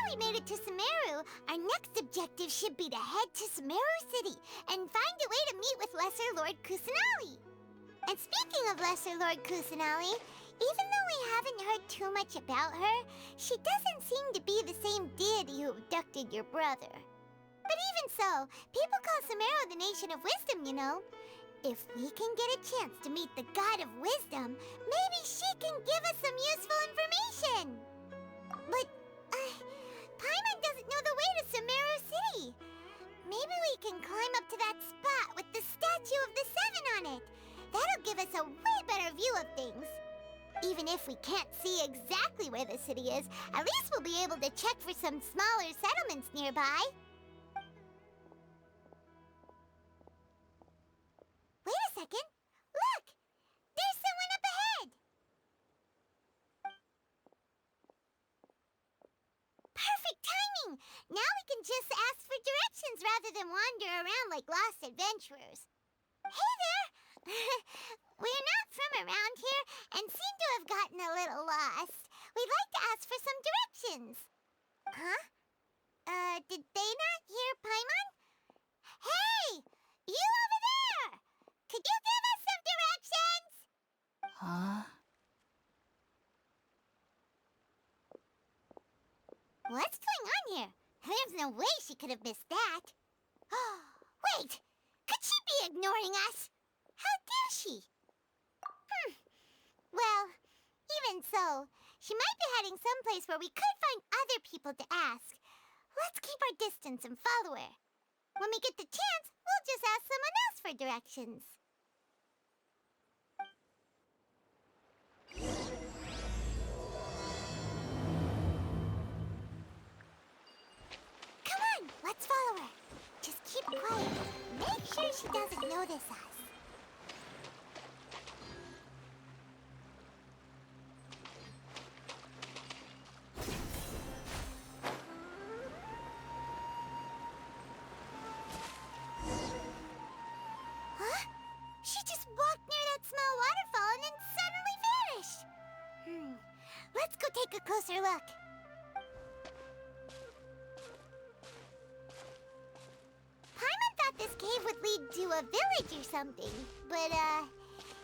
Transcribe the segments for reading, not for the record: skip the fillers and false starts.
we made it to Sumeru, our next objective should be to head to Sumeru City and find a way to meet with Lesser Lord Kusanali. And speaking of Lesser Lord Kusanali, even though we haven't heard too much about her, she doesn't seem to be the same deity who abducted your brother. But even so, people call Sumeru the Nation of Wisdom, you know. If we can get a chance to meet the God of Wisdom, maybe she can give us some useful information. But, Paimon doesn't know the way to Sumeru City. Maybe we can climb up to that spot with the statue of the Seven on it. That'll give us a way better view of things. Even if we can't see exactly where the city is, at least we'll be able to check for some smaller settlements nearby. Wait a second. Look! There's someone up ahead! Perfect timing! Now we can just ask for directions rather than wander around like lost adventurers. Hey there! We're not from around here and seem to have gotten a little lost. We'd like to ask for some directions. Huh? Did they not hear Paimon? Hey! You over there! Could you give us some directions? Huh? What's going on here? There's no way she could have missed that. Wait! Could she be ignoring us? How dare she? Well, even so, she might be heading someplace where we could find other people to ask. Let's keep our distance and follow her. When we get the chance, we'll just ask someone else for directions. Come on, let's follow her. Just keep quiet. Make sure she doesn't notice us. Huh? She just walked near that small waterfall and then suddenly vanished. Let's go take a closer look. Paimon thought this cave would lead to a village or something, but,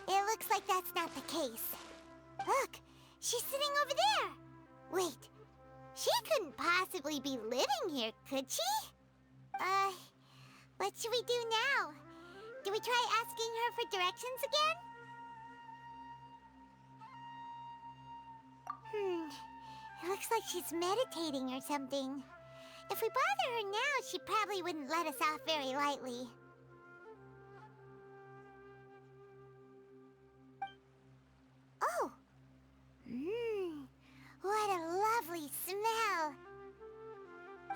it looks like that's not the case. Look, she's sitting over there. Wait, she couldn't possibly be living here, could she? What should we do now? Do we try asking her for directions again? It looks like she's meditating or something. If we bother her now, she probably wouldn't let us off very lightly. Oh! What a lovely smell!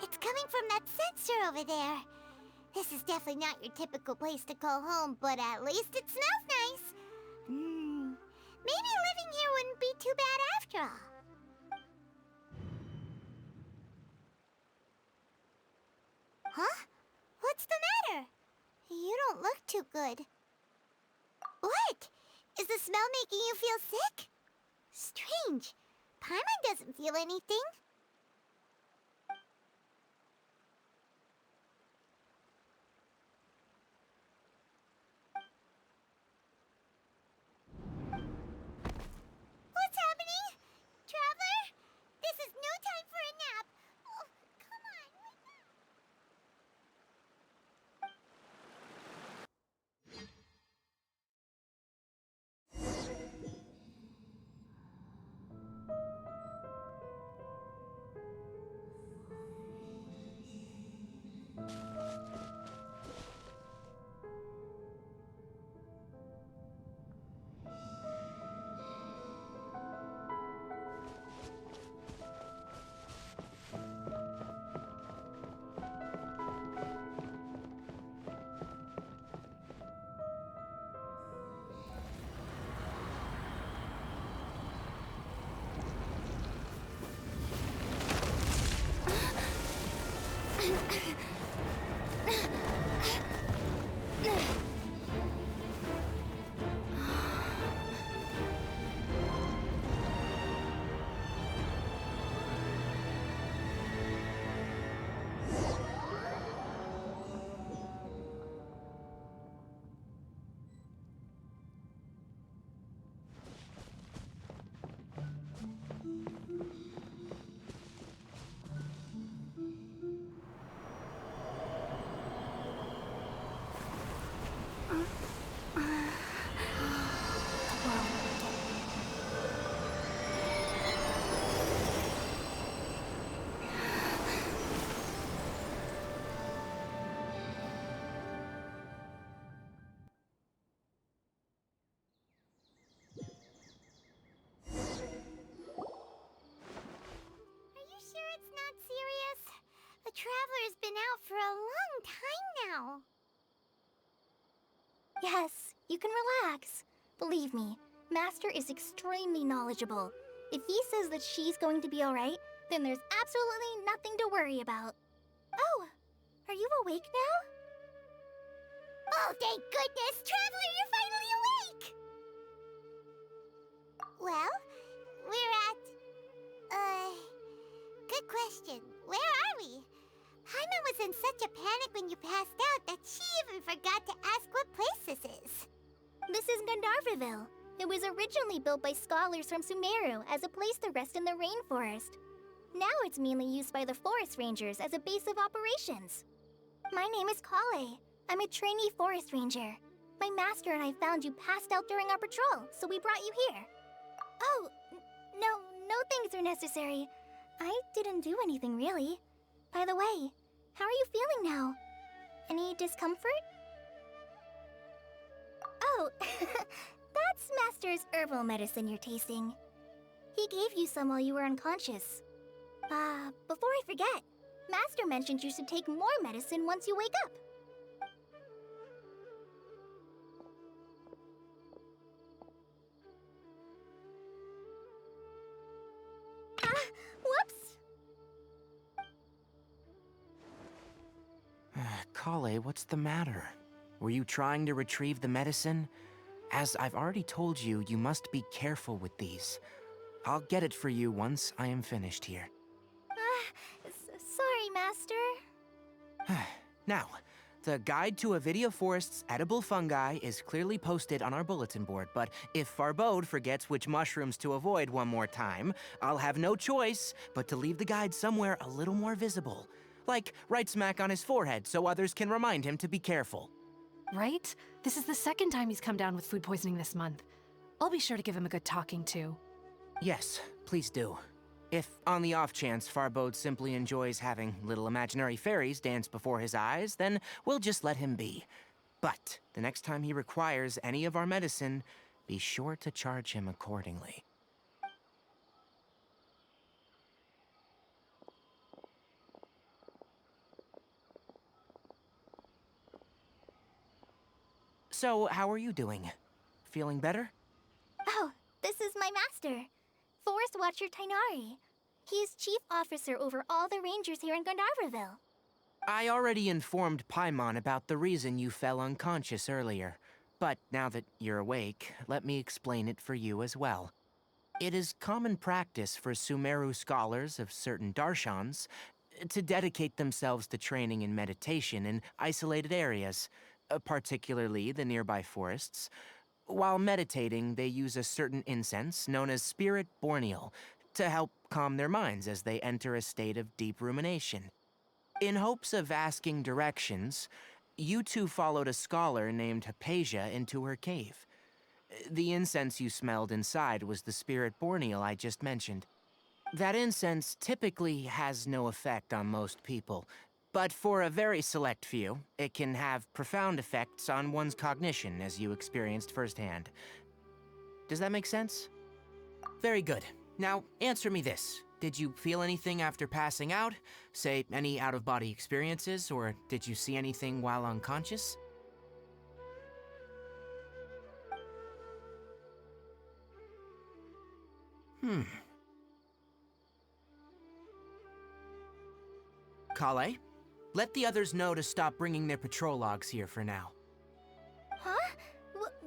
It's coming from that sensor over there. This is definitely not your typical place to call home, but at least it smells nice. Maybe living here wouldn't be too bad after all. Huh? What's the matter? You don't look too good. What? Is the smell making you feel sick? Strange. Paimon doesn't feel anything. What's happening? Traveler? This is no time for a nap. Oh, come on, wake up. out for a long time now. Yes, you can relax. Believe me, Master is extremely knowledgeable. If he says that she's going to be alright, then there's absolutely nothing to worry about. Oh, are you awake now? Oh, thank goodness! Traveler, you're finally awake! Well, we're at... good question. Where are we? Paimon was in such a panic when you passed out that she even forgot to ask what place this is. This is Gandharvaville. It was originally built by scholars from Sumeru as a place to rest in the rainforest. Now it's mainly used by the forest rangers as a base of operations. My name is Collei. I'm a trainee forest ranger. My master and I found you passed out during our patrol, so we brought you here. Oh, no things are necessary. I didn't do anything really. By the way, how are you feeling now? Any discomfort? Oh, that's Master's herbal medicine you're tasting. He gave you some while you were unconscious. Before I forget, Master mentioned you should take more medicine once you wake up. Whoops! Collei, what's the matter? Were you trying to retrieve the medicine? As I've already told you, you must be careful with these. I'll get it for you once I am finished here. Sorry, Master. Now, the guide to Avidia Forest's edible fungi is clearly posted on our bulletin board, but if Farbode forgets which mushrooms to avoid one more time, I'll have no choice but to leave the guide somewhere a little more visible. Like right smack on his forehead so others can remind him to be careful. Right? This is the second time he's come down with food poisoning this month. I'll be sure to give him a good talking to. Yes, please do. If, on the off chance, Farbode simply enjoys having little imaginary fairies dance before his eyes, then we'll just let him be. But the next time he requires any of our medicine, be sure to charge him accordingly. So, how are you doing? Feeling better? Oh, this is my master, Forest Watcher Tighnari. He is chief officer over all the rangers here in Gandharvaville. I already informed Paimon about the reason you fell unconscious earlier. But now that you're awake, let me explain it for you as well. It is common practice for Sumeru scholars of certain darshans to dedicate themselves to training in meditation in isolated areas, particularly the nearby forests. While meditating, they use a certain incense known as Spirit Borneal to help calm their minds as they enter a state of deep rumination. In hopes of asking directions, you two followed a scholar named Hypatia into her cave. The incense you smelled inside was the Spirit Borneal I just mentioned. That incense typically has no effect on most people, but for a very select few, it can have profound effects on one's cognition, as you experienced firsthand. Does that make sense? Very good. Now, answer me this. Did you feel anything after passing out? Say, any out-of-body experiences, or did you see anything while unconscious? Collei, let the others know to stop bringing their patrol logs here for now. Huh?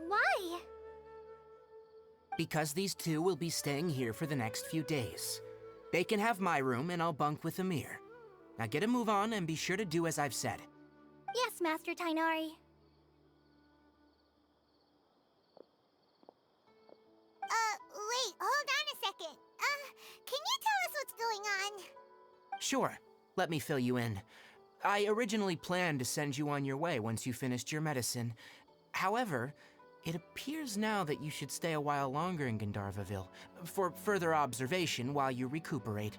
Why? Because these two will be staying here for the next few days. They can have my room and I'll bunk with Amir. Now get a move on and be sure to do as I've said. Yes, Master Tighnari. Wait, hold on a second. Can you tell us what's going on? Sure, let me fill you in. I originally planned to send you on your way once you finished your medicine. However, it appears now that you should stay a while longer in Gandharvaville for further observation while you recuperate.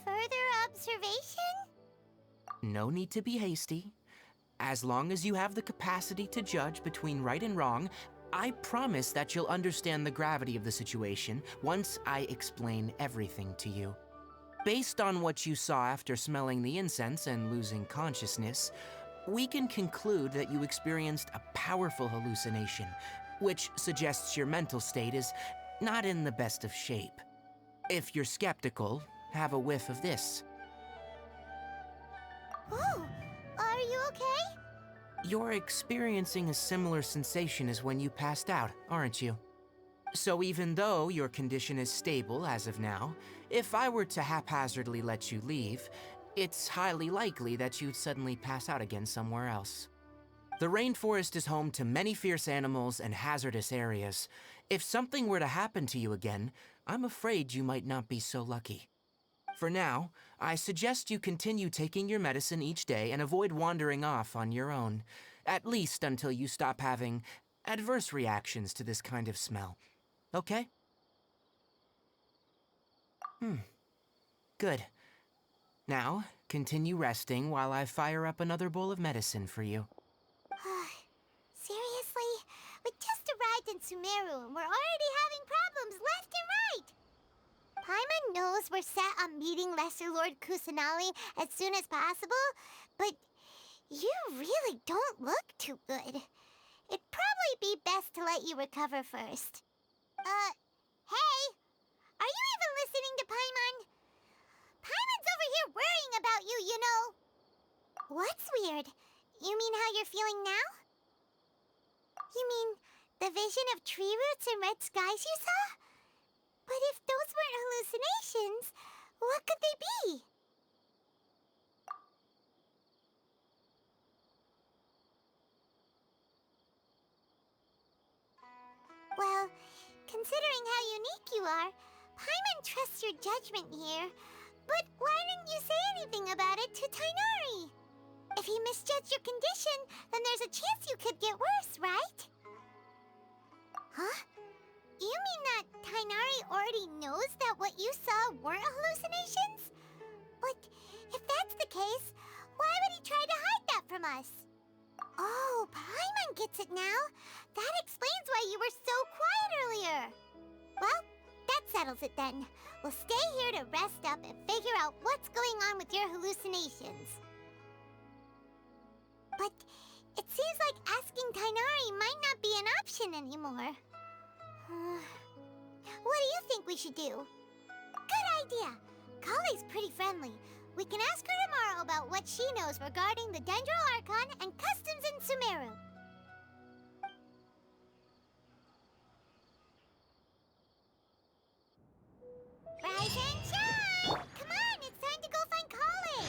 Further observation? No need to be hasty. As long as you have the capacity to judge between right and wrong, I promise that you'll understand the gravity of the situation once I explain everything to you. Based on what you saw after smelling the incense and losing consciousness, we can conclude that you experienced a powerful hallucination, which suggests your mental state is not in the best of shape. If you're skeptical, have a whiff of this. Oh, are you okay? You're experiencing a similar sensation as when you passed out, aren't you? So even though your condition is stable as of now, if I were to haphazardly let you leave, it's highly likely that you'd suddenly pass out again somewhere else. The rainforest is home to many fierce animals and hazardous areas. If something were to happen to you again, I'm afraid you might not be so lucky. For now, I suggest you continue taking your medicine each day and avoid wandering off on your own, at least until you stop having adverse reactions to this kind of smell. Okay? Good. Now, continue resting while I fire up another bowl of medicine for you. Seriously? We just arrived in Sumeru and we're already having problems left and right! Paimon knows we're set on meeting Lesser Lord Kusanali as soon as possible, but you really don't look too good. It'd probably be best to let you recover first. Hey! Are you even listening to Paimon? Paimon's over here worrying about you, you know. What's weird? You mean how you're feeling now? You mean the vision of tree roots and red skies you saw? But if those weren't hallucinations, what could they be? Well, considering how unique you are, Paimon trusts your judgment here. But why didn't you say anything about it to Tighnari? If he misjudged your condition, then there's a chance you could get worse, right? Huh? You mean that Tighnari already knows that what you saw weren't hallucinations? But if that's the case, why would he try to hide that from us? Oh, Paimon gets it now. That explains why you were so quiet earlier. Well, that settles it then. We'll stay here to rest up and figure out what's going on with your hallucinations. But it seems like asking Tighnari might not be an option anymore. What do you think we should do? Good idea. Collei's pretty friendly. We can ask her tomorrow about what she knows regarding the Dendro Archon and customs in Sumeru. Rise and shine! Come on, it's time to go find Collei!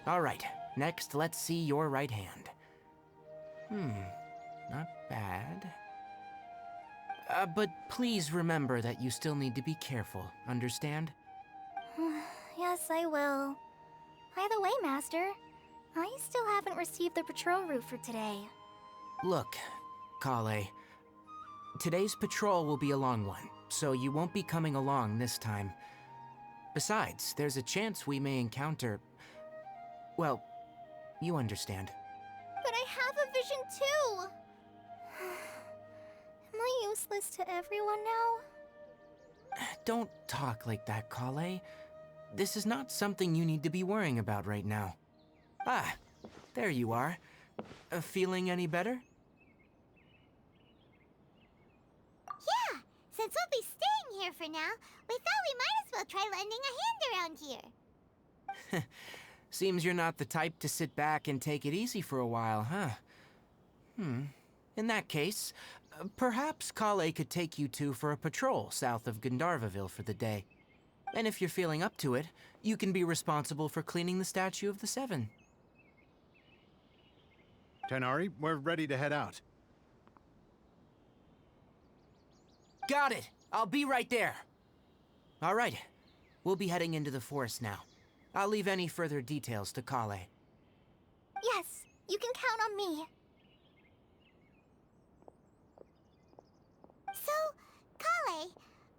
All right, next let's see your right hand. Not bad. But please remember that you still need to be careful, understand? Yes, I will. By the way, Master, I still haven't received the patrol route for today. Look, Collei, today's patrol will be a long one, so you won't be coming along this time. Besides, there's a chance we may encounter... well, you understand. But I have a vision too! Am I useless to everyone now? Don't talk like that, Collei. This is not something you need to be worrying about right now. Ah, there you are. Feeling any better? Yeah, since we'll be staying here for now, we thought we might as well try lending a hand around here. Seems you're not the type to sit back and take it easy for a while, huh? In that case, perhaps Collei could take you two for a patrol south of Gandharvaville for the day. And if you're feeling up to it, you can be responsible for cleaning the Statue of the Seven. Tighnari, we're ready to head out. Got it! I'll be right there! All right, we'll be heading into the forest now. I'll leave any further details to Collei. Yes, you can count on me. So, Collei,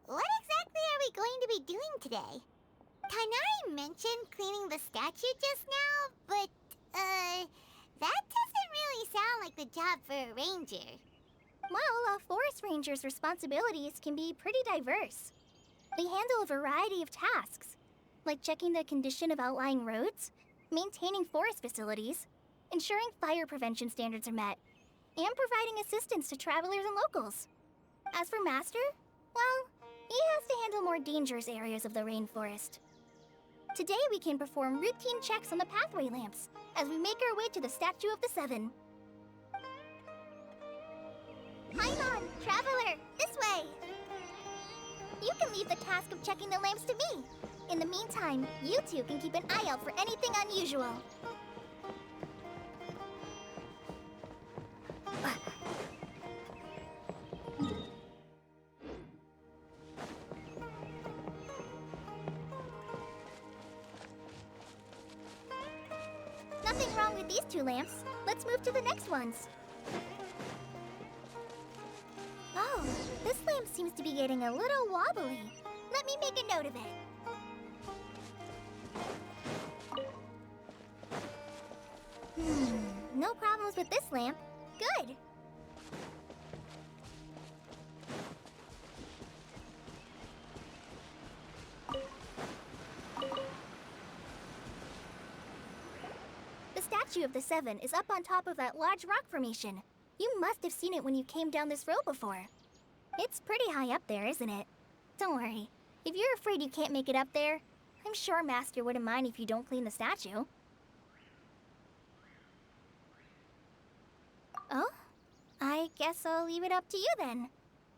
what exactly are we going to be doing today? Tighnari mentioned cleaning the statue just now, but, that doesn't really sound like the job for a ranger. Well, a forest ranger's responsibilities can be pretty diverse. They handle a variety of tasks, like checking the condition of outlying roads, maintaining forest facilities, ensuring fire prevention standards are met, and providing assistance to travelers and locals. As for Master, well, he has to handle more dangerous areas of the rainforest. Today we can perform routine checks on the pathway lamps as we make our way to the Statue of the Seven. Paimon, traveler, this way! You can leave the task of checking the lamps to me. In the meantime, you two can keep an eye out for anything unusual. Nothing wrong with these two lamps. Let's move to the next ones. Oh, this lamp seems to be getting a little wobbly. Let me make a note of it. No problems with this lamp. Good. The Statue of the Seven is up on top of that large rock formation. You must have seen it when you came down this road before. It's pretty high up there, isn't it? Don't worry. If you're afraid you can't make it up there, I'm sure Master wouldn't mind if you don't clean the statue. Oh? I guess I'll leave it up to you then.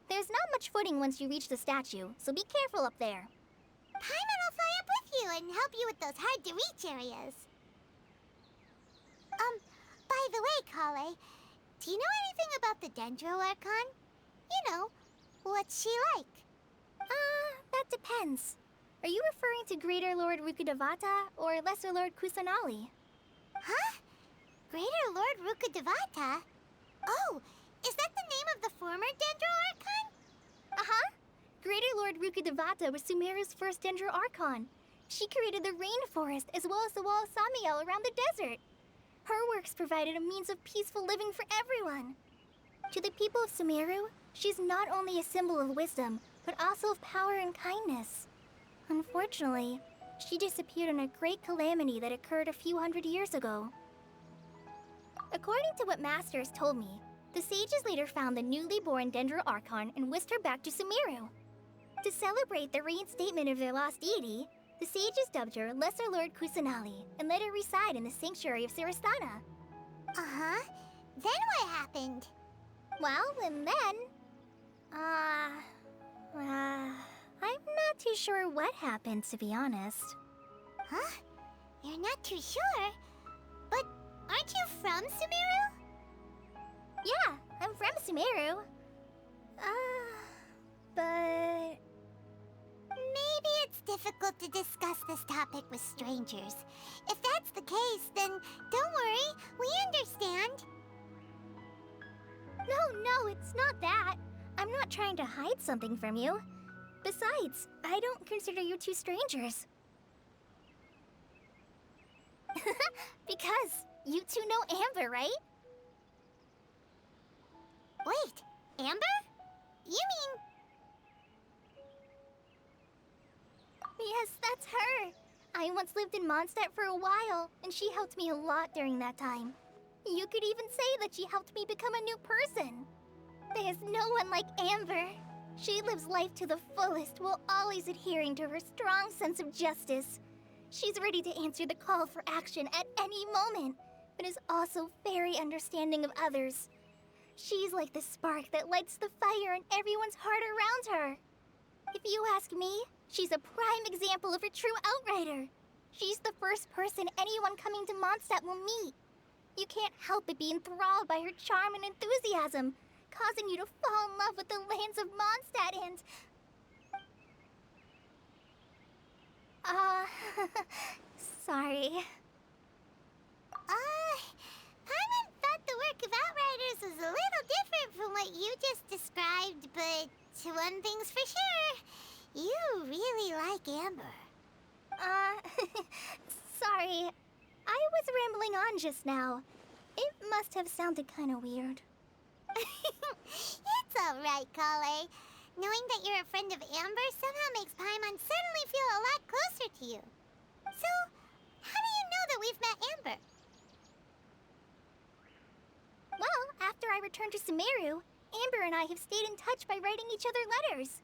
There's not much footing once you reach the statue, so be careful up there. Paimon will fly up with you and help you with those hard-to-reach areas. By the way, Collei, do you know anything about the Dendro Archon? You know, what's she like? That depends. Are you referring to Greater Lord Rukkhadevata or Lesser Lord Kusanali? Huh? Greater Lord Rukkhadevata? Oh, is that the name of the former Dendro Archon? Uh-huh. Greater Lord Rukkhadevata was Sumeru's first Dendro Archon. She created the rainforest as well as the wall of Samiel around the desert. Her works provided a means of peaceful living for everyone. To the people of Sumeru, she's not only a symbol of wisdom, but also of power and kindness. Unfortunately, she disappeared in a great calamity that occurred a few hundred years ago. According to what Master has told me, the sages later found the newly born Dendro Archon and whisked her back to Sumeru. To celebrate the reinstatement of their lost deity, the sages dubbed her Lesser Lord Kusanali and let her reside in the sanctuary of Sarastana. Uh-huh. Then what happened? Well, and then... I'm not too sure what happened, to be honest. Huh? You're not too sure? But aren't you from Sumeru? Yeah, I'm from Sumeru. But... Maybe it's difficult to discuss this topic with strangers. If that's the case, then don't worry, we understand. No, it's not that. I'm not trying to hide something from you. Besides, I don't consider you two strangers. Because you two know Amber, right? Wait, Amber? You mean... Yes, that's her. I once lived in Mondstadt for a while, and she helped me a lot during that time. You could even say that she helped me become a new person. There's no one like Amber. She lives life to the fullest while always adhering to her strong sense of justice. She's ready to answer the call for action at any moment, but is also very understanding of others. She's like the spark that lights the fire in everyone's heart around her. If you ask me, she's a prime example of a true outrider. She's the first person anyone coming to Mondstadt will meet. You can't help but be enthralled by her charm and enthusiasm, causing you to fall in love with the lands of Mondstadt and... sorry. Paimon thought the work of Outriders was a little different from what you just described, but one thing's for sure. You really like Amber. Sorry. I was rambling on just now. It must have sounded kind of weird. It's alright, Collei. Knowing that you're a friend of Amber somehow makes Paimon suddenly feel a lot closer to you. So, how do you know that we've met Amber? Well, after I returned to Sumeru, Amber and I have stayed in touch by writing each other letters.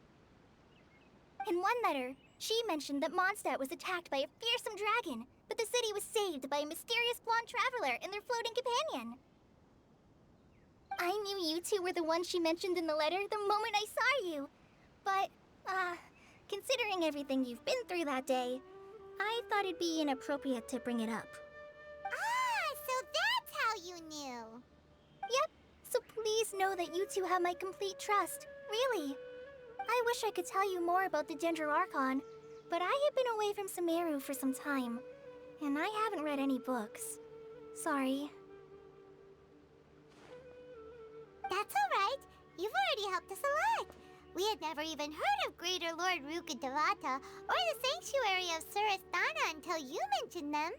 In one letter, she mentioned that Mondstadt was attacked by a fearsome dragon, but the city was saved by a mysterious blonde traveler and their floating companion. I knew you two were the ones she mentioned in the letter the moment I saw you. But, considering everything you've been through that day, I thought it'd be inappropriate to bring it up. Ah, so that's how you knew. Yep, so please know that you two have my complete trust, really. I wish I could tell you more about the Gender Archon, but I have been away from Sumeru for some time, and I haven't read any books. Sorry. That's alright. You've already helped us a lot. We had never even heard of Greater Lord Rukkhadevata or the Sanctuary of Surasthana until you mentioned them.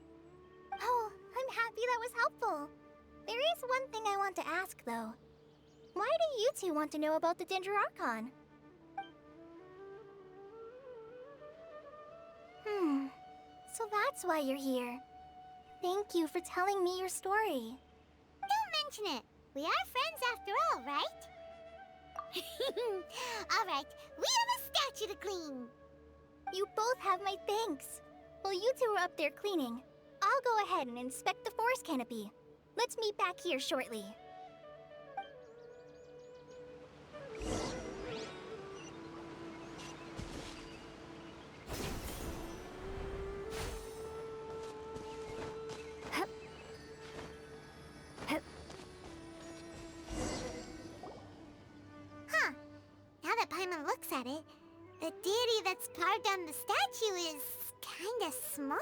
Oh, I'm happy that was helpful. There is one thing I want to ask, though. Why do you two want to know about the Gender Archon? So that's why you're here. Thank you for telling me your story. Don't mention it. We are friends after all, right? Alright, we have a statue to clean. You both have my thanks. While you two are up there cleaning, I'll go ahead and inspect the forest canopy. Let's meet back here shortly. Huh. Now that Paimon looks at it, the deity that's carved on the statue is kinda small.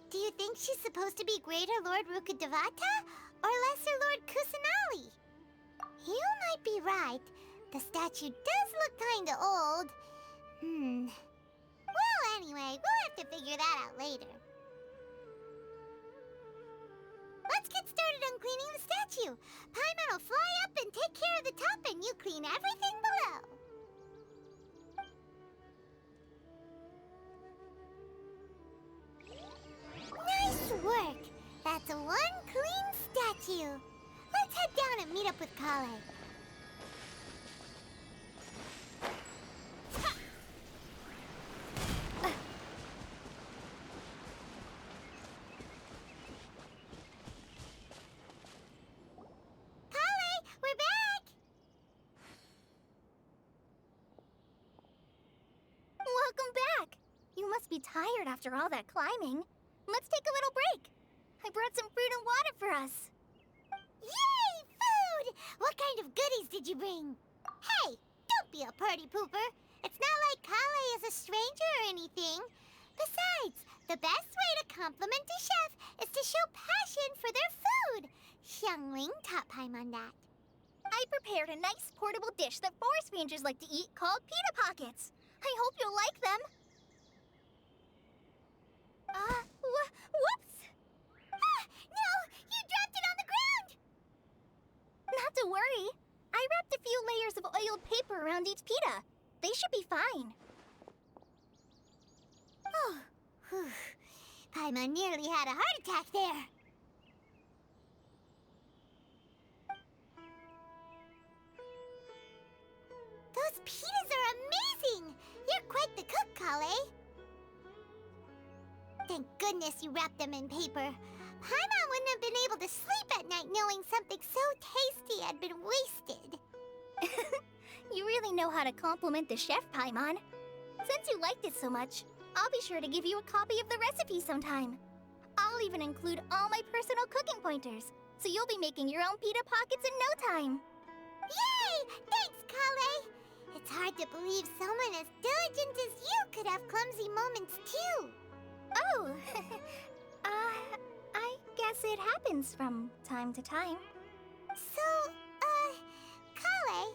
Do you think she's supposed to be Greater Lord Rukkhadevata or Lesser Lord Kusanali? You might be right. The statue does look kinda old. Well, anyway, we'll have to figure that out later. Let's get started on cleaning the statue. Paimon will fly up and take care of the top, and you clean everything below. Nice work! That's one clean statue. Let's head down and meet up with Collei. Collei, we're back! Welcome back! You must be tired after all that climbing. Let's take a little break. I brought some fruit and water for us. Yay! Food! What kind of goodies did you bring? Hey, don't be a party pooper. It's not like Collei is a stranger or anything. Besides, the best way to compliment a chef is to show passion for their food. Xiangling taught Paimon that. I prepared a nice portable dish that forest rangers like to eat called pita pockets. I hope you'll like them. Whoops! Ah, no! You dropped it on the ground! Not to worry. I wrapped a few layers of oiled paper around each pita. They should be fine. Oh, whew. Paimon nearly had a heart attack there. Those pitas are amazing! You're quite the cook, Collei. Thank goodness you wrapped them in paper. Paimon wouldn't have been able to sleep at night knowing something so tasty had been wasted. You really know how to compliment the chef, Paimon. Since you liked it so much, I'll be sure to give you a copy of the recipe sometime. I'll even include all my personal cooking pointers, so you'll be making your own pita pockets in no time. Yay! Thanks, Collei! It's hard to believe someone as diligent as you could have clumsy moments too. Oh, I guess it happens from time to time. So, Collei,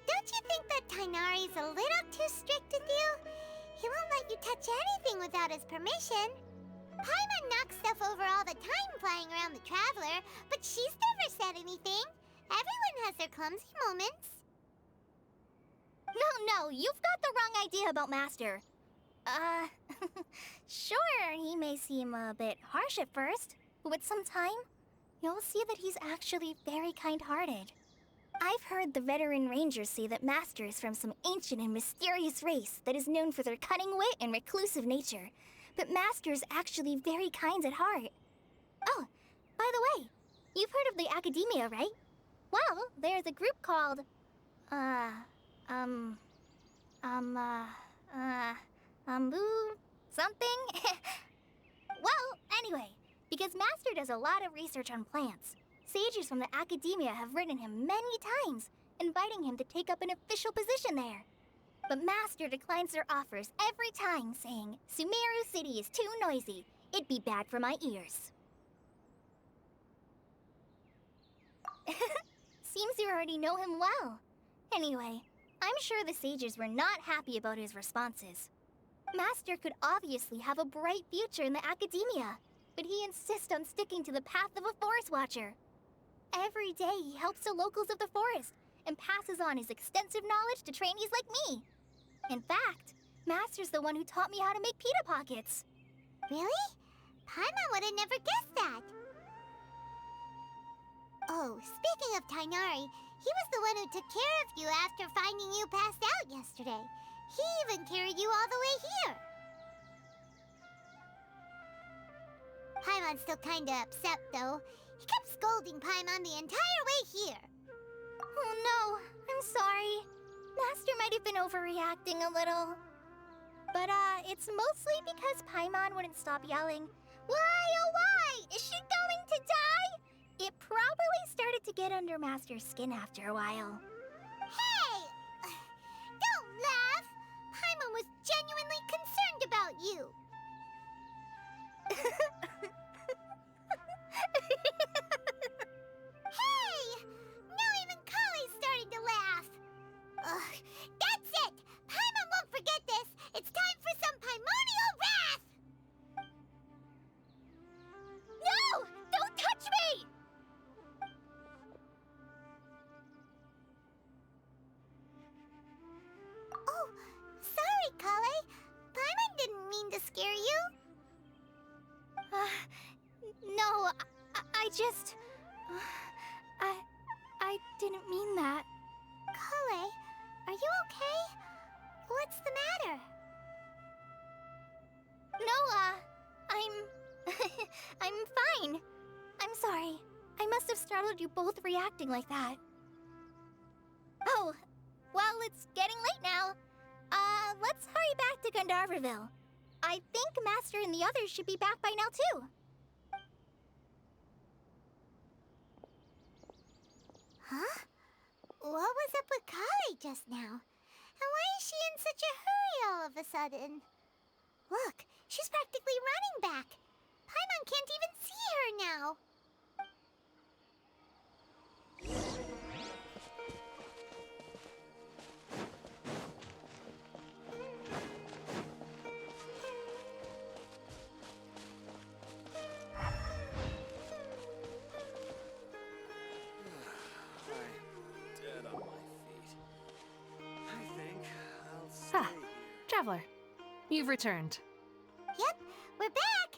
Don't you think that Tighnari's a little too strict with you? He won't let you touch anything without his permission. Paimon knocks stuff over all the time flying around the Traveler, but she's never said anything. Everyone has their clumsy moments. No, you've got the wrong idea about Master. Sure, he may seem a bit harsh at first, but with some time, you'll see that he's actually very kind-hearted. I've heard the veteran rangers say that Master is from some ancient and mysterious race that is known for their cunning wit and reclusive nature. But Master is actually very kind at heart. Oh, by the way, you've heard of the Academia, right? Well, there's a group called, something? Well, anyway, because Master does a lot of research on plants, sages from the Academia have written him many times, inviting him to take up an official position there. But Master declines their offers every time, saying, Sumeru City is too noisy. It'd be bad for my ears. Seems you already know him well. Anyway, I'm sure the sages were not happy about his responses. Master could obviously have a bright future in the Academia, but he insists on sticking to the path of a forest watcher. Every day he helps the locals of the forest and passes on his extensive knowledge to trainees like me. In fact, Master's the one who taught me how to make pita pockets. Really? Paimon would have never guessed that. Oh, speaking of Tighnari, he was the one who took care of you after finding you passed out yesterday. He even carried you all the way here. Paimon's still kinda upset, though. He kept scolding Paimon the entire way here. Oh no, I'm sorry. Master might have been overreacting a little. But, it's mostly because Paimon wouldn't stop yelling, Why, oh why? Is she going to die? It probably started to get under Master's skin after a while. Hey! Don't laugh! Paimon was genuinely concerned about you. Hey! Now even Collei's starting to laugh. Ugh, that's it! Paimon won't forget this! It's time for some Paimonial wrath! No! Don't touch me! Oh, sorry, Collei. Paimon didn't mean to scare you. No, I just... I didn't mean that. Collei, are you okay? What's the matter? No, I'm fine. I'm sorry. I must have startled you both reacting like that. Oh, well, it's getting late now. Let's hurry back to Gandharville. I think Master and the others should be back by now, too. Huh? What was up with Collei just now? And why is she in such a hurry all of a sudden? Look, she's practically running back. Paimon can't even see her now. Traveler, you've returned. Yep, we're back.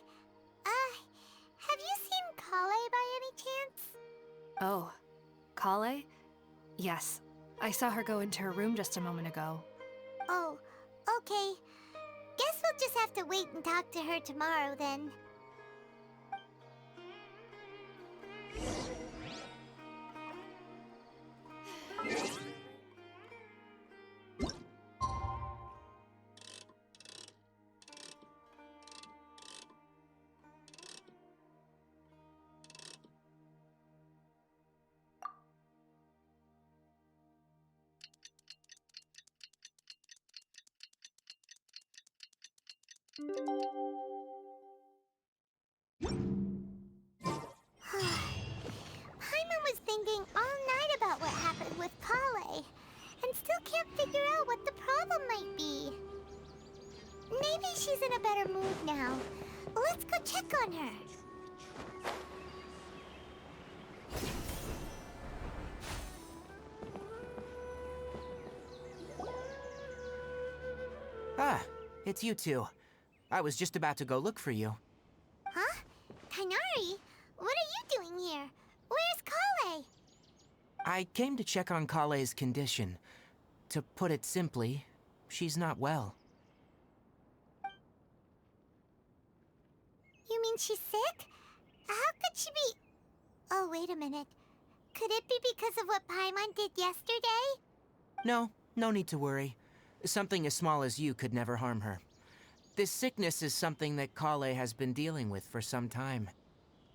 Have you seen Collei by any chance? Oh, Collei? Yes, I saw her go into her room just a moment ago. Oh, okay. Guess we'll just have to wait and talk to her tomorrow then. Paimon was thinking all night about what happened with Collei, and still in a better mood now. Let's go check on her. Ah, it's you two. I was just about to go look for you. Huh? Tighnari? What are you doing here? Where's Collei? I came to check on Collei's condition. To put it simply, she's not well. You mean she's sick? How could she be... Oh, wait a minute. Could it be because of what Paimon did yesterday? No, no need to worry. Something as small as you could never harm her. This sickness is something that Collei has been dealing with for some time.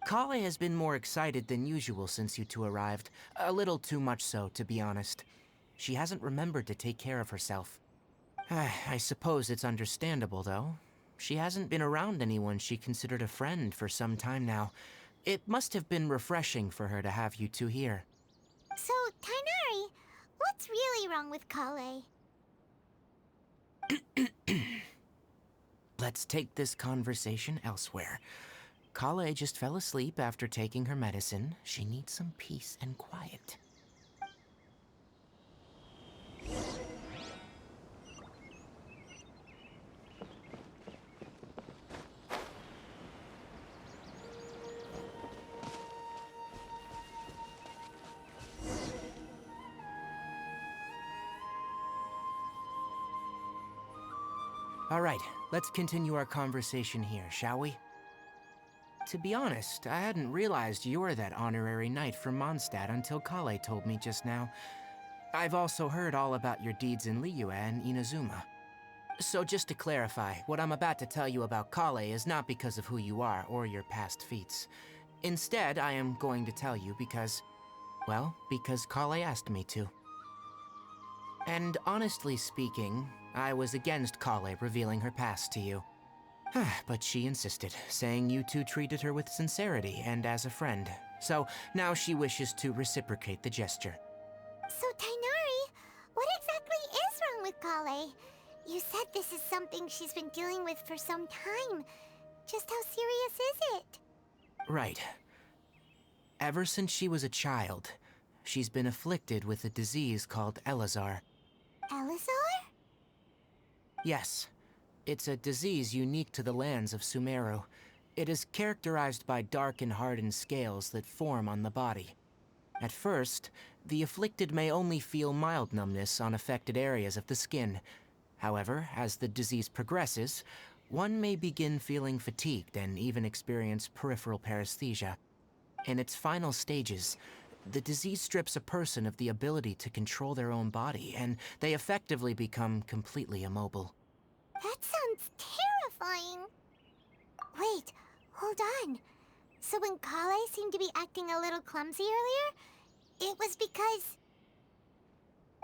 Collei has been more excited than usual since you two arrived. A little too much so, to be honest. She hasn't remembered to take care of herself. I suppose it's understandable, though. She hasn't been around anyone she considered a friend for some time now. It must have been refreshing for her to have you two here. So, Tighnari, what's really wrong with Collei? Let's take this conversation elsewhere. Collei just fell asleep after taking her medicine. She needs some peace and quiet. All right, let's continue our conversation here, shall we? To be honest, I hadn't realized you were that honorary knight from Mondstadt until Collei told me just now. I've also heard all about your deeds in Liyue and Inazuma. So just to clarify, what I'm about to tell you about Collei is not because of who you are or your past feats. Instead, I am going to tell you because Collei asked me to. And honestly speaking, I was against Collei revealing her past to you. But she insisted, saying you two treated her with sincerity and as a friend. So now she wishes to reciprocate the gesture. So, Tighnari, what exactly is wrong with Collei? You said this is something she's been dealing with for some time. Just how serious is it? Right. Ever since she was a child, she's been afflicted with a disease called Elazar. Elazar? Yes. It's a disease unique to the lands of Sumeru. It is characterized by dark and hardened scales that form on the body. At first, the afflicted may only feel mild numbness on affected areas of the skin. However, as the disease progresses, one may begin feeling fatigued and even experience peripheral paresthesia. In its final stages, the disease strips a person of the ability to control their own body, and they effectively become completely immobile. That sounds terrifying. Wait, hold on. So when Collei seemed to be acting a little clumsy earlier, it was because...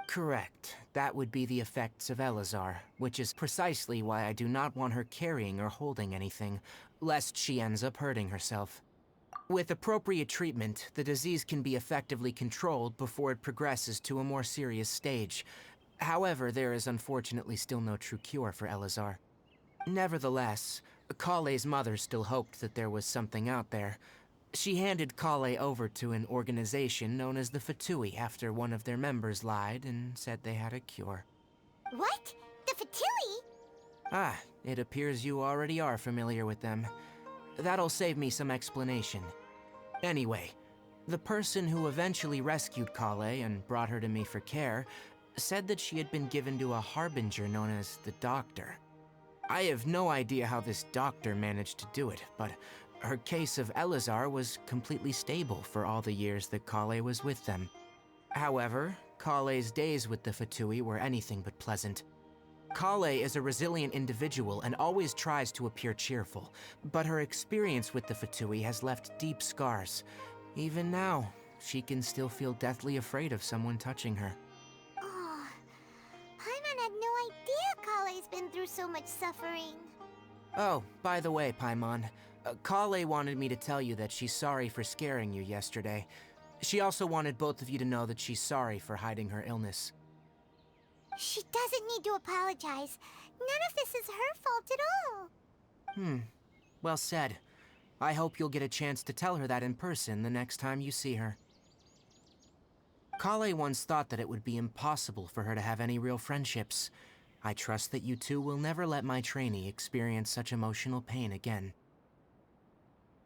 Correct. That would be the effects of Elazar, which is precisely why I do not want her carrying or holding anything, lest she ends up hurting herself. With appropriate treatment, the disease can be effectively controlled before it progresses to a more serious stage. However, there is unfortunately still no true cure for Elazar. Nevertheless, Collei's mother still hoped that there was something out there. She handed Collei over to an organization known as the Fatui after one of their members lied and said they had a cure. What? The Fatui? It appears you already are familiar with them. That'll save me some explanation. Anyway, the person who eventually rescued Collei and brought her to me for care said that she had been given to a harbinger known as the Doctor. I have no idea how this doctor managed to do it, but her case of Elazar was completely stable for all the years that Collei was with them. However, Collei's days with the Fatui were anything but pleasant. Collei is a resilient individual and always tries to appear cheerful, but her experience with the Fatui has left deep scars. Even now, she can still feel deathly afraid of someone touching her. Oh, Paimon had no idea Collei's been through so much suffering. Oh, by the way, Paimon, Collei wanted me to tell you that she's sorry for scaring you yesterday. She also wanted both of you to know that she's sorry for hiding her illness. She doesn't need to apologize. None of this is her fault at all. Well said. I hope you'll get a chance to tell her that in person the next time you see her. Collei once thought that it would be impossible for her to have any real friendships. I trust that you two will never let my trainee experience such emotional pain again.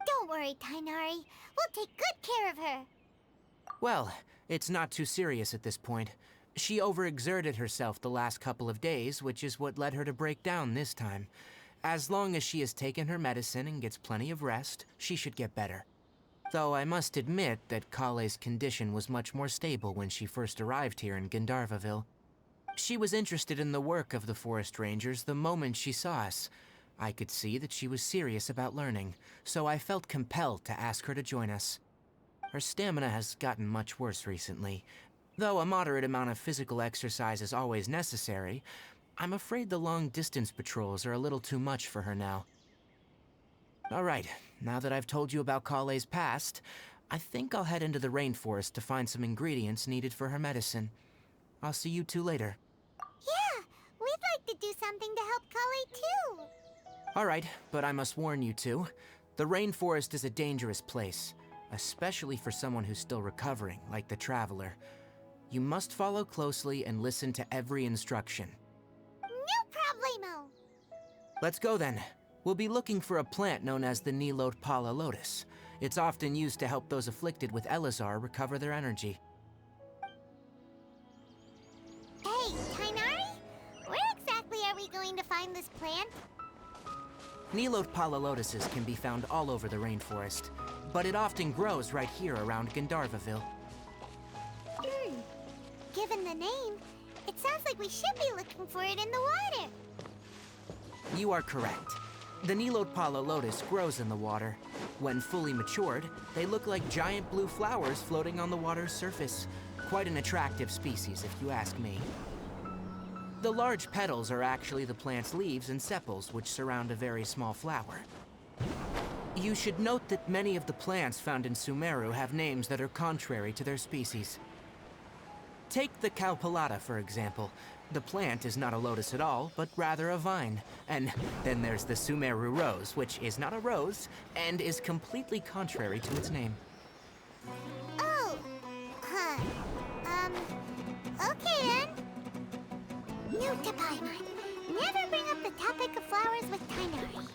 Don't worry, Tighnari. We'll take good care of her. Well, it's not too serious at this point. She overexerted herself the last couple of days, which is what led her to break down this time. As long as she has taken her medicine and gets plenty of rest, she should get better. Though I must admit that Collei's condition was much more stable when she first arrived here in Gandharvaville. She was interested in the work of the Forest Rangers the moment she saw us. I could see that she was serious about learning, so I felt compelled to ask her to join us. Her stamina has gotten much worse recently. Though a moderate amount of physical exercise is always necessary, I'm afraid the long-distance patrols are a little too much for her now. Alright, now that I've told you about Collei's past, I think I'll head into the rainforest to find some ingredients needed for her medicine. I'll see you two later. Yeah, we'd like to do something to help Collei too. Alright, but I must warn you two. The rainforest is a dangerous place, especially for someone who's still recovering, like the Traveler. You must follow closely and listen to every instruction. No problemo. Let's go then. We'll be looking for a plant known as the Nilou Pala Lotus. It's often used to help those afflicted with Elazar recover their energy. Hey, Tighnari? Where exactly are we going to find this plant? Nilou Pala Lotuses can be found all over the rainforest, but it often grows right here around Gandharvaville. Given the name, it sounds like we should be looking for it in the water. You are correct. The Nilou Pala Lotus grows in the water. When fully matured, they look like giant blue flowers floating on the water's surface. Quite an attractive species, if you ask me. The large petals are actually the plant's leaves and sepals, which surround a very small flower. You should note that many of the plants found in Sumeru have names that are contrary to their species. Take the Cowpelata, for example. The plant is not a lotus at all, but rather a vine. And then there's the Sumeru rose, which is not a rose, and is completely contrary to its name. Oh, huh. Okay then. Note to Paimon. Never bring up the topic of flowers with Tighnari.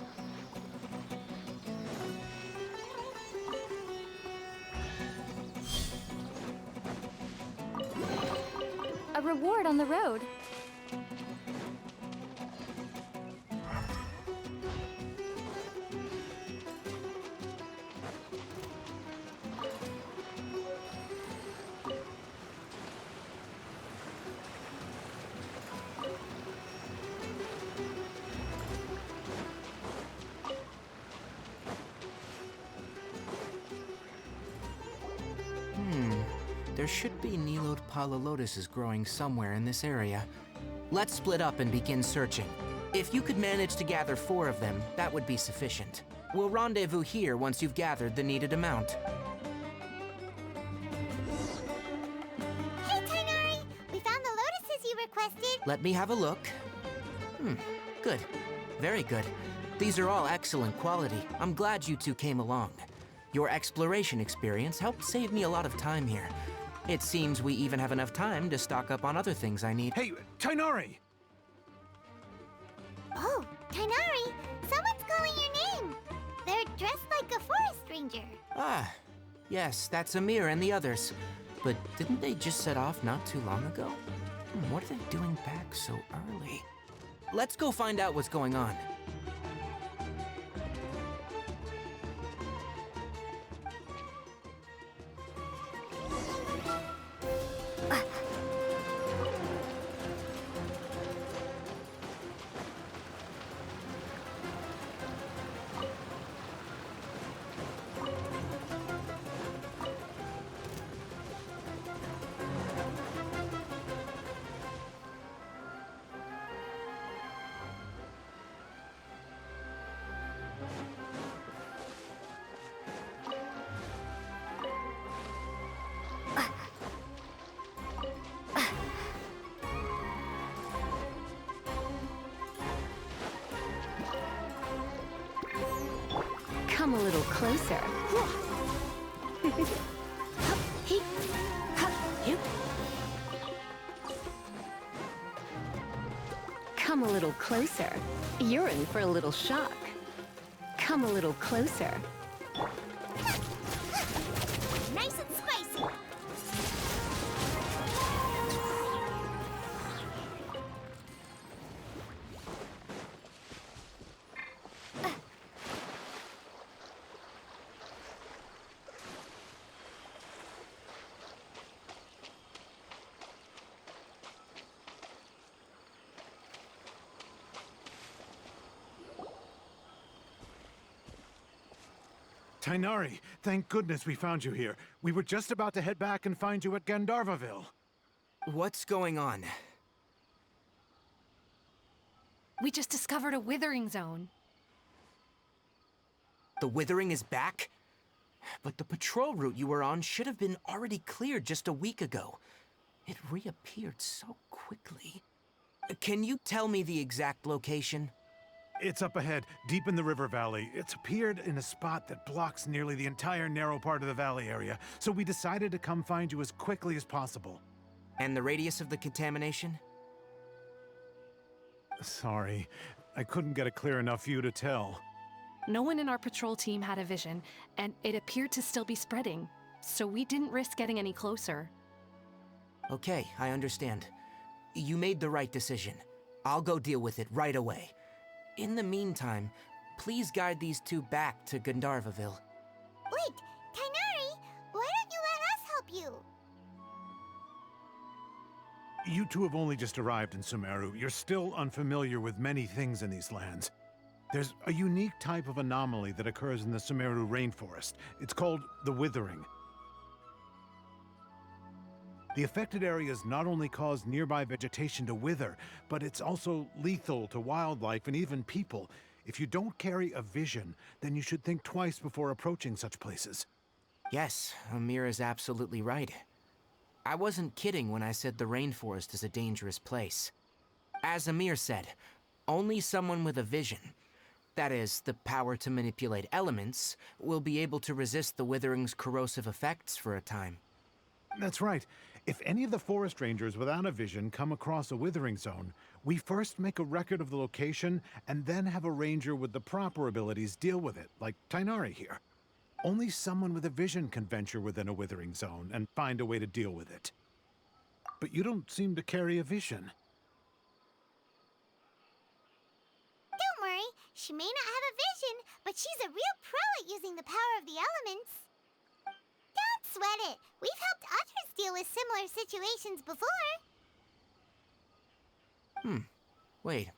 A reward on the road. There should be Nilou Pala Lotuses growing somewhere in this area. Let's split up and begin searching. If you could manage to gather 4 of them, that would be sufficient. We'll rendezvous here once you've gathered the needed amount. Hey, Tighnari! We found the lotuses you requested. Let me have a look. Good. Very good. These are all excellent quality. I'm glad you two came along. Your exploration experience helped save me a lot of time here. It seems we even have enough time to stock up on other things I need. Hey, Tighnari! Oh, Tighnari! Someone's calling your name. They're dressed like a forest ranger. Ah, yes, that's Amir and the others. But didn't they just set off not too long ago? What are they doing back so early? Let's go find out what's going on. Come a little closer. Come a little closer. You're in for a little shock. Come a little closer. Nice and spicy. Tighnari, thank goodness we found you here. We were just about to head back and find you at Gandharvaville. What's going on? We just discovered a withering zone. The withering is back? But the patrol route you were on should have been already cleared just a week ago. It reappeared so quickly. Can you tell me the exact location? It's up ahead, deep in the river valley. It's appeared in a spot that blocks nearly the entire narrow part of the valley area, so we decided to come find you as quickly as possible. And the radius of the contamination? Sorry, I couldn't get a clear enough view to tell. No one in our patrol team had a vision, and it appeared to still be spreading. So we didn't risk getting any closer. Okay, I understand. You made the right decision. I'll go deal with it right away. In the meantime, please guide these two back to Gandharvaville. Wait, Tighnari, why don't you let us help you? You two have only just arrived in Sumeru. You're still unfamiliar with many things in these lands. There's a unique type of anomaly that occurs in the Sumeru rainforest. It's called the Withering. The affected areas not only cause nearby vegetation to wither, but it's also lethal to wildlife and even people. If you don't carry a vision, then you should think twice before approaching such places. Yes, Amir is absolutely right. I wasn't kidding when I said the rainforest is a dangerous place. As Amir said, only someone with a vision, that is, the power to manipulate elements, will be able to resist the withering's corrosive effects for a time. That's right. If any of the forest rangers without a vision come across a withering zone, we first make a record of the location and then have a ranger with the proper abilities deal with it, like Tighnari here. Only someone with a vision can venture within a withering zone and find a way to deal with it. But you don't seem to carry a vision. Don't worry, she may not have a vision, but she's a real pro at using the power of the elements. Don't sweat it. We've helped others deal with similar situations before. Wait,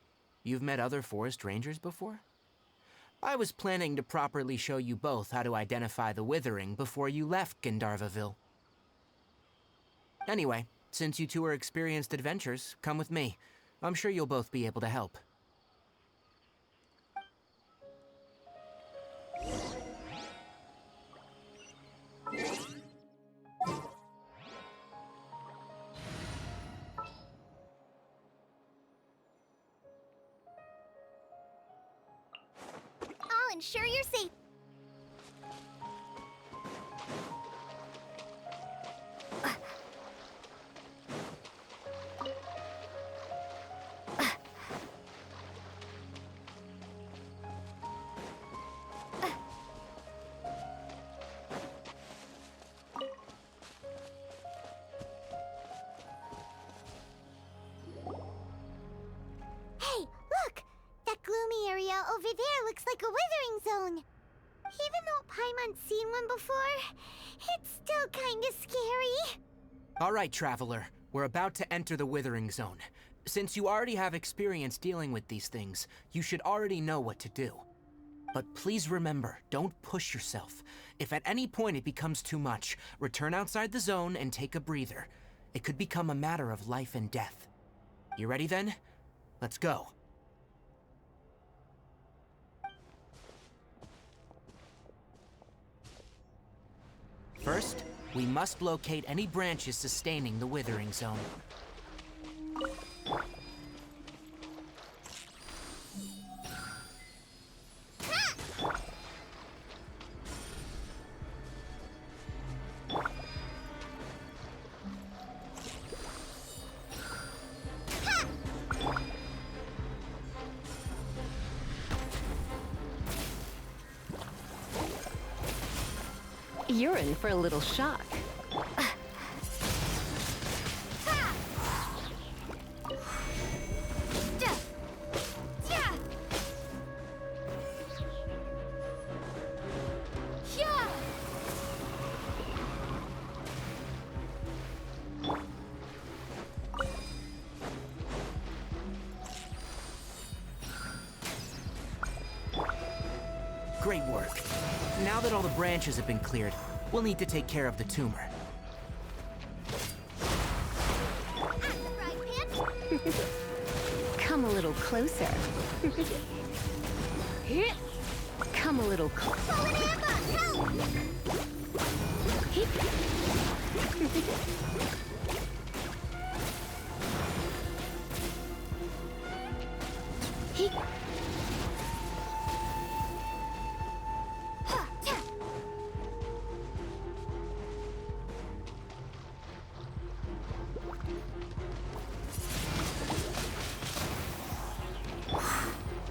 you've met other forest rangers before? I was planning to properly show you both how to identify the withering before you left Gandharvaville. Anyway, since you two are experienced adventurers, come with me. I'm sure you'll both be able to help. I'll ensure you're safe. Hey, look! That gloomy area over there looks like a withering zone. Even though Paimon's seen one before, it's still kinda scary. All right, Traveler. We're about to enter the withering zone. Since you already have experience dealing with these things, you should already know what to do. But please remember, don't push yourself. If at any point it becomes too much, return outside the zone and take a breather. It could become a matter of life and death. You ready then? Let's go. First, we must locate any branches sustaining the withering zone. You're in for a little shock. Great work. Now that all the branches have been cleared, we'll need to take care of the tumor. Come a little closer. Come a little closer.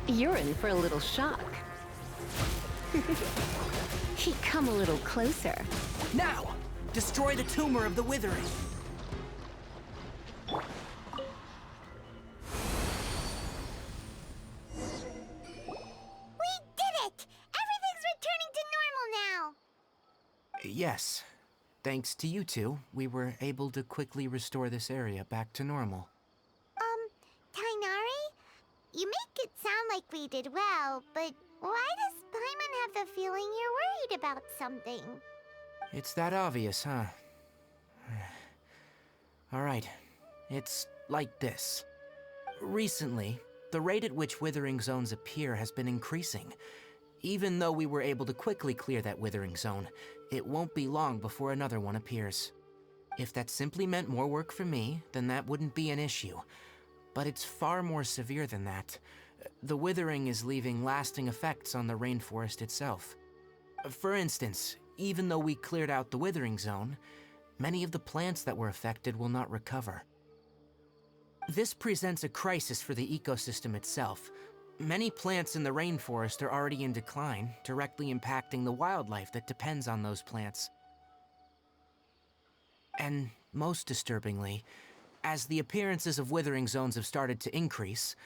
You're in for a little shock. Come a little closer. Now! Destroy the tumor of the withering! We did it! Everything's returning to normal now! Yes. Thanks to you two, we were able to quickly restore this area back to normal. Tighnari? You make it sound like we did well, but why does Paimon have the feeling you're worried about something? It's that obvious, huh? Alright. It's like this. Recently, the rate at which withering zones appear has been increasing. Even though we were able to quickly clear that withering zone, it won't be long before another one appears. If that simply meant more work for me, then that wouldn't be an issue. But it's far more severe than that. The withering is leaving lasting effects on the rainforest itself. For instance, even though we cleared out the withering zone, many of the plants that were affected will not recover. This presents a crisis for the ecosystem itself. Many plants in the rainforest are already in decline, directly impacting the wildlife that depends on those plants. And most disturbingly, as the appearances of withering zones have started to increase,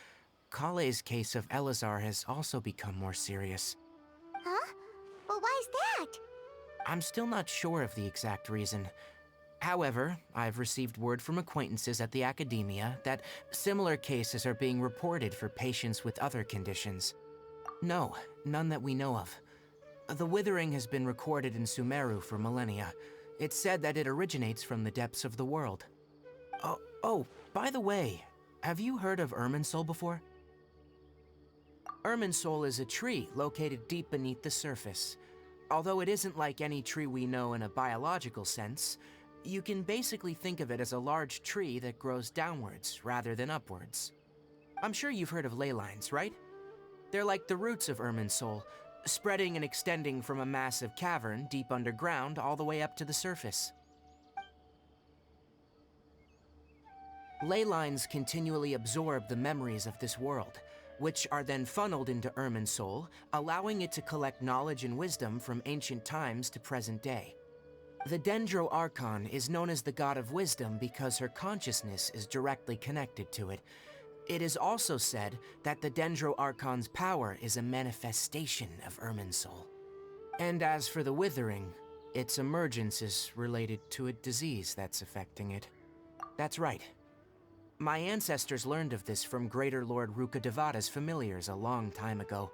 Collei's case of Elazar has also become more serious. Huh? Well, why's that? I'm still not sure of the exact reason. However, I've received word from acquaintances at the academia that similar cases are being reported for patients with other conditions. No, none that we know of. The withering has been recorded in Sumeru for millennia. It's said that it originates from the depths of the world. Oh, by the way, have you heard of Irminsul before? Irminsul is a tree located deep beneath the surface. Although it isn't like any tree we know in a biological sense, you can basically think of it as a large tree that grows downwards rather than upwards. I'm sure you've heard of ley lines, right? They're like the roots of Irminsul, spreading and extending from a massive cavern deep underground all the way up to the surface. Ley lines continually absorb the memories of this world, which are then funneled into Irminsul, allowing it to collect knowledge and wisdom from ancient times to present day. The Dendro Archon is known as the god of wisdom because her consciousness is directly connected to it. It is also said that the Dendro Archon's power is a manifestation of Irminsul. And as for the withering, its emergence is related to a disease that's affecting it. That's right. My ancestors learned of this from Greater Lord Rukkhadevata's familiars a long time ago,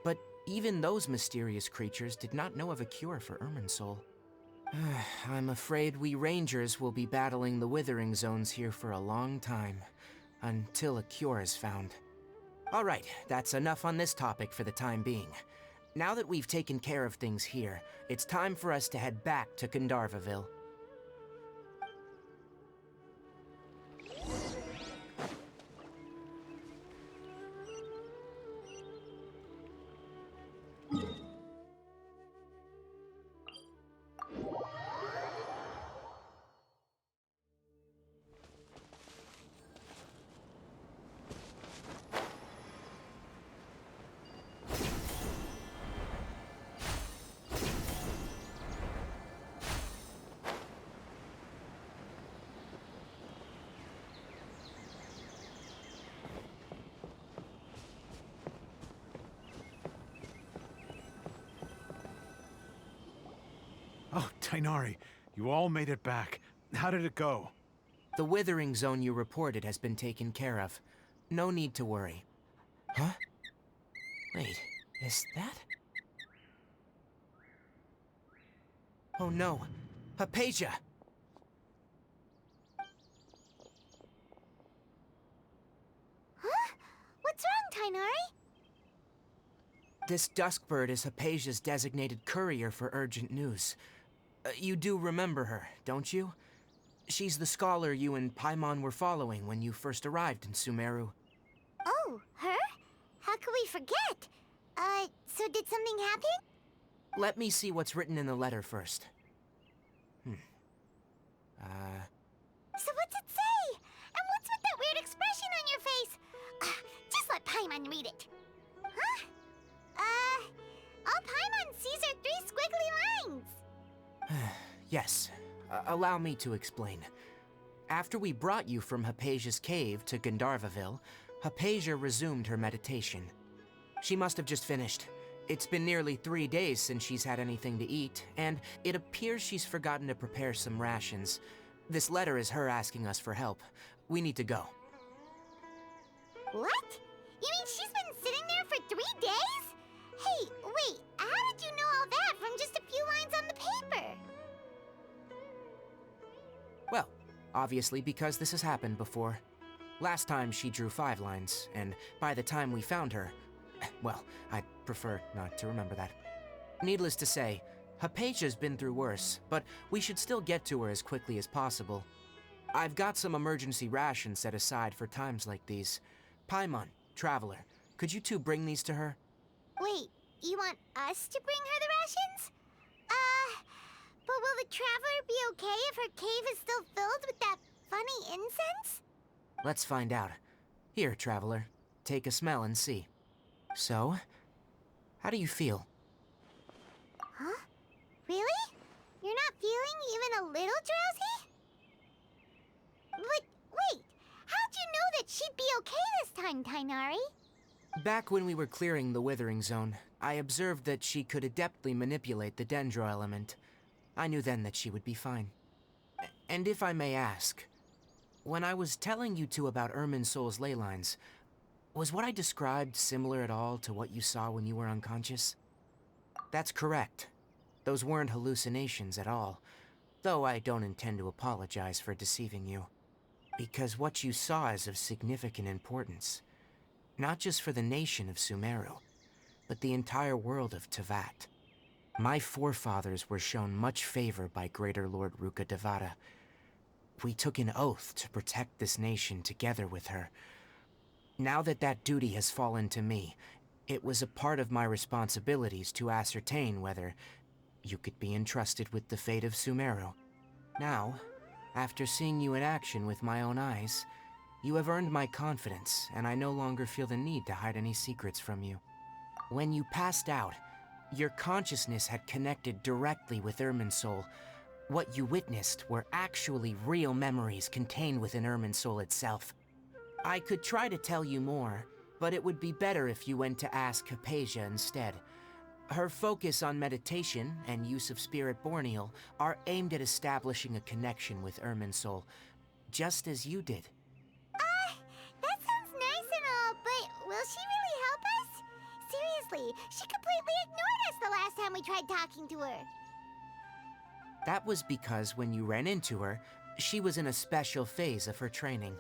but even those mysterious creatures did not know of a cure for Irminsul. I'm afraid we Rangers will be battling the withering zones here for a long time, until a cure is found. Alright, that's enough on this topic for the time being. Now that we've taken care of things here, it's time for us to head back to Gandharvaville. Oh, Tighnari, you all made it back. How did it go? The withering zone you reported has been taken care of. No need to worry. Huh? Wait, is that? Oh no, Hypatia! Huh? What's wrong, Tighnari? This Duskbird is Hypatia's designated courier for urgent news. You do remember her, don't you? She's the scholar you and Paimon were following when you first arrived in Sumeru. Oh, her? How could we forget? So did something happen? Let me see what's written in the letter first. So what's it say? And what's with that weird expression on your face? Just let Paimon read it. Huh? All Paimon sees are 3 squiggly lines. Yes, allow me to explain. After we brought you from Hypatia's cave to Gandharvaville, Hypatia resumed her meditation. She must have just finished. It's been nearly 3 days since she's had anything to eat, and it appears she's forgotten to prepare some rations. This letter is her asking us for help. We need to go. What? You mean she's been sitting there for 3 days? Hey, wait, how did you know all that from just a few lines on the paper? Well, obviously because this has happened before. Last time she drew 5 lines, and by the time we found her, well, I'd prefer not to remember that. Needless to say, Hypatia's been through worse, but we should still get to her as quickly as possible. I've got some emergency rations set aside for times like these. Paimon, Traveler, could you two bring these to her? Wait, you want us to bring her the rations? But will the Traveler be okay if her cave is still filled with that funny incense? Let's find out. Here, Traveler, take a smell and see. So, how do you feel? Huh? Really? You're not feeling even a little drowsy? But wait, how'd you know that she'd be okay this time, Tighnari? Back when we were clearing the Withering Zone, I observed that she could adeptly manipulate the Dendro element. I knew then that she would be fine. And if I may ask, when I was telling you two about Irminsul's ley lines, was what I described similar at all to what you saw when you were unconscious? That's correct. Those weren't hallucinations at all, though I don't intend to apologize for deceiving you. Because what you saw is of significant importance. Not just for the nation of Sumeru, but the entire world of Teyvat. My forefathers were shown much favor by Greater Lord Rukkhadevata. We took an oath to protect this nation together with her. Now that that duty has fallen to me, it was a part of my responsibilities to ascertain whether you could be entrusted with the fate of Sumeru. Now, after seeing you in action with my own eyes, you have earned my confidence, and I no longer feel the need to hide any secrets from you. When you passed out, your consciousness had connected directly with Irminsul. What you witnessed were actually real memories contained within Irminsul itself. I could try to tell you more, but it would be better if you went to ask Hypatia instead. Her focus on meditation and use of Spirit Borneal are aimed at establishing a connection with Irminsul, just as you did. That sounds nice and all, but will she really help us? Seriously, she completely ignored us the last time we tried talking to her. That was because when you ran into her, she was in a special phase of her training.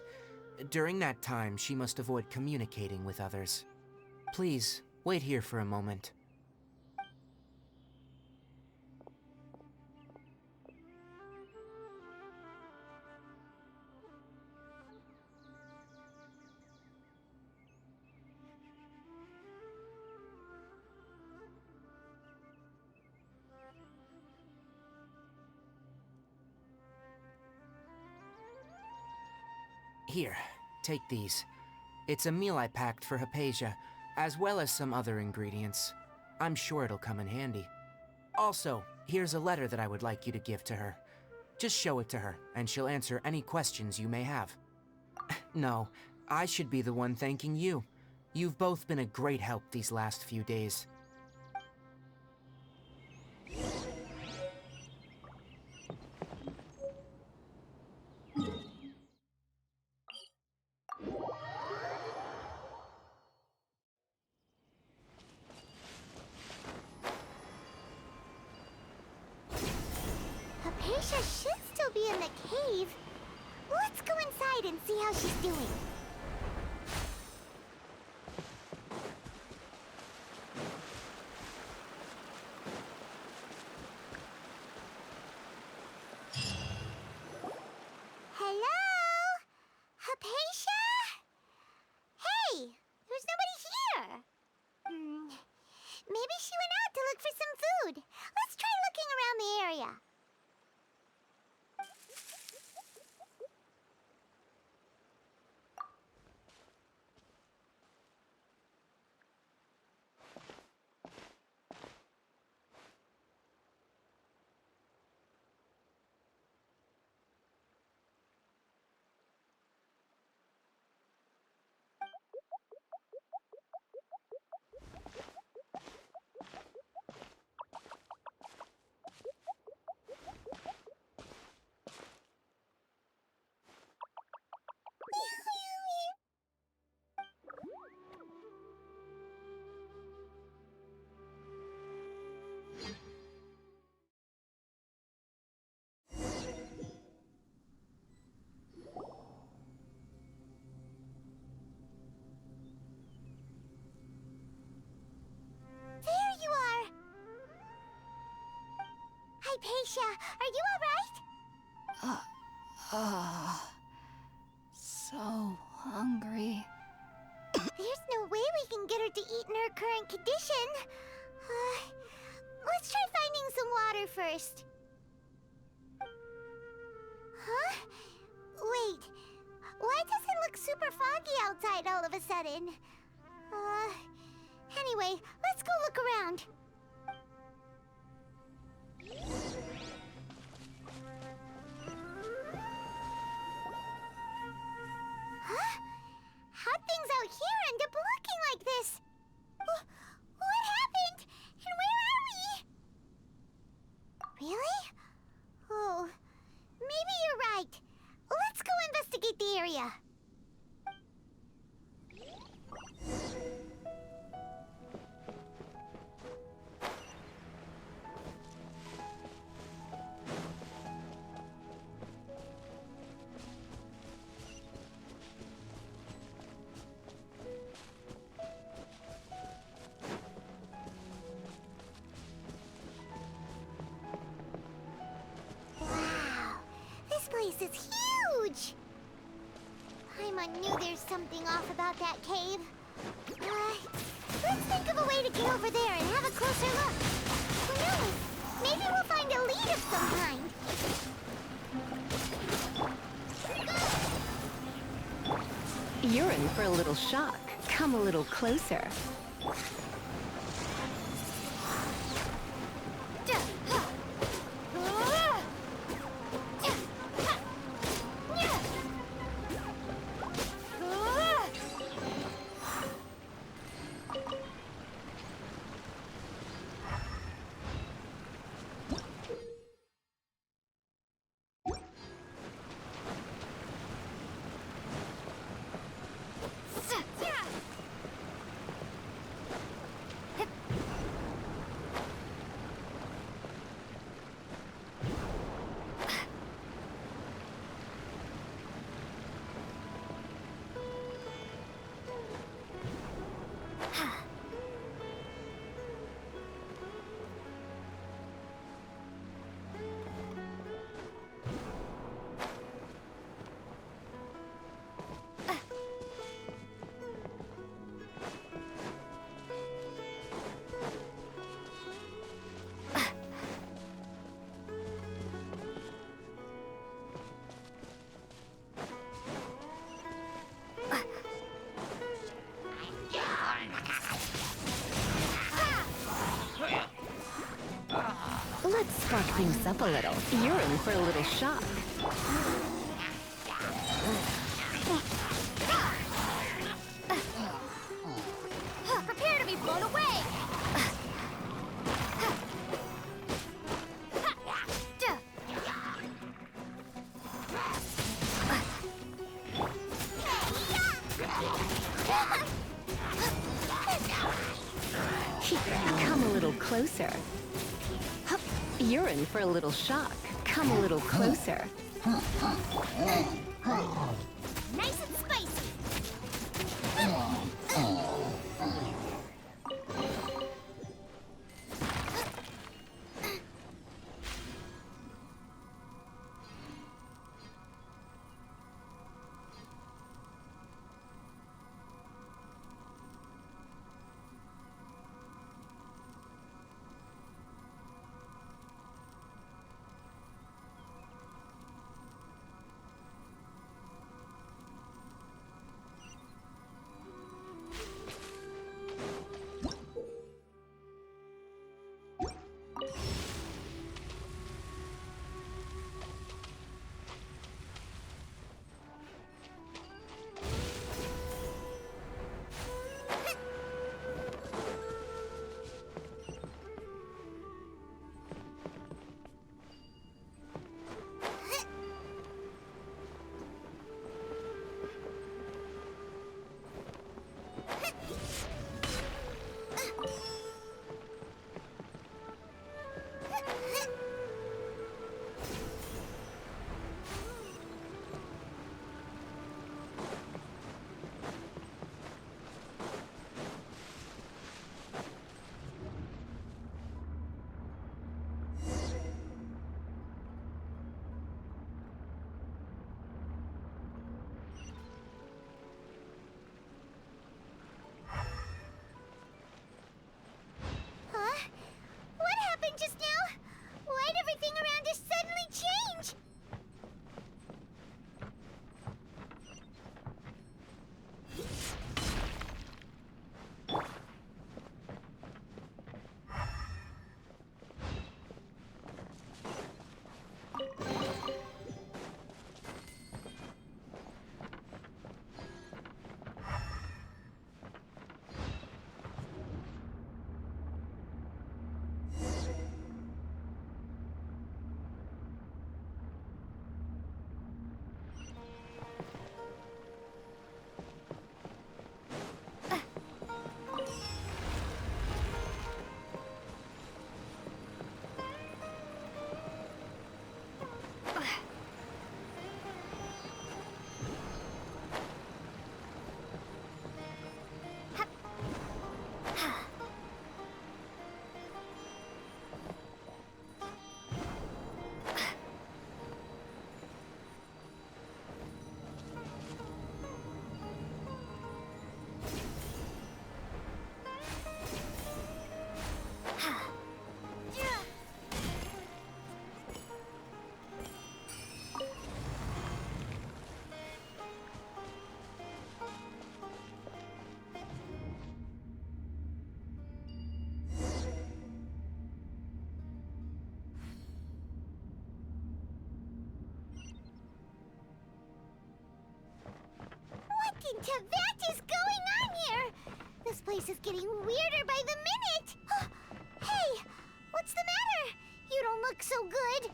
During that time, she must avoid communicating with others. Please, wait here for a moment. Here, take these. It's a meal I packed for Hypatia, as well as some other ingredients. I'm sure it'll come in handy. Also, here's a letter that I would like you to give to her. Just show it to her, and she'll answer any questions you may have. No, I should be the one thanking you. You've both been a great help these last few days. be in the cave. Let's go inside and see how she's doing. Hello? Hypatia? Hey, there's nobody here. Maybe she went out to look for some food. Let's try looking around the area. There you are! Hypatia, are you alright? So hungry. There's no way we can get her to eat in her current condition. Let's try finding some water first. Huh? Wait, why does it look super foggy outside all of a sudden? Anyway, let's go look around. Huh? How'd things out here end up looking like this? What happened? And where are we? Really? Oh, maybe you're right. Let's go investigate the area. This place is huge! Paimon knew there's something off about that cave. Let's think of a way to get over there and have a closer look. Who knows? Maybe we'll find a lead of some kind. You're in for a little shock. Come a little closer. Let's spark things up a little. You're in for a little shock. Prepare to be blown away! Come a little closer. You're in for a little shock. Come a little closer. Nice and spicy. What happened just now? Why'd everything around us suddenly change? What in Teyvat is going on here? This place is getting weirder by the minute. Hey, what's the matter? You don't look so good.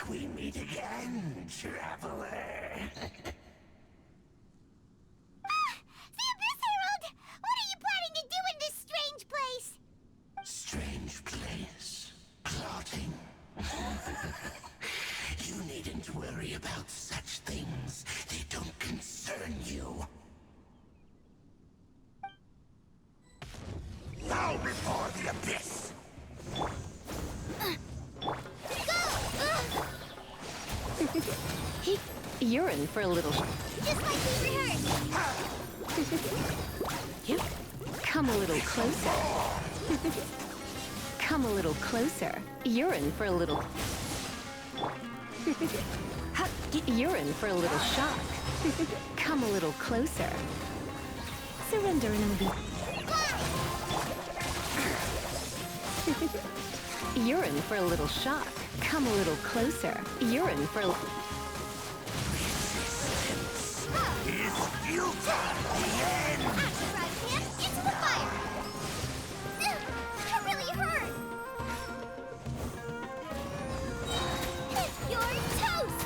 we meet again, traveler. The Abyss Herald! What are you planning to do in this strange place? Strange place. Plotting. You needn't worry about such things. They don't concern you. Bow before the abyss! You're in for a little... Just like we rehearsed! Come a little closer. Come a little closer. You're in for a little... You're in for a little shock. Come a little closer. Surrender and it'll be... You're in for a little shock. Come a little closer. You're in for a... Resistance is futile. The end. Action Rise Hand into the fire! That really hurt! You're toast!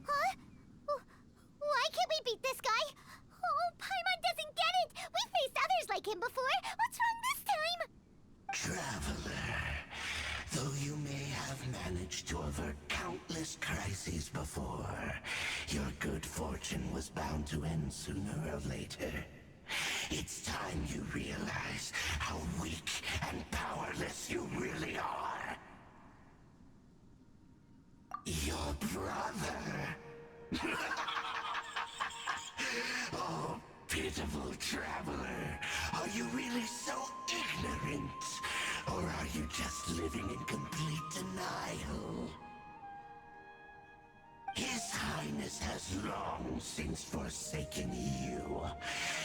Huh? Why can't we beat this guy? Oh, Paimon doesn't get it! We faced others like him before! What's wrong this time? Traveler, though you may have managed to avert countless crises before, your good fortune was bound to end sooner or later. It's time you realize how weak and powerless you really are. Your brother. Oh, pitiful traveler. Are you really so ignorant? Or are you just living in complete denial? His Highness has long since forsaken you.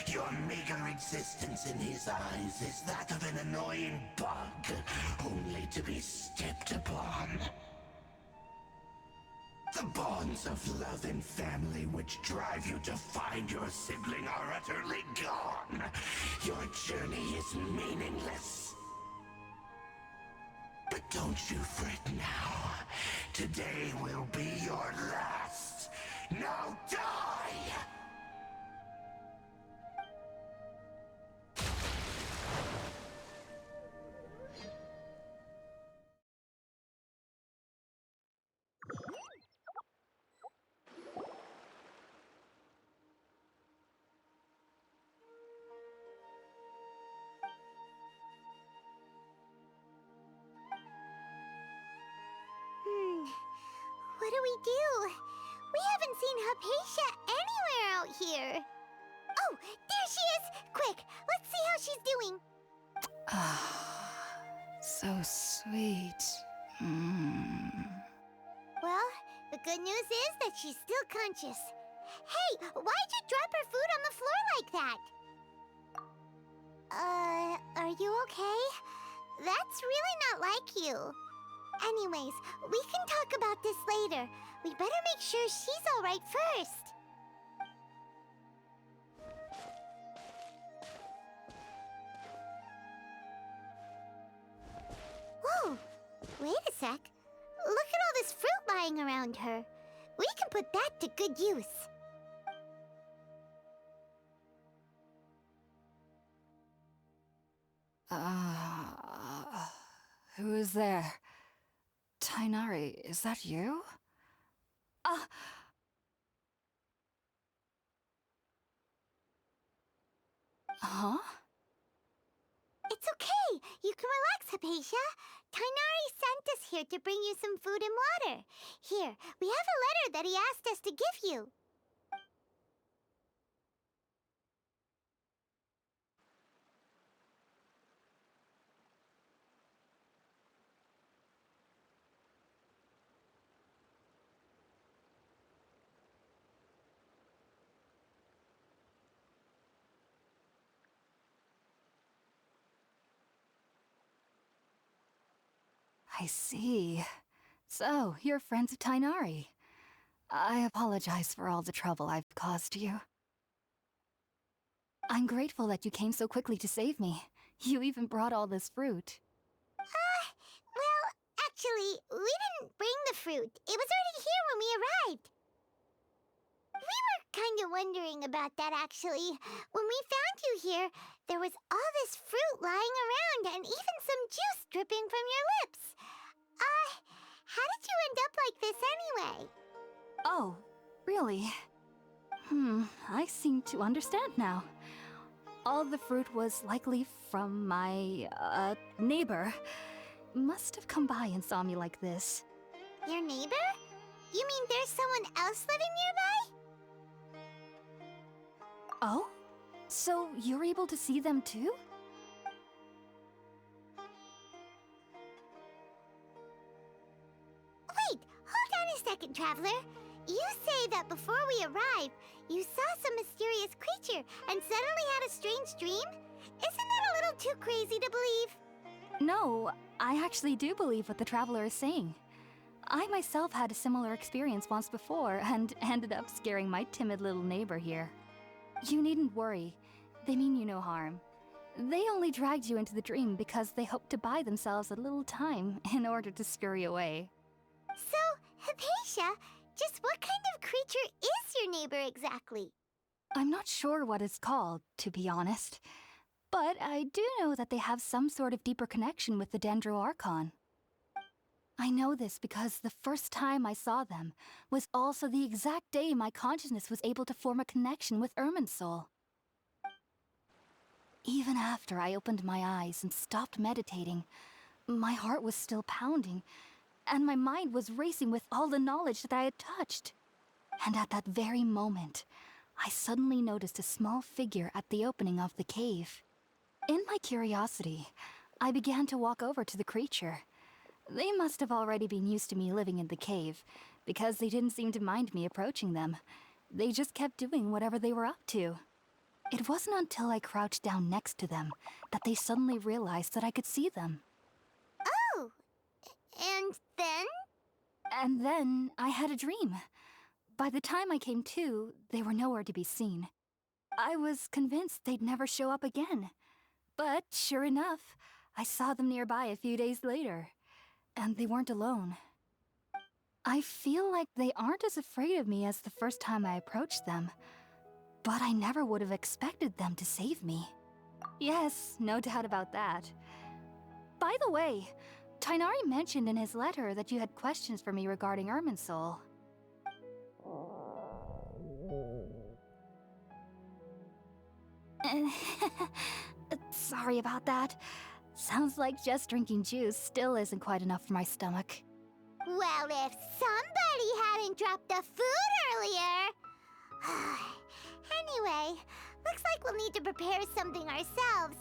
Your meager existence in his eyes is that of an annoying bug, only to be stepped upon. The bonds of love and family which drive you to find your sibling are utterly gone. Your journey is meaningless. But don't you fret now. Today will be your last. Now die! What do we do? We haven't seen Hypatia anywhere out here. Oh, there she is! Quick, let's see how she's doing. So sweet. Well, the good news is that she's still conscious. Hey, why'd you drop her food on the floor like that? Are you okay? That's really not like you. Anyways, we can talk about this later. We better make sure she's all right first. Whoa! Wait a sec. Look at all this fruit lying around her. We can put that to good use. Who is there? Tighnari, is that you? Huh? It's okay. You can relax, Hypatia. Tighnari sent us here to bring you some food and water. Here, we have a letter that he asked us to give you. I see. So, you're friends of Tighnari. I apologize for all the trouble I've caused you. I'm grateful that you came so quickly to save me. You even brought all this fruit. Well, actually, we didn't bring the fruit. It was already here when we arrived. We were kind of wondering about that, actually. When we found you here, there was all this fruit lying around and even some juice dripping from your lips. How did you end up like this anyway? Oh, really? I seem to understand now. All the fruit was likely from my, neighbor. Must have come by and saw me like this. Your neighbor? You mean there's someone else living nearby? Oh? So you're able to see them too? Wait, hold on a second, Traveler. You say that before we arrived, you saw some mysterious creature and suddenly had a strange dream? Isn't that a little too crazy to believe? No, I actually do believe what the Traveler is saying. I myself had a similar experience once before and ended up scaring my timid little neighbor here. You needn't worry. They mean you no harm. They only dragged you into the dream because they hoped to buy themselves a little time in order to scurry away. So, Hypatia, just what kind of creature is your neighbor exactly? I'm not sure what it's called, to be honest. But I do know that they have some sort of deeper connection with the Dendro Archon. I know this because the first time I saw them was also the exact day my consciousness was able to form a connection with Irminsul. Even after I opened my eyes and stopped meditating, my heart was still pounding, and my mind was racing with all the knowledge that I had touched. And at that very moment, I suddenly noticed a small figure at the opening of the cave. In my curiosity, I began to walk over to the creature. They must have already been used to me living in the cave, because they didn't seem to mind me approaching them. They just kept doing whatever they were up to. It wasn't until I crouched down next to them that they suddenly realized that I could see them. Oh, and then? And then I had a dream. By the time I came to, they were nowhere to be seen. I was convinced they'd never show up again. But sure enough, I saw them nearby a few days later. And they weren't alone. I feel like they aren't as afraid of me as the first time I approached them. But I never would have expected them to save me. Yes, no doubt about that. By the way, Tighnari mentioned in his letter that you had questions for me regarding Irminsul. Sorry about that. Sounds like just drinking juice still isn't quite enough for my stomach. Well, if somebody hadn't dropped the food earlier... Anyway, looks like we'll need to prepare something ourselves.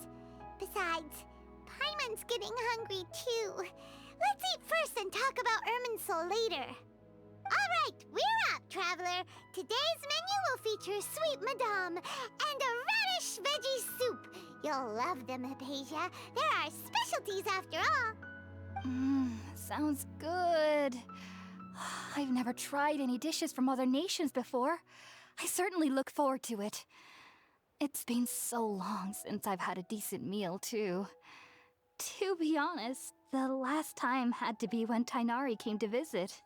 Besides, Paimon's getting hungry too. Let's eat first and talk about Irminsul later. Alright, we're up, Traveler. Today's menu will feature Sweet Madame and a radish veggie soup. You'll love them, Hypatia. They're our specialties after all. Sounds good. I've never tried any dishes from other nations before. I certainly look forward to it. It's been so long since I've had a decent meal, too. To be honest, the last time had to be when Tighnari came to visit.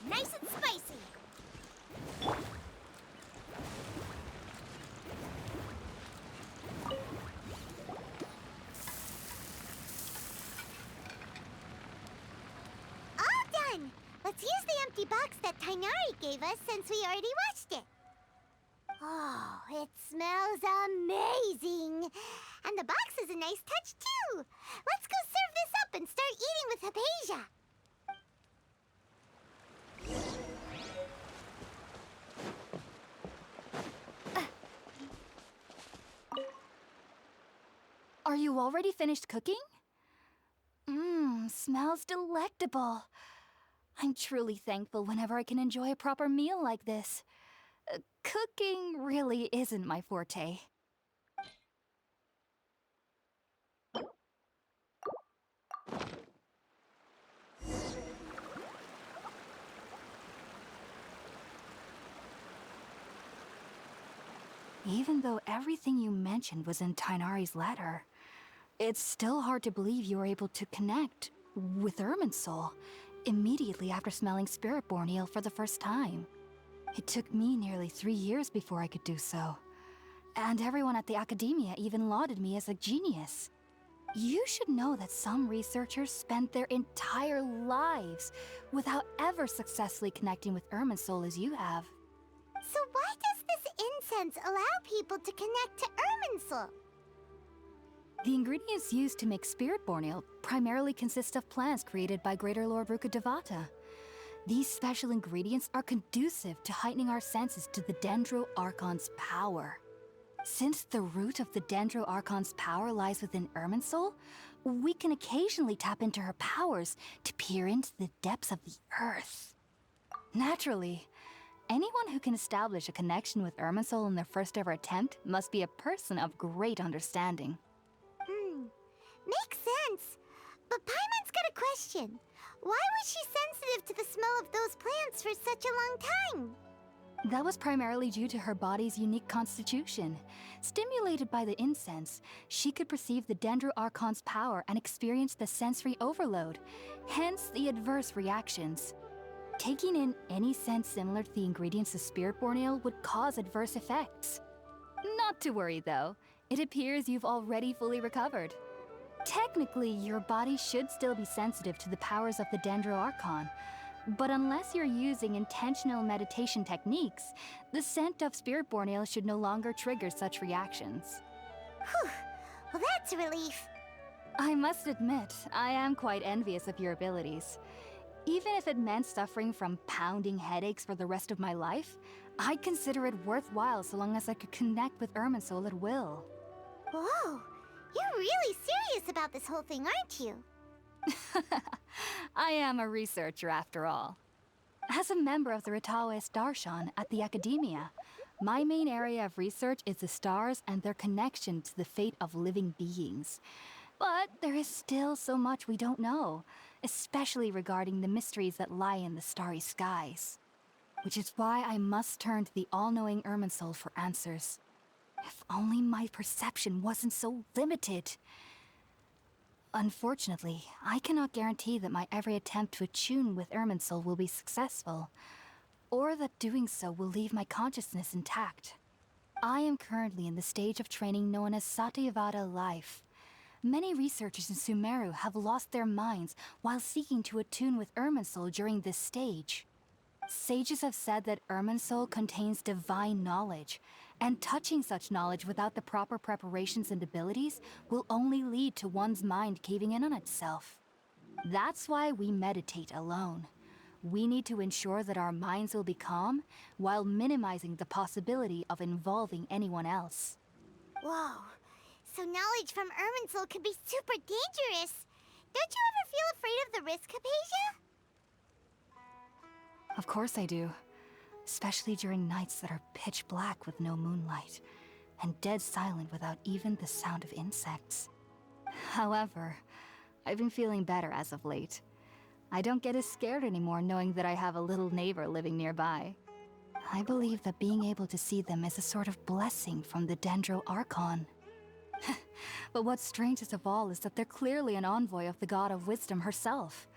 Nice and spicy. All done. Let's use the empty box that Tighnari gave us since we already watched it. Oh, it smells amazing. And the box is a nice touch too. Let's go serve this up and start eating with Hypatia. Are you already finished cooking? Mmm, smells delectable. I'm truly thankful whenever I can enjoy a proper meal like this. Cooking really isn't my forte. Even though everything you mentioned was in Tighnari's letter, it's still hard to believe you were able to connect with Irminsul immediately after smelling Spiritborn Ale for the first time. It took me nearly 3 years before I could do so. And everyone at the Academia even lauded me as a genius. You should know that some researchers spend their entire lives without ever successfully connecting with Irminsul as you have. So why does this incense allow people to connect to Irminsul? The ingredients used to make Spiritborn Ale primarily consist of plants created by Greater Lord Rukkhadevata. These special ingredients are conducive to heightening our senses to the Dendro Archon's power. Since the root of the Dendro Archon's power lies within Irminsul, we can occasionally tap into her powers to peer into the depths of the earth. Naturally, anyone who can establish a connection with Irminsul in their first ever attempt must be a person of great understanding. Makes sense. But Paimon's got a question. Why was she sensitive to the smell of those plants for such a long time? That was primarily due to her body's unique constitution. Stimulated by the incense, she could perceive the Dendro Archon's power and experience the sensory overload, hence the adverse reactions. Taking in any scent similar to the ingredients of Spiritborn Ale would cause adverse effects. Not to worry though, it appears you've already fully recovered. Technically, your body should still be sensitive to the powers of the Dendro Archon, but unless you're using intentional meditation techniques, the scent of Spiritborn Ale should no longer trigger such reactions. Whew. Well, that's a relief. I must admit, I am quite envious of your abilities. Even if it meant suffering from pounding headaches for the rest of my life, I'd consider it worthwhile so long as I could connect with Irminsul at will. Whoa, you're really serious about this whole thing, aren't you? I am a researcher after all. As a member of the Ritaoist Darshan at the Academia, my main area of research is the stars and their connection to the fate of living beings. But there is still so much we don't know, especially regarding the mysteries that lie in the starry skies. Which is why I must turn to the all-knowing Irminsul for answers. If only my perception wasn't so limited. Unfortunately, I cannot guarantee that my every attempt to attune with Irminsul will be successful, or that doing so will leave my consciousness intact. I am currently in the stage of training known as Satyavada life. Many researchers in Sumeru have lost their minds while seeking to attune with Irminsul during this stage. Sages have said that Irminsul contains divine knowledge, and touching such knowledge without the proper preparations and abilities will only lead to one's mind caving in on itself. That's why we meditate alone. We need to ensure that our minds will be calm while minimizing the possibility of involving anyone else. Whoa, so knowledge from Irminsul can be super dangerous. Don't you ever feel afraid of the risk, Hypatia? Of course I do. Especially during nights that are pitch black with no moonlight, and dead silent without even the sound of insects. However, I've been feeling better as of late. I don't get as scared anymore knowing that I have a little neighbor living nearby. I believe that being able to see them is a sort of blessing from the Dendro Archon. But what's strangest of all is that they're clearly an envoy of the God of Wisdom herself,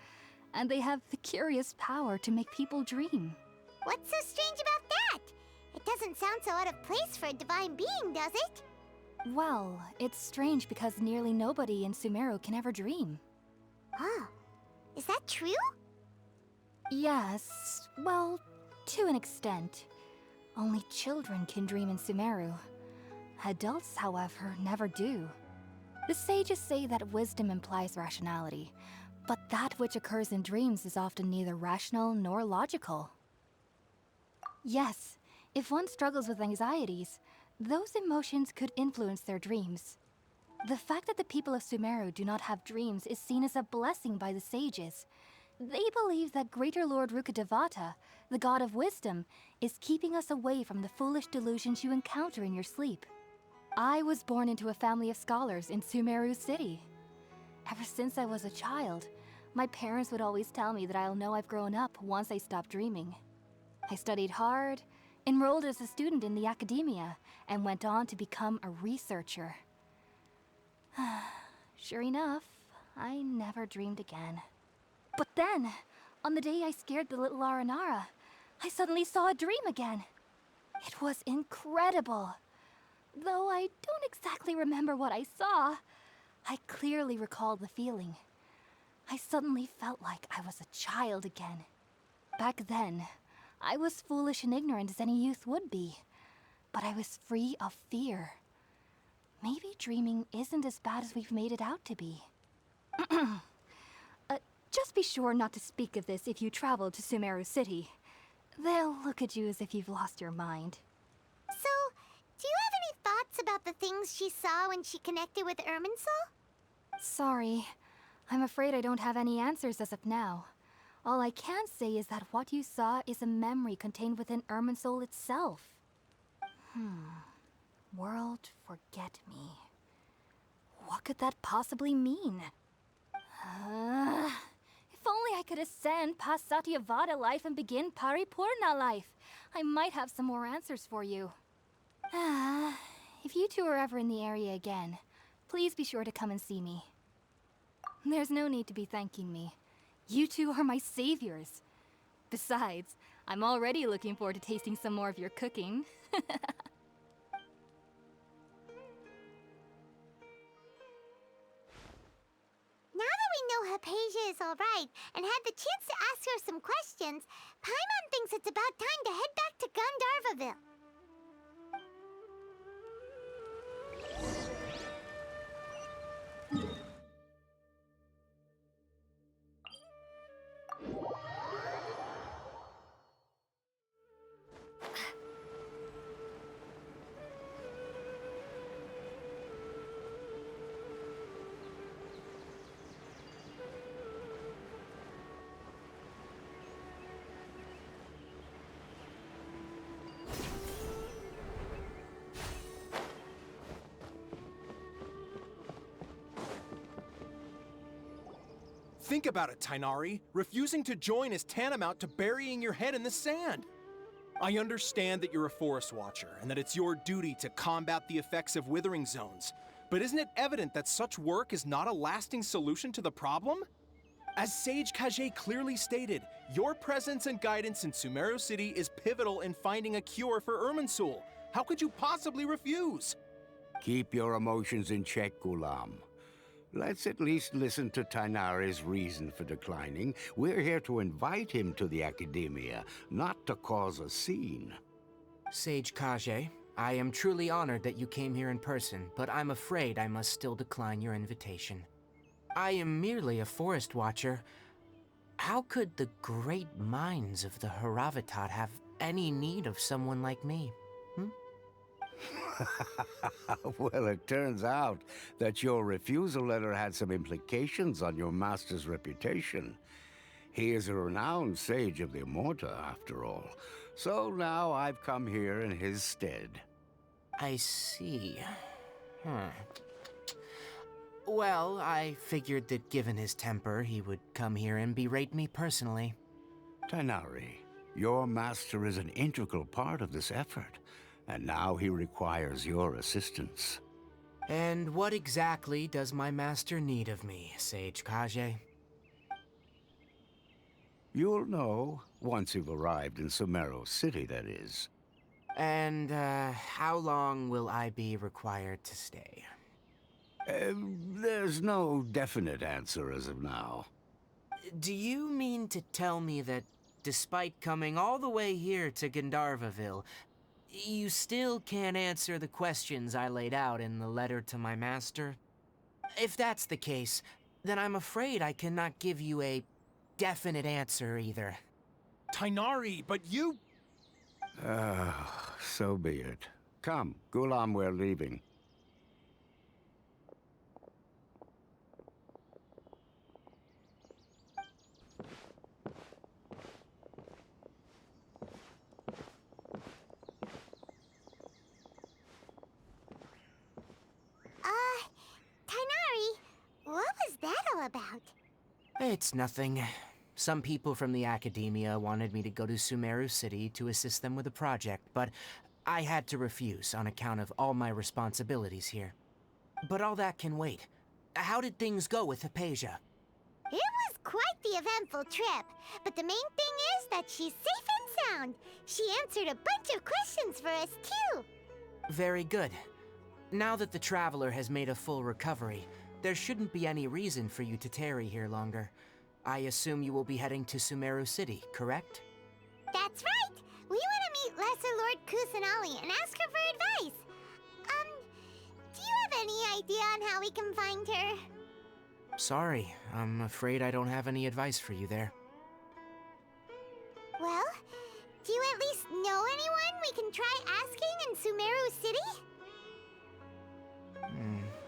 and they have the curious power to make people dream. What's so strange about that? It doesn't sound so out of place for a divine being, does it? Well, it's strange because nearly nobody in Sumeru can ever dream. Huh. Is that true? Yes, well, to an extent. Only children can dream in Sumeru. Adults, however, never do. The sages say that wisdom implies rationality, but that which occurs in dreams is often neither rational nor logical. Yes, if one struggles with anxieties, those emotions could influence their dreams. The fact that the people of Sumeru do not have dreams is seen as a blessing by the sages. They believe that Greater Lord Rukkhadevata, the god of wisdom, is keeping us away from the foolish delusions you encounter in your sleep. I was born into a family of scholars in Sumeru City. Ever since I was a child, my parents would always tell me that I'll know I've grown up once I stop dreaming. I studied hard, enrolled as a student in the academia, and went on to become a researcher. Sure enough, I never dreamed again. But then, on the day I scared the little Aranara, I suddenly saw a dream again. It was incredible. Though I don't exactly remember what I saw, I clearly recall the feeling. I suddenly felt like I was a child again. Back then, I was foolish and ignorant as any youth would be, but I was free of fear. Maybe dreaming isn't as bad as we've made it out to be. Just be sure not to speak of this if you travel to Sumeru City. They'll look at you as if you've lost your mind. So, do you have any thoughts about the things she saw when she connected with Irminsul? Sorry. I'm afraid I don't have any answers as of now. All I can say is that what you saw is a memory contained within Irminsul itself. World forget me. What could that possibly mean? If only I could ascend past Satyavada life and begin Paripurna life, I might have some more answers for you. If you two are ever in the area again, please be sure to come and see me. There's no need to be thanking me. You two are my saviors. Besides, I'm already looking forward to tasting some more of your cooking. Now that we know Hypatia is alright and had the chance to ask her some questions, Paimon thinks it's about time to head back to Gandharvaville. Think about it, Tighnari. Refusing to join is tantamount to burying your head in the sand. I understand that you're a forest watcher and that it's your duty to combat the effects of withering zones. But isn't it evident that such work is not a lasting solution to the problem? As Sage Kage clearly stated, your presence and guidance in Sumeru City is pivotal in finding a cure for Irminsul. How could you possibly refuse? Keep your emotions in check, Ghulam. Let's at least listen to Tighnari's reason for declining. We're here to invite him to the Academia, not to cause a scene. Sage Kage, I am truly honored that you came here in person, but I'm afraid I must still decline your invitation. I am merely a forest watcher. How could the great minds of the Haravatat have any need of someone like me? Well, it turns out that your refusal letter had some implications on your master's reputation. He is a renowned sage of the Immorta, after all. So now I've come here in his stead. I see. Well, I figured that given his temper, he would come here and berate me personally. Tighnari, your master is an integral part of this effort. And now he requires your assistance. And what exactly does my master need of me, Sage Kage? You'll know once you've arrived in Sumeru City, that is. And, how long will I be required to stay? There's no definite answer as of now. Do you mean to tell me that, despite coming all the way here to Gandharvaville, you still can't answer the questions I laid out in the letter to my master? If that's the case, then I'm afraid I cannot give you a definite answer either. Tighnari, but you... So be it. Come, Ghulam, we're leaving. It's nothing. Some people from the academia wanted me to go to Sumeru City to assist them with a project, but I had to refuse on account of all my responsibilities here. But all that can wait. How did things go with Hypatia? It was quite the eventful trip, but the main thing is that she's safe and sound. She answered a bunch of questions for us, too. Very good. Now that the Traveler has made a full recovery, there shouldn't be any reason for you to tarry here longer. I assume you will be heading to Sumeru City, correct? That's right! We want to meet Lesser Lord Kusanali and ask her for advice. Do you have any idea on how we can find her? Sorry, I'm afraid I don't have any advice for you there. Well, do you at least know anyone we can try asking in Sumeru City?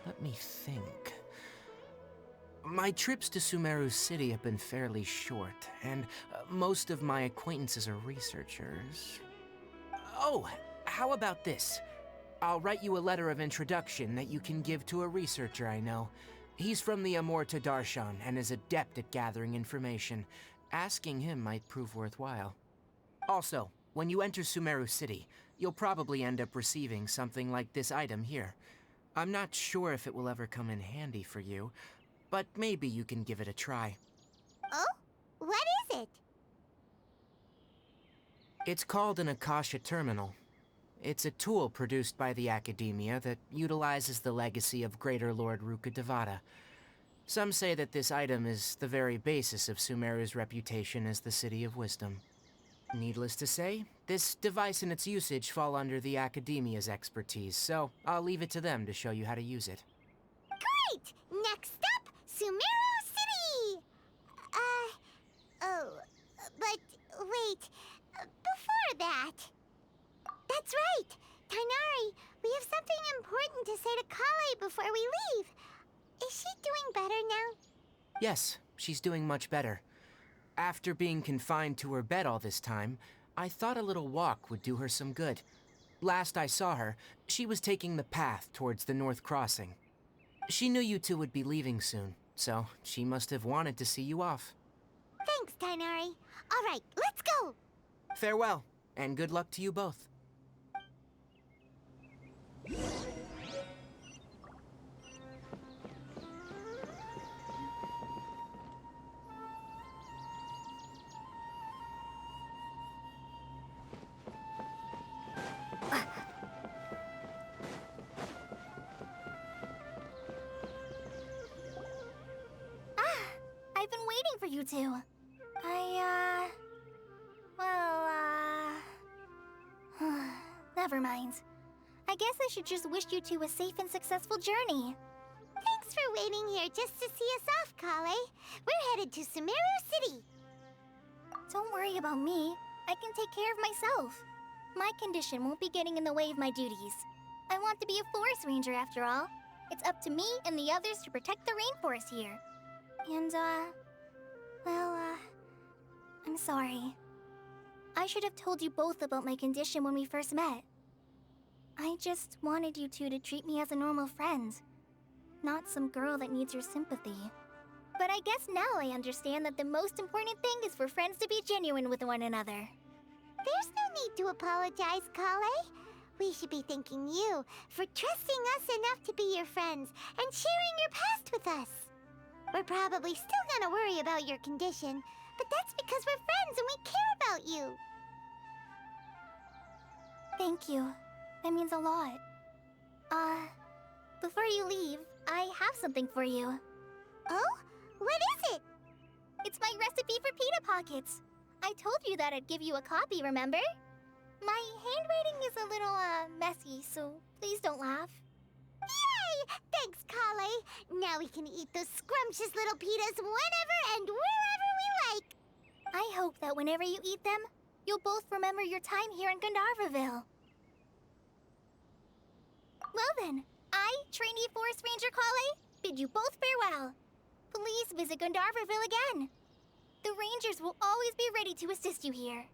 Let me think. My trips to Sumeru City have been fairly short, and most of my acquaintances are researchers. Oh, how about this? I'll write you a letter of introduction that you can give to a researcher I know. He's from the Amorta Darshan and is adept at gathering information. Asking him might prove worthwhile. Also, when you enter Sumeru City, you'll probably end up receiving something like this item here. I'm not sure if it will ever come in handy for you, but maybe you can give it a try. Oh? What is it? It's called an Akasha Terminal. It's a tool produced by the Academia that utilizes the legacy of Greater Lord Rukkhadevata. Some say that this item is the very basis of Sumeru's reputation as the City of Wisdom. Needless to say, this device and its usage fall under the Academia's expertise, so I'll leave it to them to show you how to use it. Great! Next up, Sumeru City! But wait, before that... That's right! Tighnari, we have something important to say to Collei before we leave. Is she doing better now? Yes, she's doing much better. After being confined to her bed all this time, I thought a little walk would do her some good. Last I saw her, she was taking the path towards the North Crossing. She knew you two would be leaving soon, so she must have wanted to see you off. Thanks, Tighnari. All right, let's go! Farewell, and good luck to you both. I've been waiting for you two. Never mind. I guess I should just wish you two a safe and successful journey. Thanks for waiting here just to see us off, Collei. We're headed to Sumeru City. Don't worry about me. I can take care of myself. My condition won't be getting in the way of my duties. I want to be a forest ranger after all. It's up to me and the others to protect the rainforest here. And, I'm sorry. I should have told you both about my condition when we first met. I just wanted you two to treat me as a normal friend, not some girl that needs your sympathy. But I guess now I understand that the most important thing is for friends to be genuine with one another. There's no need to apologize, Collei. We should be thanking you for trusting us enough to be your friends and sharing your past with us. We're probably still gonna worry about your condition, but that's because we're friends and we care about you. Thank you. That means a lot. Before you leave, I have something for you. Oh? What is it? It's my recipe for pita pockets. I told you that I'd give you a copy, remember? My handwriting is a little, messy, so please don't laugh. Yay! Thanks, Collei. Now we can eat those scrumptious little pitas whenever and wherever we like. I hope that whenever you eat them, you'll both remember your time here in Gandharvaville. Well then, I, trainee Forest Ranger Collei, bid you both farewell. Please visit Gandharvaville again. The Rangers will always be ready to assist you here.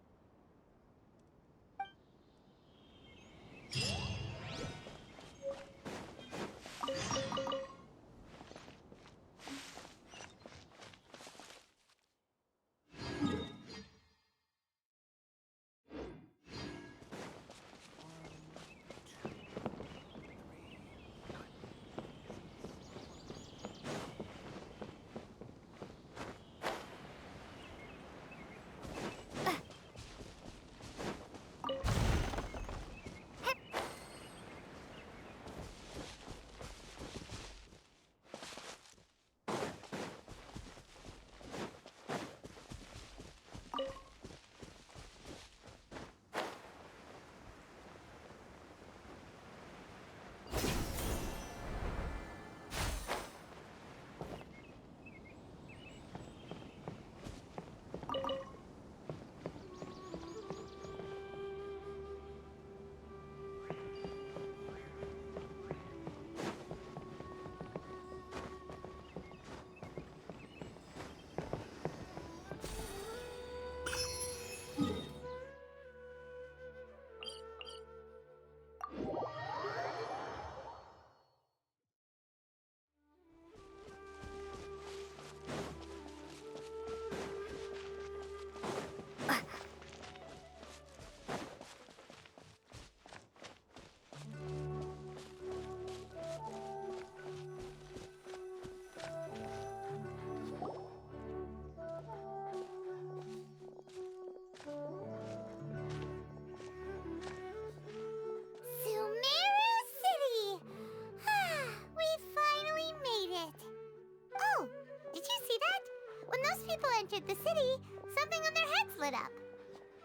people entered the city, something on their heads lit up.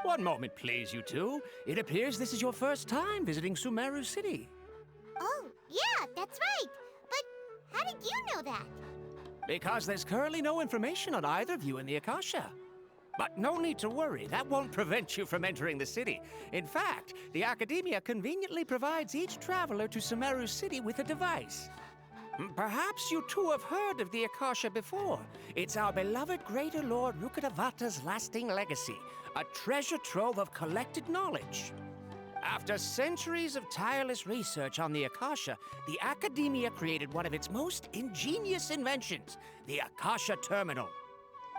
One moment, please, you two. It appears this is your first time visiting Sumeru City. Oh, yeah, that's right. But how did you know that? Because there's currently no information on either of you in the Akasha. But no need to worry, that won't prevent you from entering the city. In fact, the Academia conveniently provides each traveler to Sumeru City with a device. Perhaps you two have heard of the Akasha before. It's our beloved Greater Lord Rukkhadevata's lasting legacy, a treasure trove of collected knowledge. After centuries of tireless research on the Akasha, the Academia created one of its most ingenious inventions, the Akasha Terminal.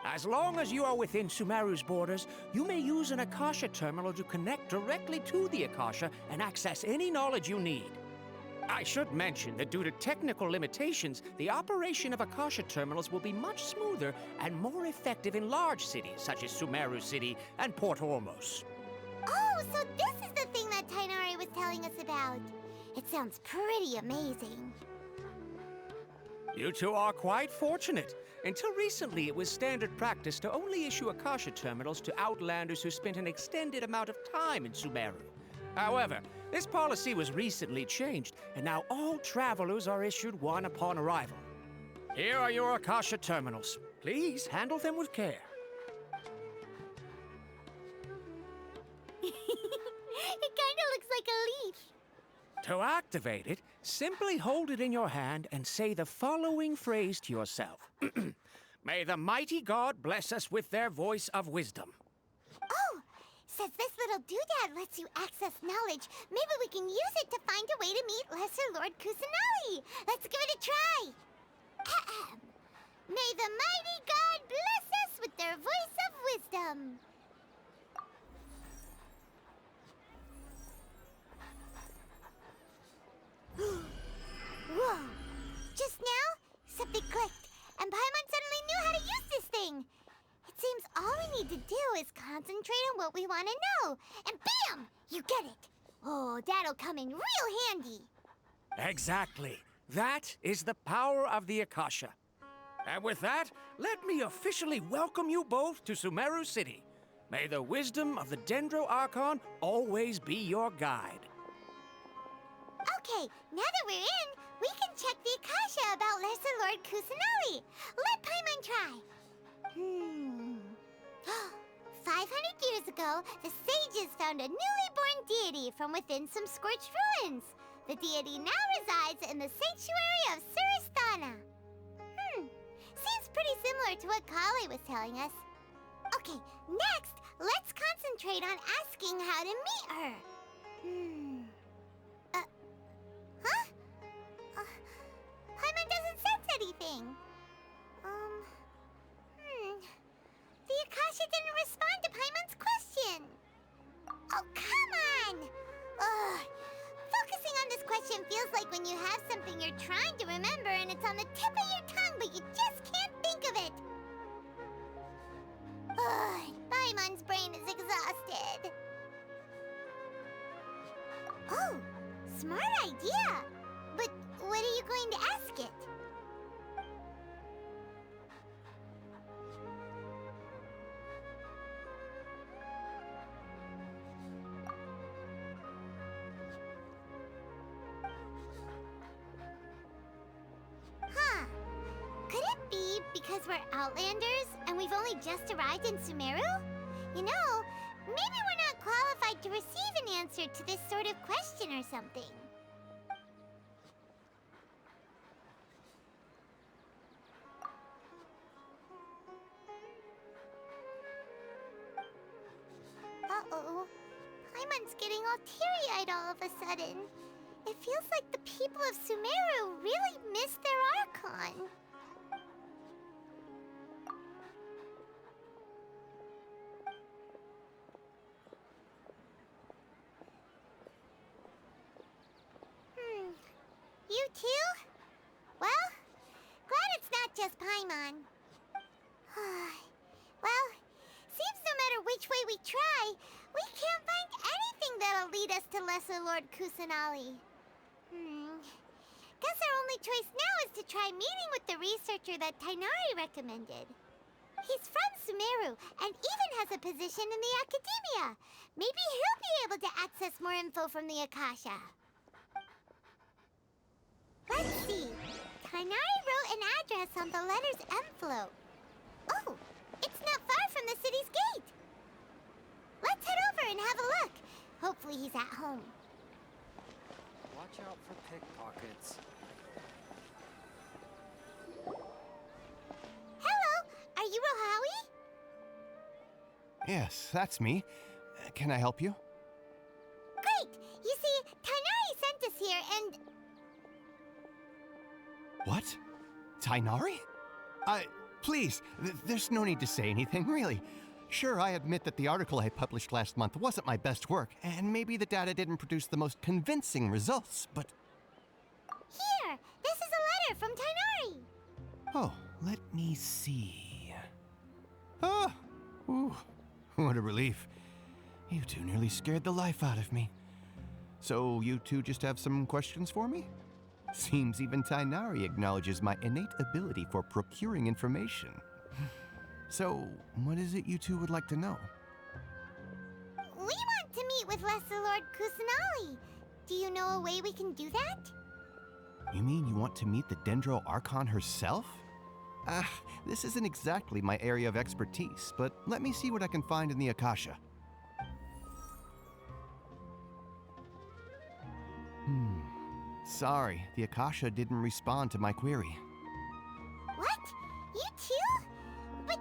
As long as you are within Sumeru's borders, you may use an Akasha Terminal to connect directly to the Akasha and access any knowledge you need. I should mention that due to technical limitations, the operation of Akasha Terminals will be much smoother and more effective in large cities such as Sumeru City and Port Ormos. Oh, so this is the thing that Tighnari was telling us about. It sounds pretty amazing. You two are quite fortunate. Until recently, it was standard practice to only issue Akasha Terminals to Outlanders who spent an extended amount of time in Sumeru. However, this policy was recently changed, and now all travelers are issued one upon arrival. Here are your Akasha Terminals. Please handle them with care. It kind of looks like a leaf. To activate it, simply hold it in your hand and say the following phrase to yourself. May the mighty God bless us with their voice of wisdom. Oh, since this little doodad lets you access knowledge, maybe we can use it to find a way to meet Lesser Lord Kusanali. Let's give it a try. Ahem. May the mighty God bless us with their voice of wisdom. Whoa! Just now, something clicked, and Paimon suddenly knew how to use this thing. It seems all we need to do is concentrate on what we want to know, and bam! You get it. Oh, that'll come in real handy. Exactly. That is the power of the Akasha. And with that, let me officially welcome you both to Sumeru City. May the wisdom of the Dendro Archon always be your guide. Okay, now that we're in, we can check the Akasha about Lesser Lord Kusanali. Let Paimon try. 500 years ago, the sages found a newly born deity from within some scorched ruins. The deity now resides in the sanctuary of Suristana. Seems pretty similar to what Collei was telling us. Okay, next, let's concentrate on asking how to meet her. Paimon doesn't sense anything. The Akasha didn't respond to Paimon's question. Oh, come on! Ugh. Focusing on this question feels like when you have something you're trying to remember and it's on the tip of your tongue, but you just can't think of it. Ugh, Paimon's brain is exhausted. Oh, smart idea. But what are you going to ask it? Huh. Could it be because we're Outlanders and we've only just arrived in Sumeru? You know, maybe we're not qualified to receive an answer to this sort of question or something. Uh-oh. Paimon's getting all teary-eyed all of a sudden. It feels like the people of Sumeru really miss their Archon. You too? Well, glad it's not just Paimon. Well, seems no matter which way we try, we can't find anything that'll lead us to Lesser Lord Kusanali. Guess our only choice now is to try meeting with the researcher that Tighnari recommended. He's from Sumeru and even has a position in the Academia. Maybe he'll be able to access more info from the Akasha. Let's see. Tighnari wrote an address on the letter's envelope. Oh, it's not far from the city's gate. Let's head over and have a look. Hopefully he's at home. Watch out for pickpockets. Hello, are you Rohawi? Yes, that's me. Can I help you? Great! You see, Tighnari sent us here and... What? Tighnari? Please, there's no need to say anything, really. Sure, I admit that the article I published last month wasn't my best work, and maybe the data didn't produce the most convincing results, but... Here! This is a letter from Tighnari! Oh, let me see... Oh! Ooh, what a relief. You two nearly scared the life out of me. So, you two just have some questions for me? Seems even Tighnari acknowledges my innate ability for procuring information. So, what is it you two would like to know? We want to meet with Lesser Lord Kusanali. Do you know a way we can do that? You mean you want to meet the Dendro Archon herself? This isn't exactly my area of expertise, but let me see what I can find in the Akasha. Sorry, the Akasha didn't respond to my query. What? You too? But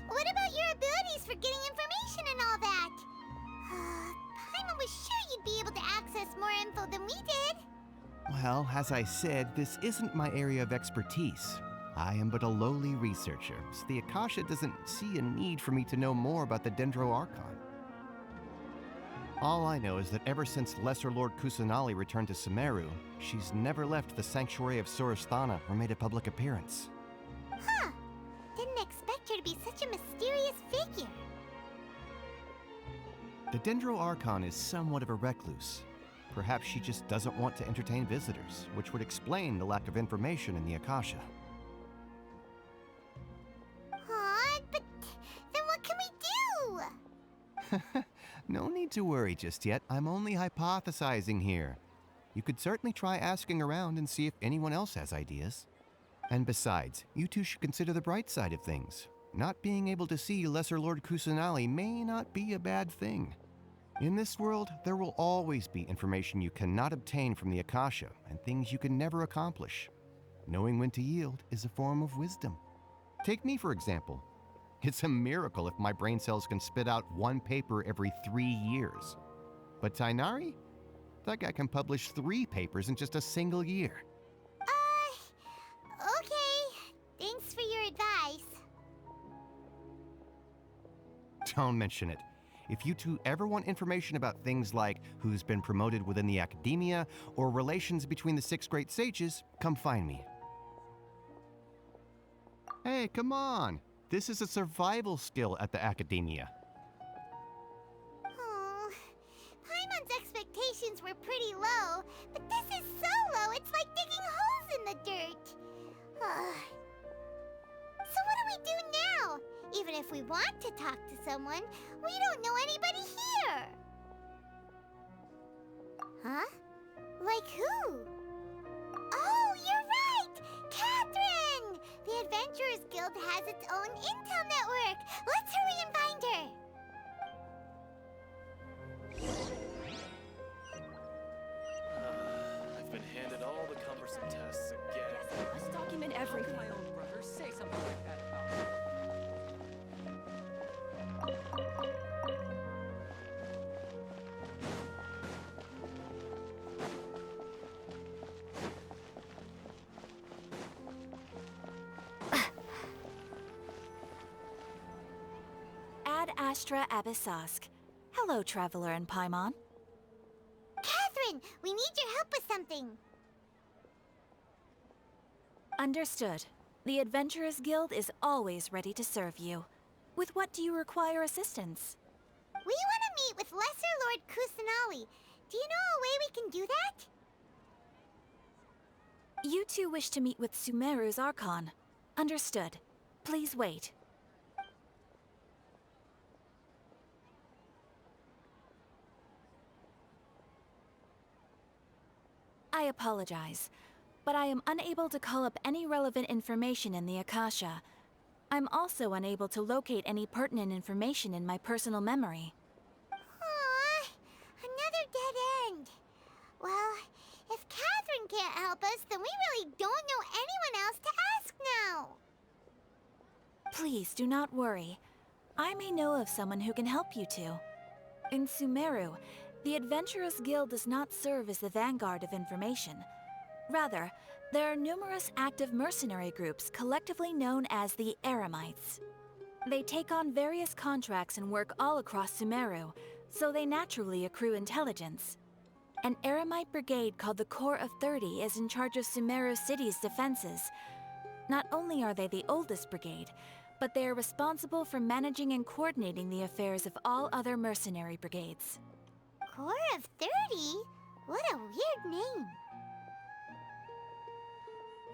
what about your abilities for getting information and all that? Paimon was sure you'd be able to access more info than we did. Well, as I said, this isn't my area of expertise. I am but a lowly researcher, so the Akasha doesn't see a need for me to know more about the Dendro Archon. All I know is that ever since Lesser Lord Kusanali returned to Sumeru, she's never left the Sanctuary of Surasthana or made a public appearance. Huh. Didn't expect her to be such a mysterious figure. The Dendro Archon is somewhat of a recluse. Perhaps she just doesn't want to entertain visitors, which would explain the lack of information in the Akasha. Aw, but then what can we do? No need to worry just yet. I'm only hypothesizing here. You could certainly try asking around and see if anyone else has ideas. And besides, you two should consider the bright side of things. Not being able to see Lesser Lord Kusanali may not be a bad thing. In this world, there will always be information you cannot obtain from the Akasha and things you can never accomplish. Knowing when to yield is a form of wisdom. Take me, for example. It's a miracle if my brain cells can spit out one paper every 3 years. But Tighnari? That guy can publish 3 papers in just a single year. Okay. Thanks for your advice. Don't mention it. If you two ever want information about things like who's been promoted within the Academia or relations between the 6 great sages, come find me. Hey, come on! This is a survival skill at the Academia. Oh, Paimon's expectations were pretty low, but this is so low, it's like digging holes in the dirt. So what do we do now? Even if we want to talk to someone, we don't know anybody here. Huh? Like who? Oh, you're right! Catherine! The Adventurers Guild has its own intel network. Let's hurry and find her. I've been handed all the cumbersome tests again. Yes, I must document everything. My own brother say something like that about me. Ad Astra Abyssask. Hello, Traveler and Paimon. Catherine, we need your help with something. Understood. The Adventurers Guild is always ready to serve you. With what do you require assistance? We want to meet with Lesser Lord Kusanali. Do you know a way we can do that? You two wish to meet with Sumeru's Archon. Understood. Please wait. I apologize, but I am unable to call up any relevant information in the Akasha. I'm also unable to locate any pertinent information in my personal memory. Aww, another dead end. Well, if Catherine can't help us, then we really don't know anyone else to ask now. Please do not worry. I may know of someone who can help you two. In Sumeru, the Adventurers Guild does not serve as the vanguard of information. Rather, there are numerous active mercenary groups collectively known as the Eremites. They take on various contracts and work all across Sumeru, so they naturally accrue intelligence. An Eremite brigade called the Corps of 30 is in charge of Sumeru City's defenses. Not only are they the oldest brigade, but they are responsible for managing and coordinating the affairs of all other mercenary brigades. Corps of 30? What a weird name.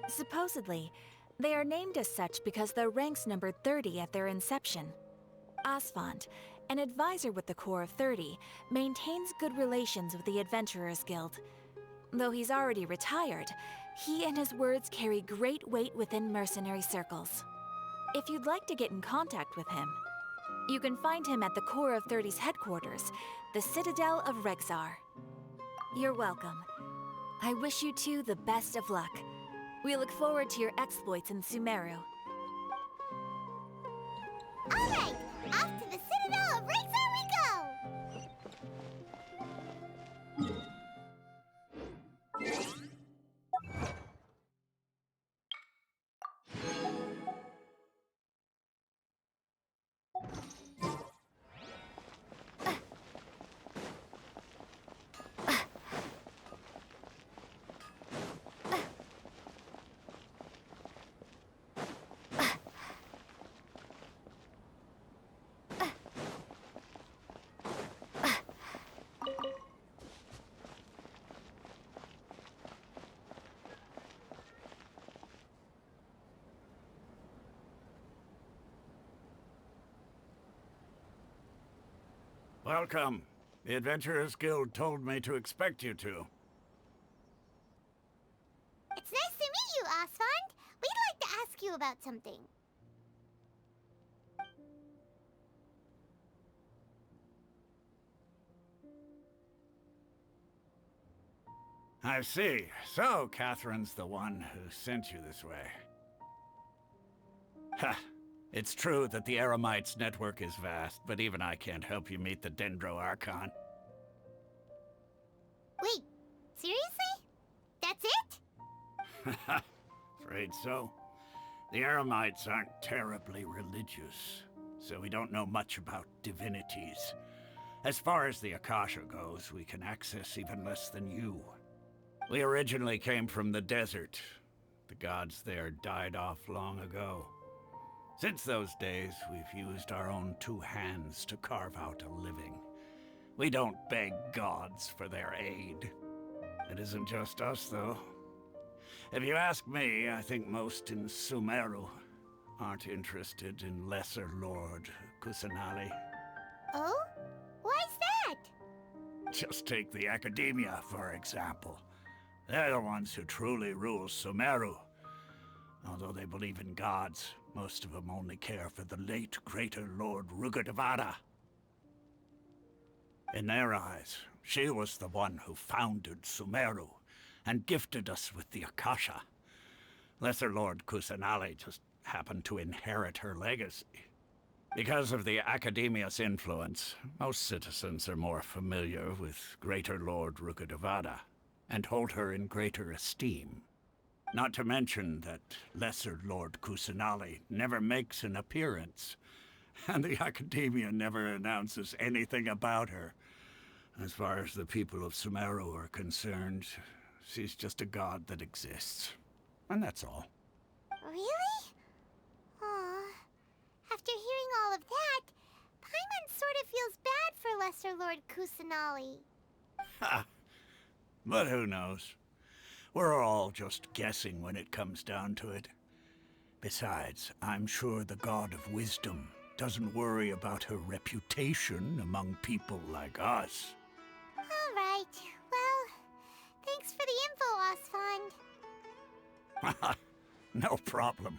Supposedly, they are named as such because their ranks numbered 30 at their inception. Asfand, an advisor with the Corps of 30, maintains good relations with the Adventurers Guild. Though he's already retired, he and his words carry great weight within mercenary circles. If you'd like to get in contact with him, you can find him at the Corps of 30's headquarters, the Citadel of Rexar. You're welcome. I wish you two the best of luck. We look forward to your exploits in Sumeru. All right, off to the Citadel of Rexar we go! Welcome. The Adventurers Guild told me to expect you two. It's nice to meet you, Asfand. We'd like to ask you about something. I see. So, Catherine's the one who sent you this way. Ha! It's true that the Eremites' network is vast, but even I can't help you meet the Dendro Archon. Wait, seriously? That's it? Afraid so. The Eremites aren't terribly religious, so we don't know much about divinities. As far as the Akasha goes, we can access even less than you. We originally came from the desert. The gods there died off long ago. Since those days, we've used our own two hands to carve out a living. We don't beg gods for their aid. It isn't just us, though. If you ask me, I think most in Sumeru aren't interested in Lesser Lord Kusanali. Oh? Why's that? Just take the Academia, for example. They're the ones who truly rule Sumeru. Although they believe in gods, most of them only care for the late Greater Lord Rugurdevada. In their eyes, she was the one who founded Sumeru and gifted us with the Akasha. Lesser Lord Kusanali just happened to inherit her legacy. Because of the Academia's influence, most citizens are more familiar with Greater Lord Rugurdevada and hold her in greater esteem. Not to mention that Lesser Lord Kusanali never makes an appearance, and the Academia never announces anything about her. As far as the people of Sumeru are concerned, she's just a god that exists. And that's all. Really? Aw. After hearing all of that, Paimon sort of feels bad for Lesser Lord Kusanali. Ha! But who knows? We're all just guessing when it comes down to it. Besides, I'm sure the God of Wisdom doesn't worry about her reputation among people like us. All right. Well, thanks for the info, No problem.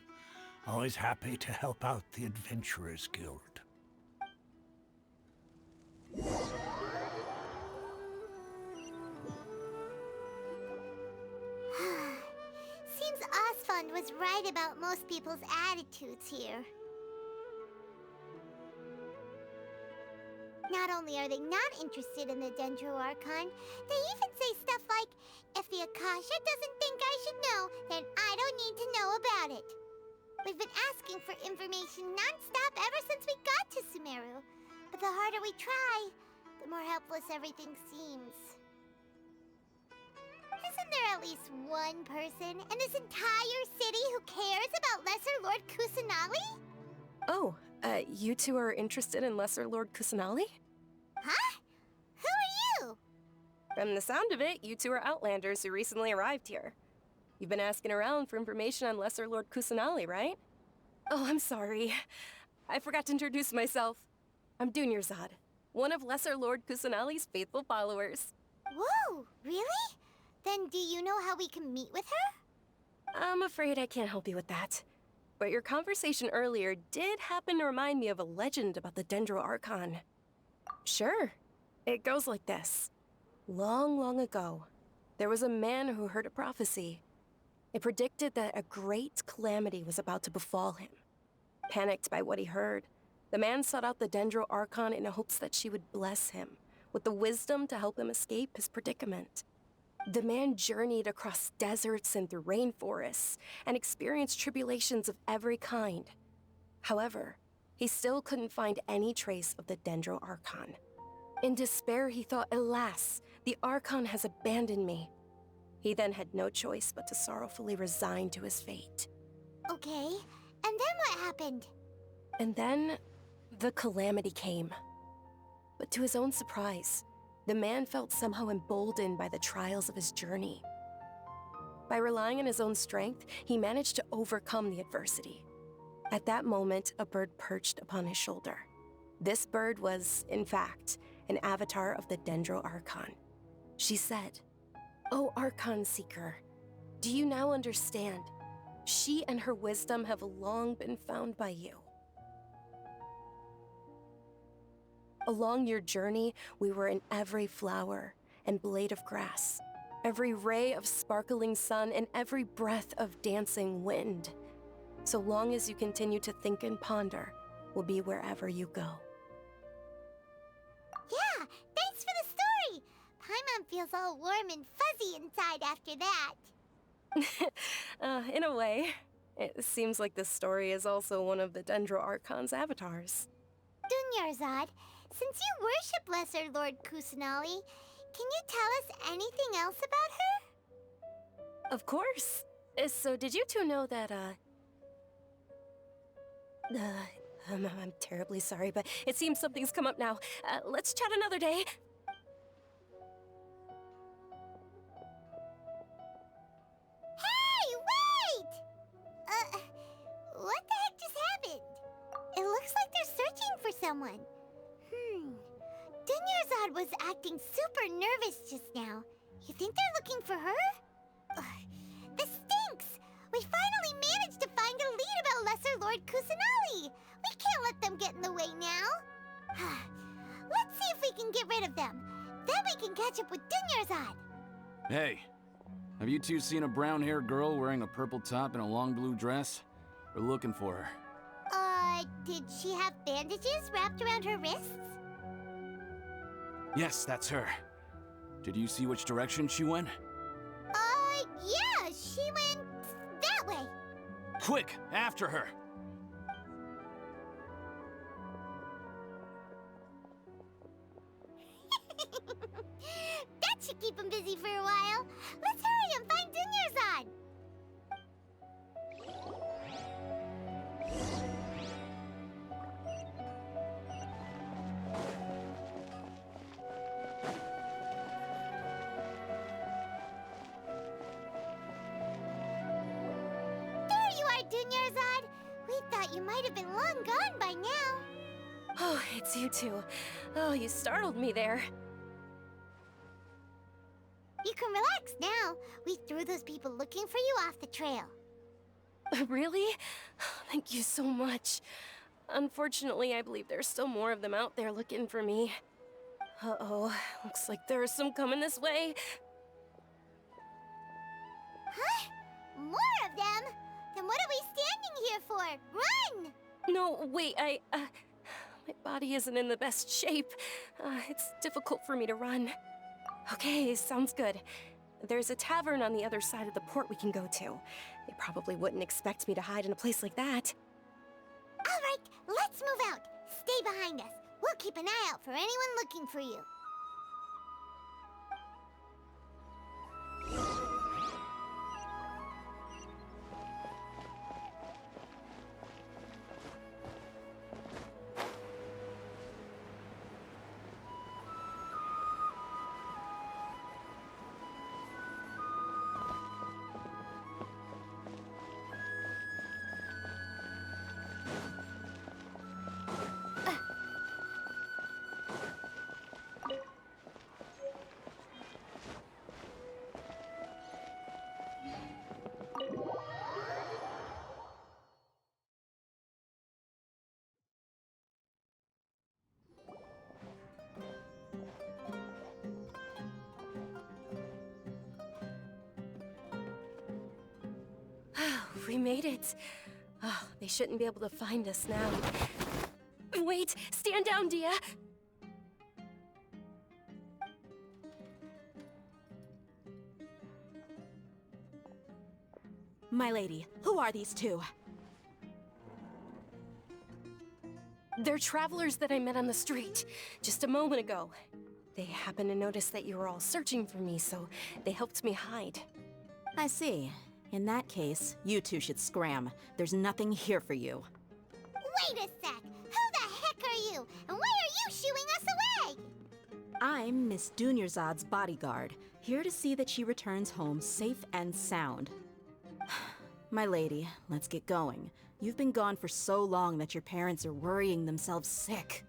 Always happy to help out the Adventurers Guild. Seems Osfond was right about most people's attitudes here. Not only are they not interested in the Dendro Archon, they even say stuff like, if the Akasha doesn't think I should know, then I don't need to know about it. We've been asking for information non-stop ever since we got to Sumeru. But the harder we try, the more helpless everything seems. Isn't there at least one person in this entire city who cares about Lesser Lord Kusanali? Oh, you two are interested in Lesser Lord Kusanali? Huh? Who are you? From the sound of it, you two are Outlanders who recently arrived here. You've been asking around for information on Lesser Lord Kusanali, right? Oh, I'm sorry. I forgot to introduce myself. I'm Dunyarzad, one of Lesser Lord Kusanali's faithful followers. Whoa, really? Then do you know how we can meet with her? I'm afraid I can't help you with that. But your conversation earlier did happen to remind me of a legend about the Dendro Archon. Sure. It goes like this. Long, long ago, there was a man who heard a prophecy. It predicted that a great calamity was about to befall him. Panicked by what he heard, the man sought out the Dendro Archon in hopes that she would bless him with the wisdom to help him escape his predicament. The man journeyed across deserts and through rainforests and experienced tribulations of every kind. However, he still couldn't find any trace of the Dendro Archon. In despair, he thought, alas, the Archon has abandoned me. He then had no choice but to sorrowfully resign to his fate. Okay, and then what happened? And then, the calamity came. But to his own surprise, the man felt somehow emboldened by the trials of his journey. By relying on his own strength, he managed to overcome the adversity. At that moment, a bird perched upon his shoulder. This bird was, in fact, an avatar of the Dendro Archon. She said, "O Archon Seeker, do you now understand? She and her wisdom have long been found by you. Along your journey, we were in every flower and blade of grass, every ray of sparkling sun, and every breath of dancing wind. So long as you continue to think and ponder, we'll be wherever you go." Yeah, thanks for the story! Paimon feels all warm and fuzzy inside after that. In a way, it seems like this story is also one of the Dendro Archon's avatars. Dunyarzad, since you worship Lesser Lord Kusanali, can you tell us anything else about her? Of course. So did you two know that, I'm terribly sorry, but it seems something's come up now. Let's chat another day. Hey, wait! What the heck just happened? It looks like they're searching for someone. Dunyarzad was acting super nervous just now. You think they're looking for her? This stinks! We finally managed to find a lead about Lesser Lord Kusanali! We can't let them get in the way now. Let's see if we can get rid of them. Then we can catch up with Dunyarzad. Hey, have you two seen a brown-haired girl wearing a purple top and a long blue dress? We're looking for her. Did she have bandages wrapped around her wrists? Yes, that's her. Did you see which direction she went? Yeah, she went that way. Quick, after her! That should keep him busy for a while. Let's hurry and find Dunyarzad. There you are, Dunyarzad. We thought you might have been long gone by now. Oh, it's you two. Oh, you startled me there. You can relax now. We threw those people looking for you off the trail. Really? Thank you so much. Unfortunately, I believe there's still more of them out there looking for me. Uh-oh, looks like there's some coming this way. Huh? More of them? Then what are we standing here for? Run! No, wait, my body isn't in the best shape. It's difficult for me to run. Okay, sounds good. There's a tavern on the other side of the port we can go to. They probably wouldn't expect me to hide in a place like that. All right, let's move out. Stay behind us. We'll keep an eye out for anyone looking for you. We made it. Oh, they shouldn't be able to find us now. Wait, stand down, Dehya. My lady, who are these two? They're travelers that I met on the street just a moment ago. They happened to notice that you were all searching for me, so they helped me hide. I see. In that case, you two should scram. There's nothing here for you. Wait a sec! Who the heck are you? And why are you shooing us away? I'm Miss Dunyarzad's bodyguard, here to see that she returns home safe and sound. My lady, let's get going. You've been gone for so long that your parents are worrying themselves sick.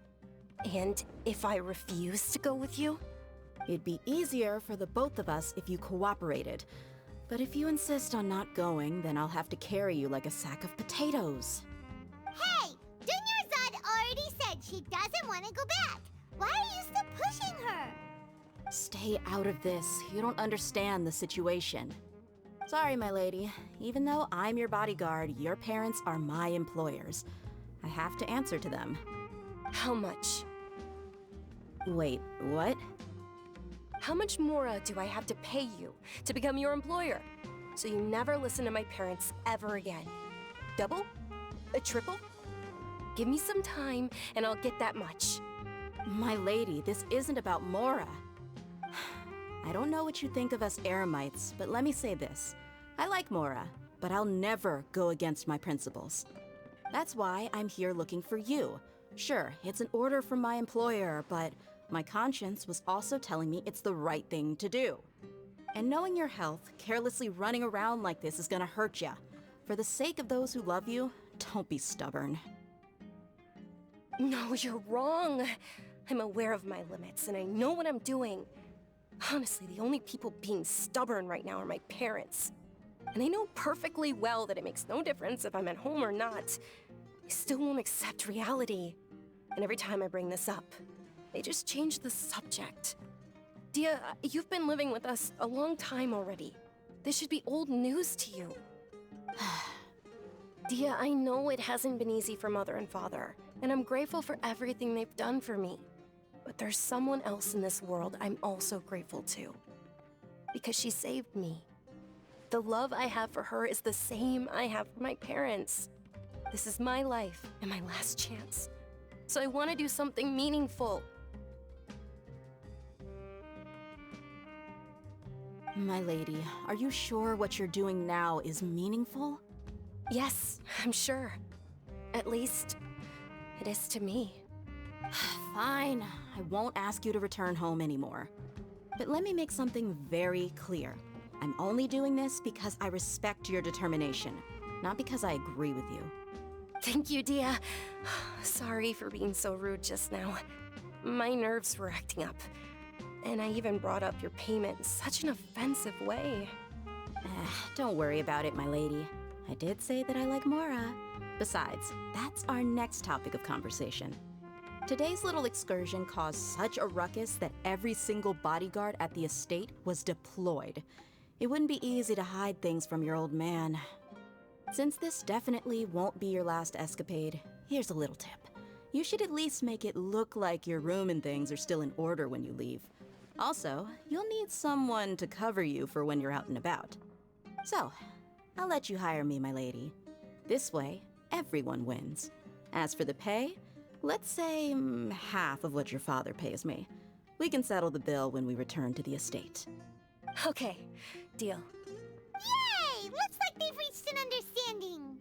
And if I refuse to go with you? It'd be easier for the both of us if you cooperated. But if you insist on not going, then I'll have to carry you like a sack of potatoes. Hey! Dunyarzad already said she doesn't want to go back. Why are you still pushing her? Stay out of this. You don't understand the situation. Sorry, my lady. Even though I'm your bodyguard, your parents are my employers. I have to answer to them. How much? Wait, what? How much more do I have to pay you to become your employer? So you never listen to my parents ever again. Double? A triple? Give me some time and I'll get that much. My lady, this isn't about Mora. I don't know what you think of us Eremites, but let me say this. I like Mora, but I'll never go against my principles. That's why I'm here looking for you. Sure, it's an order from my employer, but my conscience was also telling me it's the right thing to do. And knowing your health, carelessly running around like this is gonna hurt ya. For the sake of those who love you, don't be stubborn. No, you're wrong. I'm aware of my limits and I know what I'm doing. Honestly, the only people being stubborn right now are my parents. And I know perfectly well that it makes no difference if I'm at home or not. They still won't accept reality. And every time I bring this up, they just change the subject. Dehya, you've been living with us a long time already. This should be old news to you. Dehya, I know it hasn't been easy for Mother and Father, and I'm grateful for everything they've done for me. But there's someone else in this world I'm also grateful to. Because she saved me. The love I have for her is the same I have for my parents. This is my life and my last chance. So I want to do something meaningful. My lady, are you sure what you're doing now is meaningful? Yes, I'm sure. At least, it is to me. Fine, I won't ask you to return home anymore. But let me make something very clear. I'm only doing this because I respect your determination, not because I agree with you. Thank you, Dehya. Sorry for being so rude just now. My nerves were acting up. And I even brought up your payment in such an offensive way. Don't worry about it, my lady. I did say that I like Mora. Besides, that's our next topic of conversation. Today's little excursion caused such a ruckus that every single bodyguard at the estate was deployed. It wouldn't be easy to hide things from your old man. Since this definitely won't be your last escapade, here's a little tip. You should at least make it look like your room and things are still in order when you leave. Also, you'll need someone to cover you for when you're out and about. So, I'll let you hire me, my lady. This way, everyone wins. As for the pay, let's say half of what your father pays me. We can settle the bill when we return to the estate. Okay, deal. Yay! Looks like they've reached an understanding.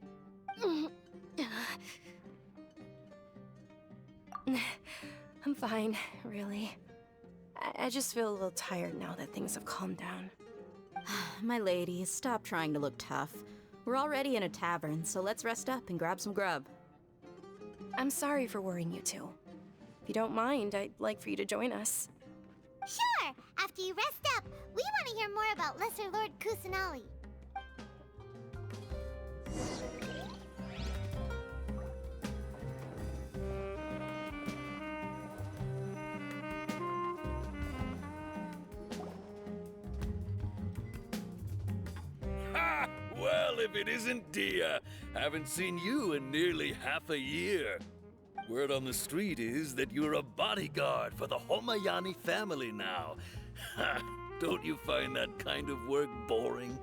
I'm fine, really. I just feel a little tired now that things have calmed down. My lady, stop trying to look tough. We're already in a tavern, so let's rest up and grab some grub. I'm sorry for worrying you two. If you don't mind, I'd like for you to join us. Sure! After you rest up, we want to hear more about Lesser Lord Kusanali. Ha! Well, if it isn't Dehya, haven't seen you in nearly half a year. Word on the street is that you're a bodyguard for the Homayani family now. Ha! Don't you find that kind of work boring?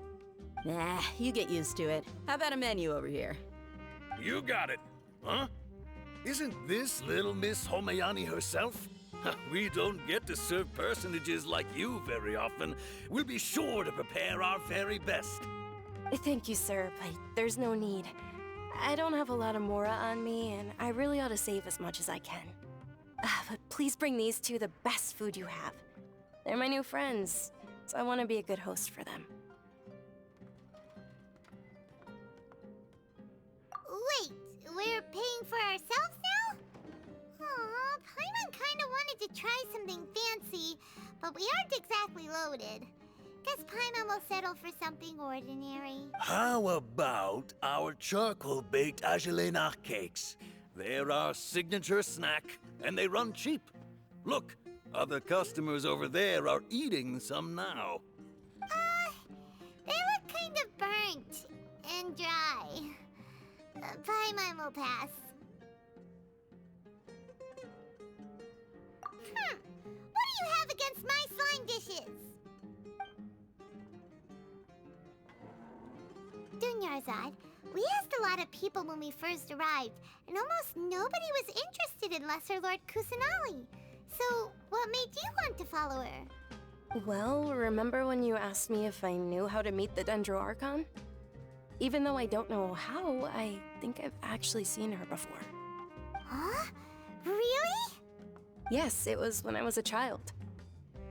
Nah, you get used to it. How about a menu over here? You got it. Huh? Isn't this little Miss Homayani herself? We don't get to serve personages like you very often. We'll be sure to prepare our very best. Thank you, sir, but there's no need. I don't have a lot of Mora on me, and I really ought to save as much as I can. But please bring these two the best food you have. They're my new friends, so I want to be a good host for them. Wait, we're paying for ourselves now? Aw, Paimon kinda wanted to try something fancy, but we aren't exactly loaded. Guess Paimon will settle for something ordinary. How about our charcoal-baked Agelena cakes? They're our signature snack, and they run cheap. Look, other customers over there are eating some now. They look kind of burnt and dry. Paimon will pass. What do you have against my slime dishes? Dunyarzad, we asked a lot of people when we first arrived, and almost nobody was interested in Lesser Lord Kusanali. So, what made you want to follow her? Well, remember when you asked me if I knew how to meet the Dendro Archon? Even though I don't know how, I think I've actually seen her before. Huh? Really? Yes, it was when I was a child.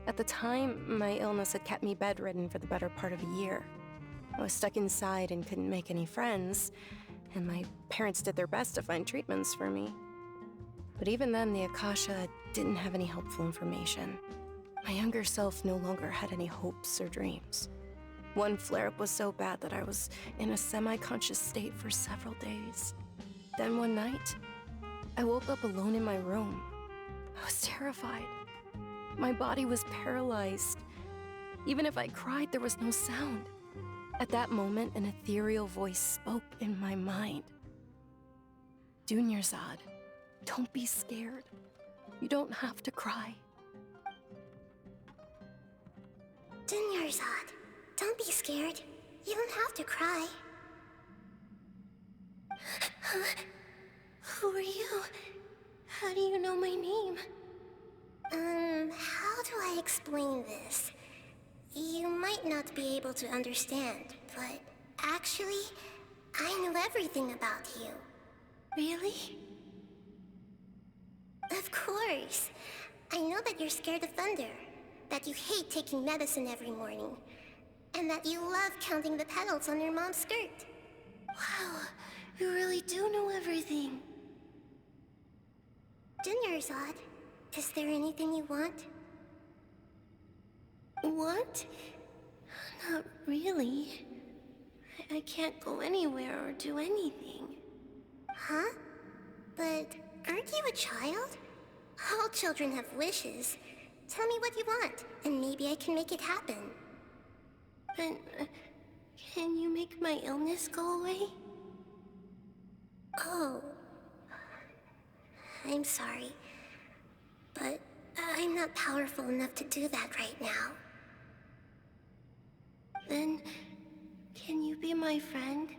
At the time, my illness had kept me bedridden for the better part of a year. I was stuck inside and couldn't make any friends, and my parents did their best to find treatments for me. But even then, the Akasha didn't have any helpful information. My younger self no longer had any hopes or dreams. One flare-up was so bad that I was in a semi-conscious state for several days. Then one night, I woke up alone in my room. I was terrified. My body was paralyzed. Even if I cried, there was no sound. At that moment, an ethereal voice spoke in my mind. Dunyarzad, don't be scared. You don't have to cry. Dunyarzad, don't be scared. You don't have to cry. Who are you? How do you know my name? How do I explain this? You might not be able to understand, but actually, I know everything about you. Really? Of course. I know that you're scared of thunder, that you hate taking medicine every morning, and that you love counting the petals on your mom's skirt. Wow, you really do know everything. Dunyarzad, is there anything you want? What? Not really. I can't go anywhere or do anything. Huh? But aren't you a child? All children have wishes. Tell me what you want, and maybe I can make it happen. But can you make my illness go away? Oh. I'm sorry. But I'm not powerful enough to do that right now. Then, can you be my friend?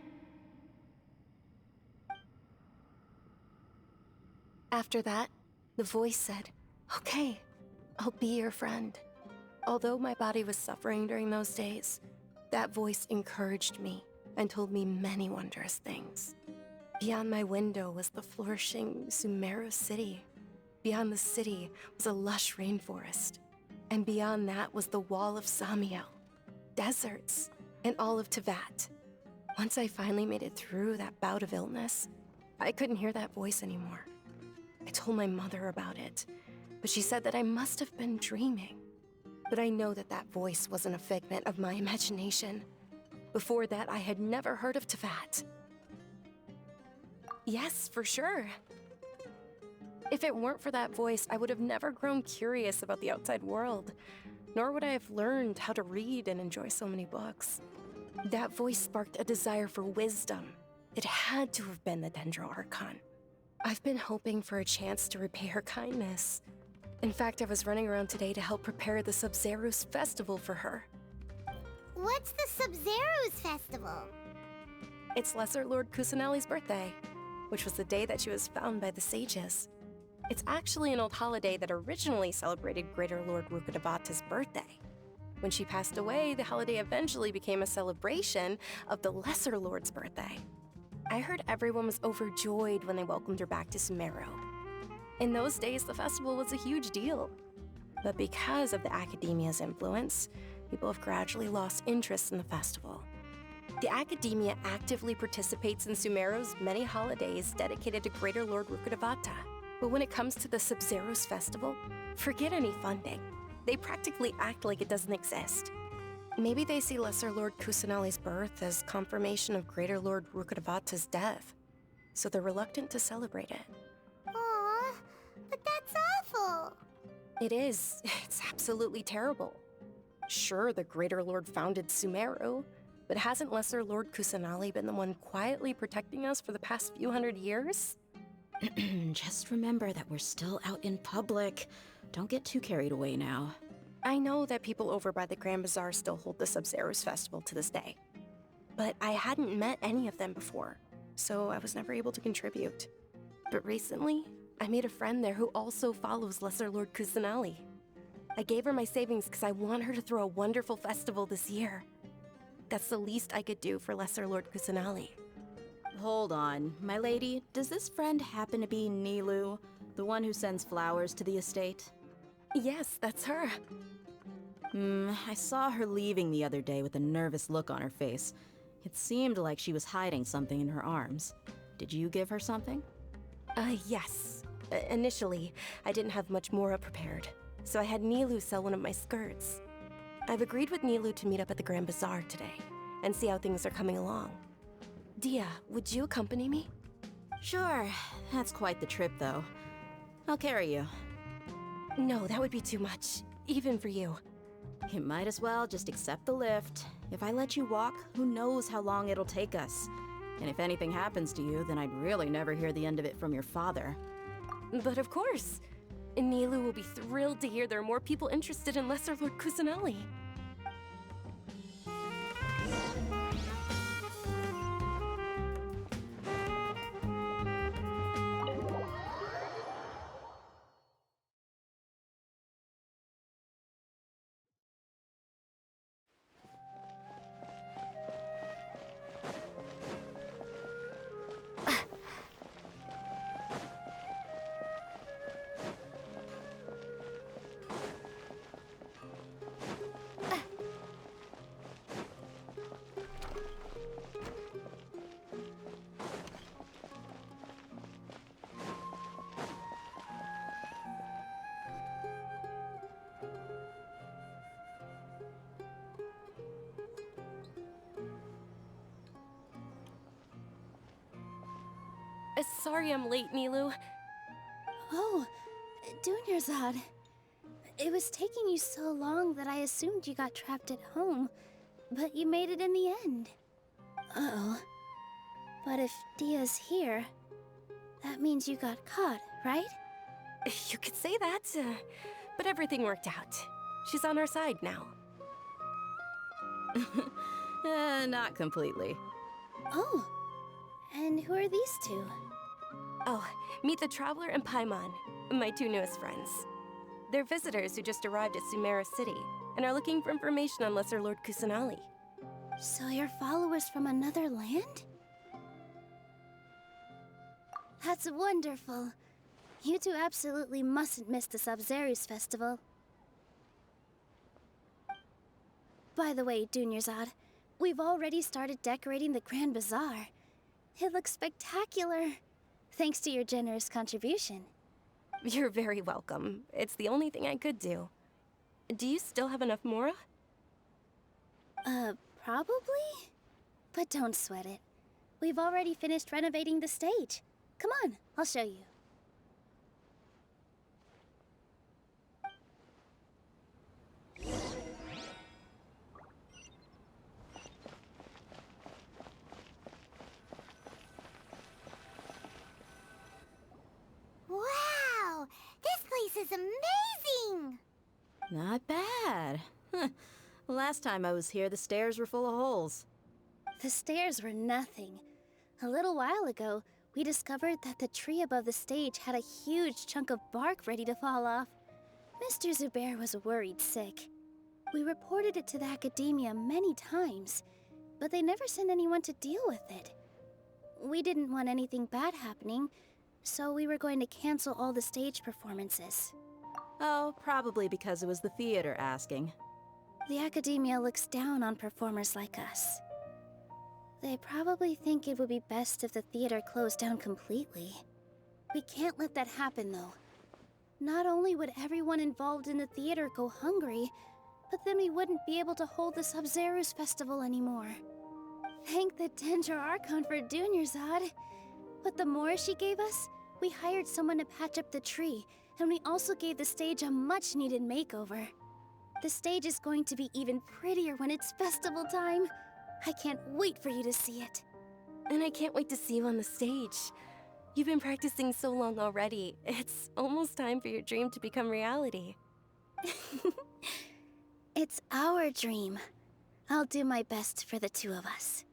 After that, the voice said, "Okay, I'll be your friend." Although my body was suffering during those days, that voice encouraged me and told me many wondrous things. Beyond my window was the flourishing Sumeru city. Beyond the city was a lush rainforest. And beyond that was the wall of Samiel, deserts, and all of Teyvat. Once I finally made it through that bout of illness, I couldn't hear that voice anymore. I told my mother about it, but she said that I must have been dreaming. But I know that that voice wasn't a figment of my imagination. Before that, I had never heard of Teyvat. Yes, for sure. If it weren't for that voice, I would have never grown curious about the outside world, nor would I have learned how to read and enjoy so many books. That voice sparked a desire for wisdom. It had to have been the Dendro Archon. I've been hoping for a chance to repay her kindness. In fact, I was running around today to help prepare the Sub-Zerus festival for her. What's the Sub-Zerus festival? It's Lesser Lord Kusanali's birthday, which was the day that she was found by the sages. It's actually an old holiday that originally celebrated Greater Lord Rukkhadevata's birthday. When she passed away, the holiday eventually became a celebration of the Lesser Lord's birthday. I heard everyone was overjoyed when they welcomed her back to Sumeru. In those days, the festival was a huge deal. But because of the Academia's influence, people have gradually lost interest in the festival. The Academia actively participates in Sumeru's many holidays dedicated to Greater Lord Rukkhadevata. But when it comes to the Sub-Zerus festival, forget any funding. They practically act like it doesn't exist. Maybe they see Lesser Lord Kusanali's birth as confirmation of Greater Lord Rukkhadevata's death, so they're reluctant to celebrate it. Aw, but that's awful. It is. It's absolutely terrible. Sure, the Greater Lord founded Sumeru, but hasn't Lesser Lord Kusanali been the one quietly protecting us for the past few hundred years? Just remember that we're still out in public. Don't get too carried away now. I know that people over by the Grand Bazaar still hold the Sub-Zerus festival to this day. But I hadn't met any of them before, so I was never able to contribute. But recently, I made a friend there who also follows Lesser Lord Kusanali. I gave her my savings because I want her to throw a wonderful festival this year. That's the least I could do for Lesser Lord Kusanali. Hold on, my lady. Does this friend happen to be Nilou, the one who sends flowers to the estate? Yes, that's her. I saw her leaving the other day with a nervous look on her face. It seemed like she was hiding something in her arms. Did you give her something? Yes. Initially, I didn't have much Mora prepared, so I had Nilou sell one of my skirts. I've agreed with Nilou to meet up at the Grand Bazaar today, and see how things are coming along. Dehya, would you accompany me? Sure. That's quite the trip, though. I'll carry you. No, that would be too much, even for you. You might as well just accept the lift. If I let you walk, who knows how long it'll take us. And if anything happens to you, then I'd really never hear the end of it from your father. But of course. Nilou will be thrilled to hear there are more people interested in Lesser Lord Kusanali. Sorry I'm late, Nilou. Oh, Dunyarzad. It was taking you so long that I assumed you got trapped at home, but you made it in the end. Uh-oh. But if Dehya's here, that means you got caught, right? You could say that, but everything worked out. She's on our side now. Not completely. Oh, and who are these two? Oh, meet the Traveler and Paimon, my two newest friends. They're visitors who just arrived at Sumeru City and are looking for information on Lesser Lord Kusanali. So you're followers from another land? That's wonderful. You two absolutely mustn't miss the Sabzeruz festival. By the way, Dunyarzad, we've already started decorating the Grand Bazaar. It looks spectacular, thanks to your generous contribution. You're very welcome. It's the only thing I could do. Do you still have enough Mora? Probably? But don't sweat it. We've already finished renovating the stage. Come on, I'll show you. Wow! This place is amazing! Not bad. Last time I was here, the stairs were full of holes. The stairs were nothing. A little while ago, we discovered that the tree above the stage had a huge chunk of bark ready to fall off. Mr. Zubair was worried sick. We reported it to the academia many times, but they never sent anyone to deal with it. We didn't want anything bad happening, so we were going to cancel all the stage performances. Oh, probably because it was the theater asking. The academia looks down on performers like us. They probably think it would be best if the theater closed down completely. We can't let that happen, though. Not only would everyone involved in the theater go hungry, but then we wouldn't be able to hold the Sabzeruz festival anymore. Thank the Dendro Archon for Dunyarzad. With the Mora she gave us, we hired someone to patch up the tree, and we also gave the stage a much-needed makeover. The stage is going to be even prettier when it's festival time. I can't wait for you to see it. And I can't wait to see you on the stage. You've been practicing so long already. It's almost time for your dream to become reality. It's our dream. I'll do my best for the two of us.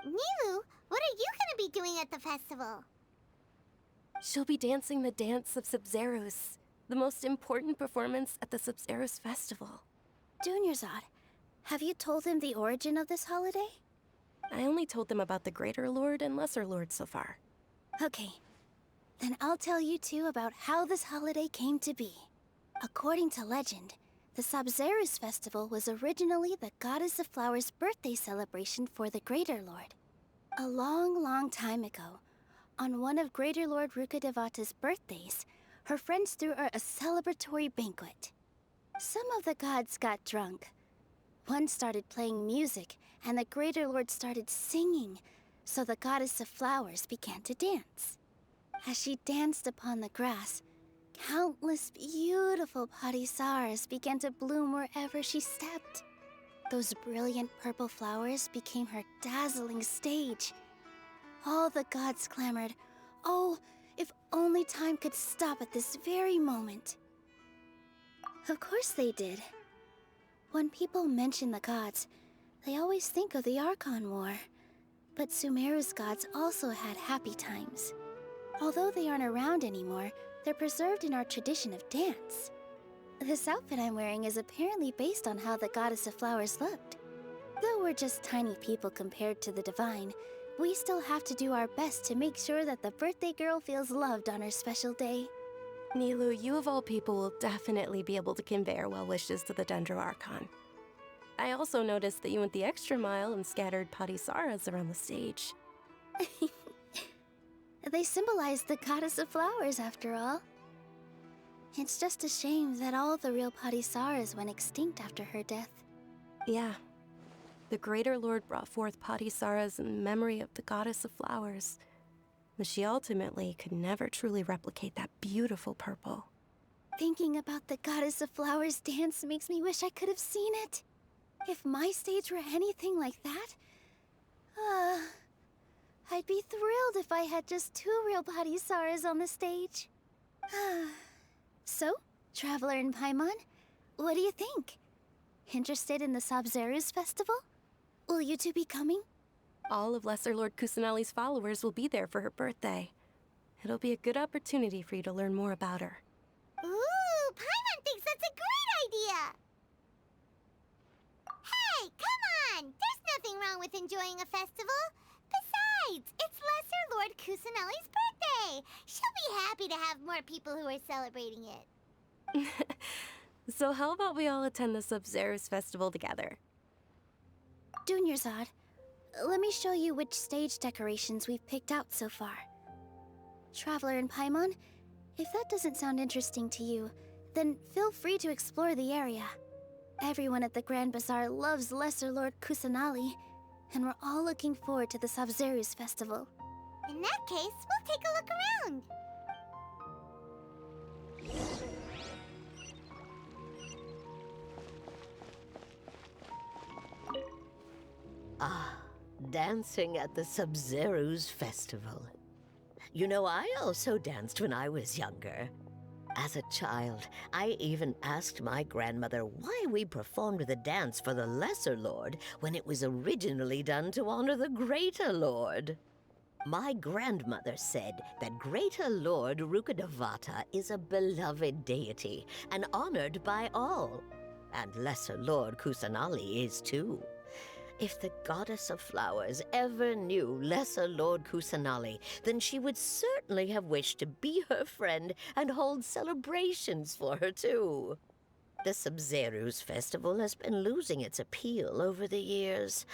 Nilou, what are you gonna be doing at the festival? She'll be dancing the dance of Sabzeruz, the most important performance at the Sabzeruz festival. Dunyarzad, have you told them the origin of this holiday? I only told them about the Greater Lord and Lesser Lord so far. Okay, then I'll tell you two about how this holiday came to be. According to legend, the Sabzeruz festival was originally the Goddess of Flowers' birthday celebration for the Greater Lord. A long, long time ago, on one of Greater Lord Rukkhadevata's birthdays, her friends threw her a celebratory banquet. Some of the gods got drunk. One started playing music, and the Greater Lord started singing, so the Goddess of Flowers began to dance. As she danced upon the grass, countless beautiful parisaras began to bloom wherever she stepped. Those brilliant purple flowers became her dazzling stage. All the gods clamored, "Oh, if only time could stop at this very moment." Of course they did. When people mention the gods, they always think of the Archon War. But Sumeru's gods also had happy times. Although they aren't around anymore, they're preserved in our tradition of dance. This outfit I'm wearing is apparently based on how the Goddess of Flowers looked. Though we're just tiny people compared to the Divine, we still have to do our best to make sure that the birthday girl feels loved on her special day. Nilou, you of all people will definitely be able to convey our well wishes to the Dendro Archon. I also noticed that you went the extra mile and scattered parisaras around the stage. They symbolize the Goddess of Flowers, after all. It's just a shame that all the real parisaras went extinct after her death. Yeah. The Greater Lord brought forth parisaras in memory of the Goddess of Flowers. but she ultimately could never truly replicate that beautiful purple. Thinking about the Goddess of Flowers dance makes me wish I could have seen it. If my stage were anything like that, I'd be thrilled if I had just 2 real body Saras on the stage. So, Traveler and Paimon, what do you think? Interested in the Sabzeruz festival? Will you two be coming? All of Lesser Lord Kusanali's followers will be there for her birthday. It'll be a good opportunity for you to learn more about her. Ooh, Paimon thinks that's a great idea! Hey, come on! There's nothing wrong with enjoying a festival. Besides, it's Lesser Lord Kusanali's birthday. She'll be happy to have more people who are celebrating it. So how about we all attend the Sabzeruz festival together? Dunyarzad, let me show you which stage decorations we've picked out so far. Traveler and Paimon, if that doesn't sound interesting to you, then feel free to explore the area. Everyone at the Grand Bazaar loves Lesser Lord Kusanali, and we're all looking forward to the Sabzeruz festival. In that case, we'll take a look around. Ah, dancing at the Sabzeruz festival. You know, I also danced when I was younger. As a child, I even asked my grandmother why we performed the dance for the Lesser Lord when it was originally done to honor the Greater Lord. My grandmother said that Greater Lord Rukkhadevata is a beloved deity and honored by all. And Lesser Lord Kusanali is too. If the Goddess of Flowers ever knew Lesser Lord Kusanali, then she would certainly have wished to be her friend and hold celebrations for her too. The Sabzeruz festival has been losing its appeal over the years.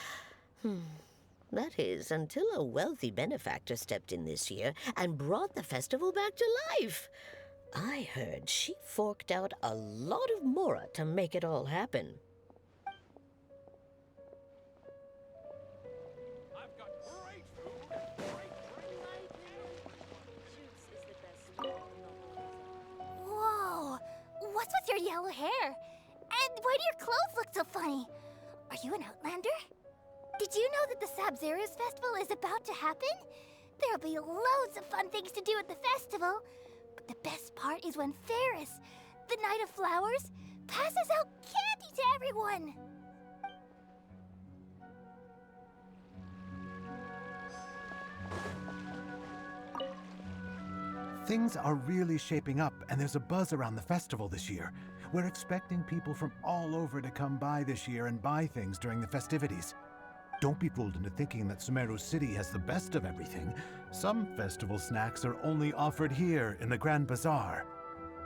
That is, until a wealthy benefactor stepped in this year and brought the festival back to life. I heard she forked out a lot of mora to make it all happen. Whoa! What's with your yellow hair? And why do your clothes look so funny? Are you an Outlander? Did you know that the Sabzeruz festival is about to happen? There'll be loads of fun things to do at the festival. But the best part is when Ferris, the Knight of Flowers, passes out candy to everyone. Things are really shaping up, and there's a buzz around the festival this year. We're expecting people from all over to come by this year and buy things during the festivities. Don't be fooled into thinking that Sumeru City has the best of everything. Some festival snacks are only offered here in the Grand Bazaar.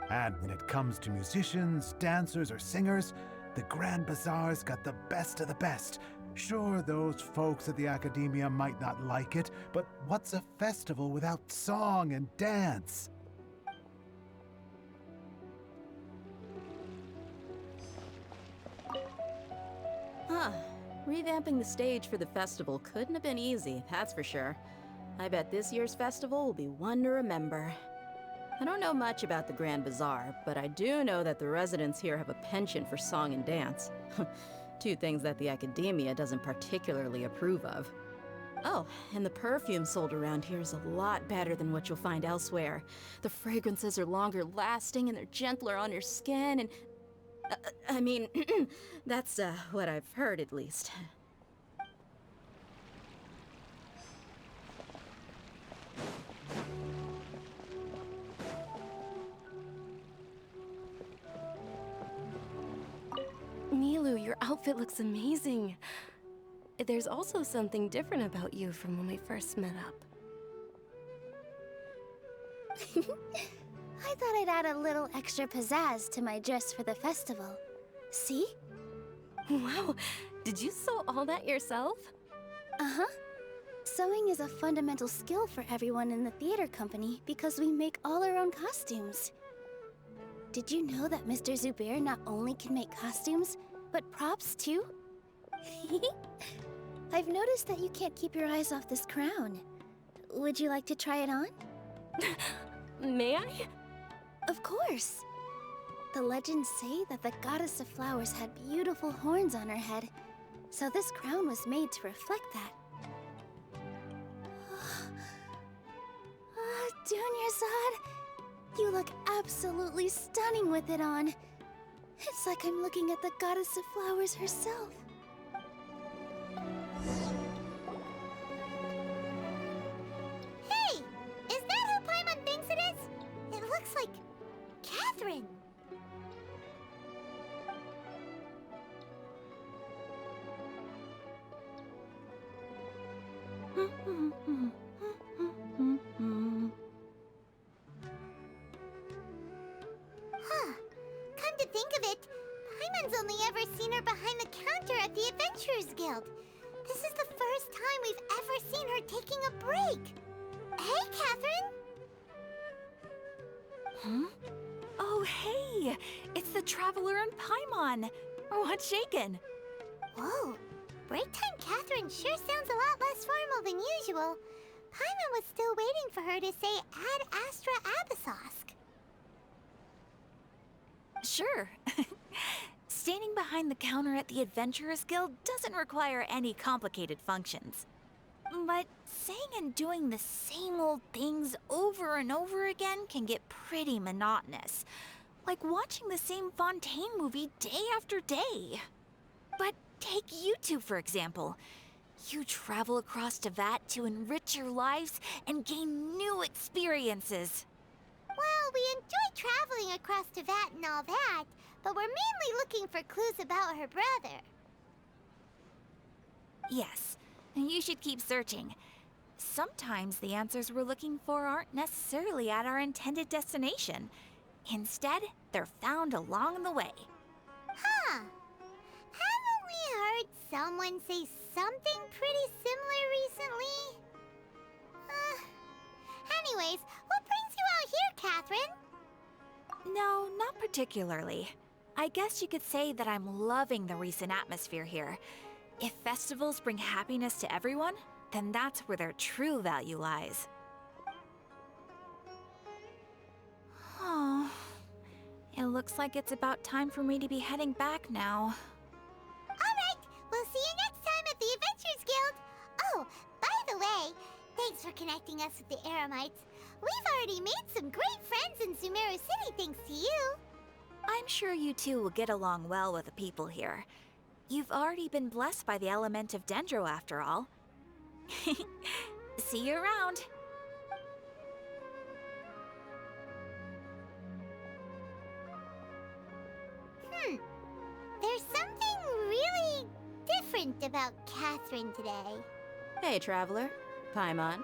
And when it comes to musicians, dancers, or singers, the Grand Bazaar's got the best of the best. Sure, those folks at the Academia might not like it, but what's a festival without song and dance? Huh. Revamping the stage for the festival couldn't have been easy, that's for sure. I bet this year's festival will be one to remember. I don't know much about the Grand Bazaar, but I do know that the residents here have a penchant for song and dance. Two things that the Academia doesn't particularly approve of. Oh, and the perfume sold around here is a lot better than what you'll find elsewhere. The fragrances are longer lasting and they're gentler on your skin and... I mean, that's what I've heard at least. Nilou, your outfit looks amazing. There's also something different about you from when we first met up. I thought I'd add a little extra pizzazz to my dress for the festival. See? Wow, did you sew all that yourself? Uh-huh. Sewing is a fundamental skill for everyone in the theater company because we make all our own costumes. Did you know that Mr. Zubair not only can make costumes, but props too? I've noticed that you can't keep your eyes off this crown. Would you like to try it on? May I? Of course. The legends say that the goddess of flowers had beautiful horns on her head, so this crown was made to reflect that. Dunyarzad, you look absolutely stunning with it on. It's like I'm looking at the goddess of flowers herself. Hey! Is that who Paimon thinks it is? It looks like Catherine. Huh. Come to think of it, Paimon's only ever seen her behind the counter at the Adventurers Guild. This is the first time we've ever seen her taking a break. Hey, Catherine! Huh? Oh, hey! It's the Traveler and Paimon! What's shaken? Whoa, break time Catherine sure sounds a lot less formal than usual. Paimon was still waiting for her to say Ad Astra Abyssosk. Sure. Standing behind the counter at the Adventurers Guild doesn't require any complicated functions. But saying and doing the same old things over and over again can get pretty monotonous. Like watching the same Fontaine movie day after day. But take you two, for example. You travel across Tevat to enrich your lives and gain new experiences. Well, we enjoy traveling across Tevat and all that, but we're mainly looking for clues about her brother. Yes, and you should keep searching. Sometimes the answers we're looking for aren't necessarily at our intended destination. Instead, they're found along the way. Huh. Haven't we heard someone say something pretty similar recently? Anyways, what brings you out here, Catherine? No, not particularly. I guess you could say that I'm loving the recent atmosphere here. If festivals bring happiness to everyone, then that's where their true value lies. Oh, it looks like it's about time for me to be heading back now. Alright, we'll see you next time at the Adventurers Guild. Oh, by the way, thanks for connecting us with the Eremites. We've already made some great friends in Sumeru City thanks to you. I'm sure you two will get along well with the people here. You've already been blessed by the element of Dendro after all. See you around. There's something really different about Catherine today. Hey, Traveler. Paimon.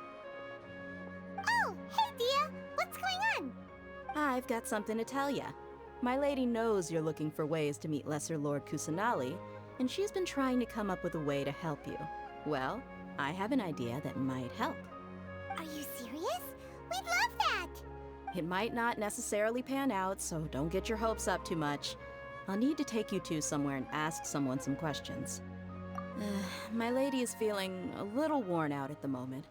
Oh, hey, Dehya. What's going on? I've got something to tell ya. My lady knows you're looking for ways to meet Lesser Lord Kusanali, and she's been trying to come up with a way to help you. Well, I have an idea that might help. Are you serious? We'd love that! It might not necessarily pan out, so don't get your hopes up too much. I'll need to take you two somewhere and ask someone some questions. My lady is feeling a little worn out at the moment.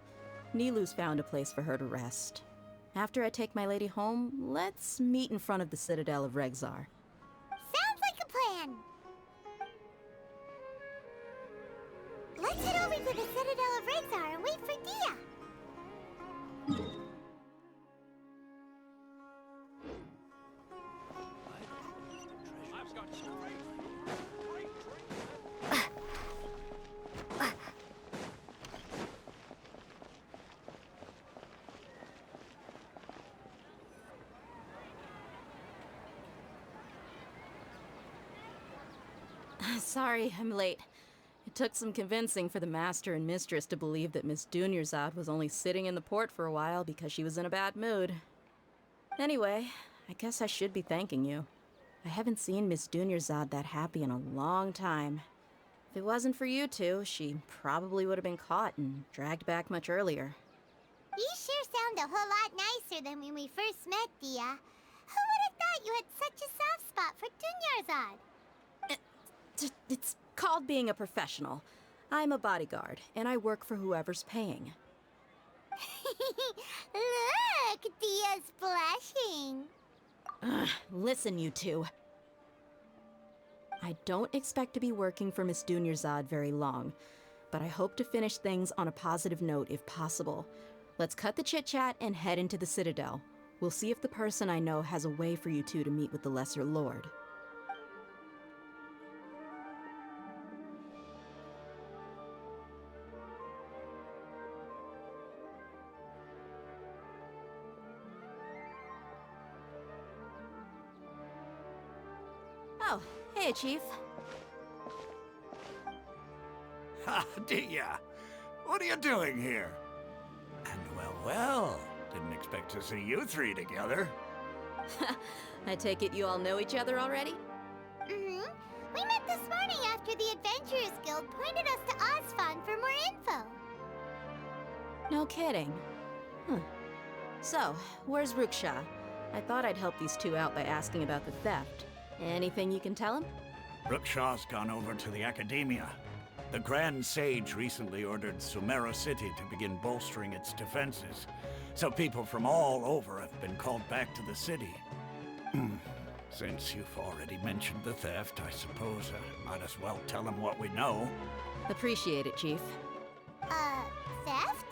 Nilou's found a place for her to rest. After I take my lady home, let's meet in front of the Citadel of Regzar. Sounds like a plan! Let's head over to the Citadel of Regzar and wait for Dehya! Sorry, I'm late. It took some convincing for the Master and Mistress to believe that Miss Dunyarzad was only sitting in the port for a while because she was in a bad mood. Anyway, I guess I should be thanking you. I haven't seen Miss Dunyarzad that happy in a long time. If it wasn't for you two, she probably would have been caught and dragged back much earlier. You sure sound a whole lot nicer than when we first met, Dehya. Who would have thought you had such a soft spot for Dunyarzad? It's called being a professional. I'm a bodyguard, and I work for whoever's paying. Look, Dehya's blushing. Listen, you two. I don't expect to be working for Miss Dunyarzad very long, but I hope to finish things on a positive note if possible. Let's cut the chit-chat and head into the Citadel. We'll see if the person I know has a way for you two to meet with the Lesser Lord. Oh, hey, Chief. Ha, Dehya! What are you doing here? And well, didn't expect to see you three together. I take it you all know each other already? Mm-hmm. We met this morning after the Adventurers Guild pointed us to Osfon for more info. No kidding. So, where's Ruksha? I thought I'd help these two out by asking about the theft. Anything you can tell him? Ruksha's gone over to the Academia. The Grand Sage recently ordered Sumeru City to begin bolstering its defenses, so people from all over have been called back to the city. Since you've already mentioned the theft, I suppose I might as well tell them what we know. Appreciate it, Chief. Theft?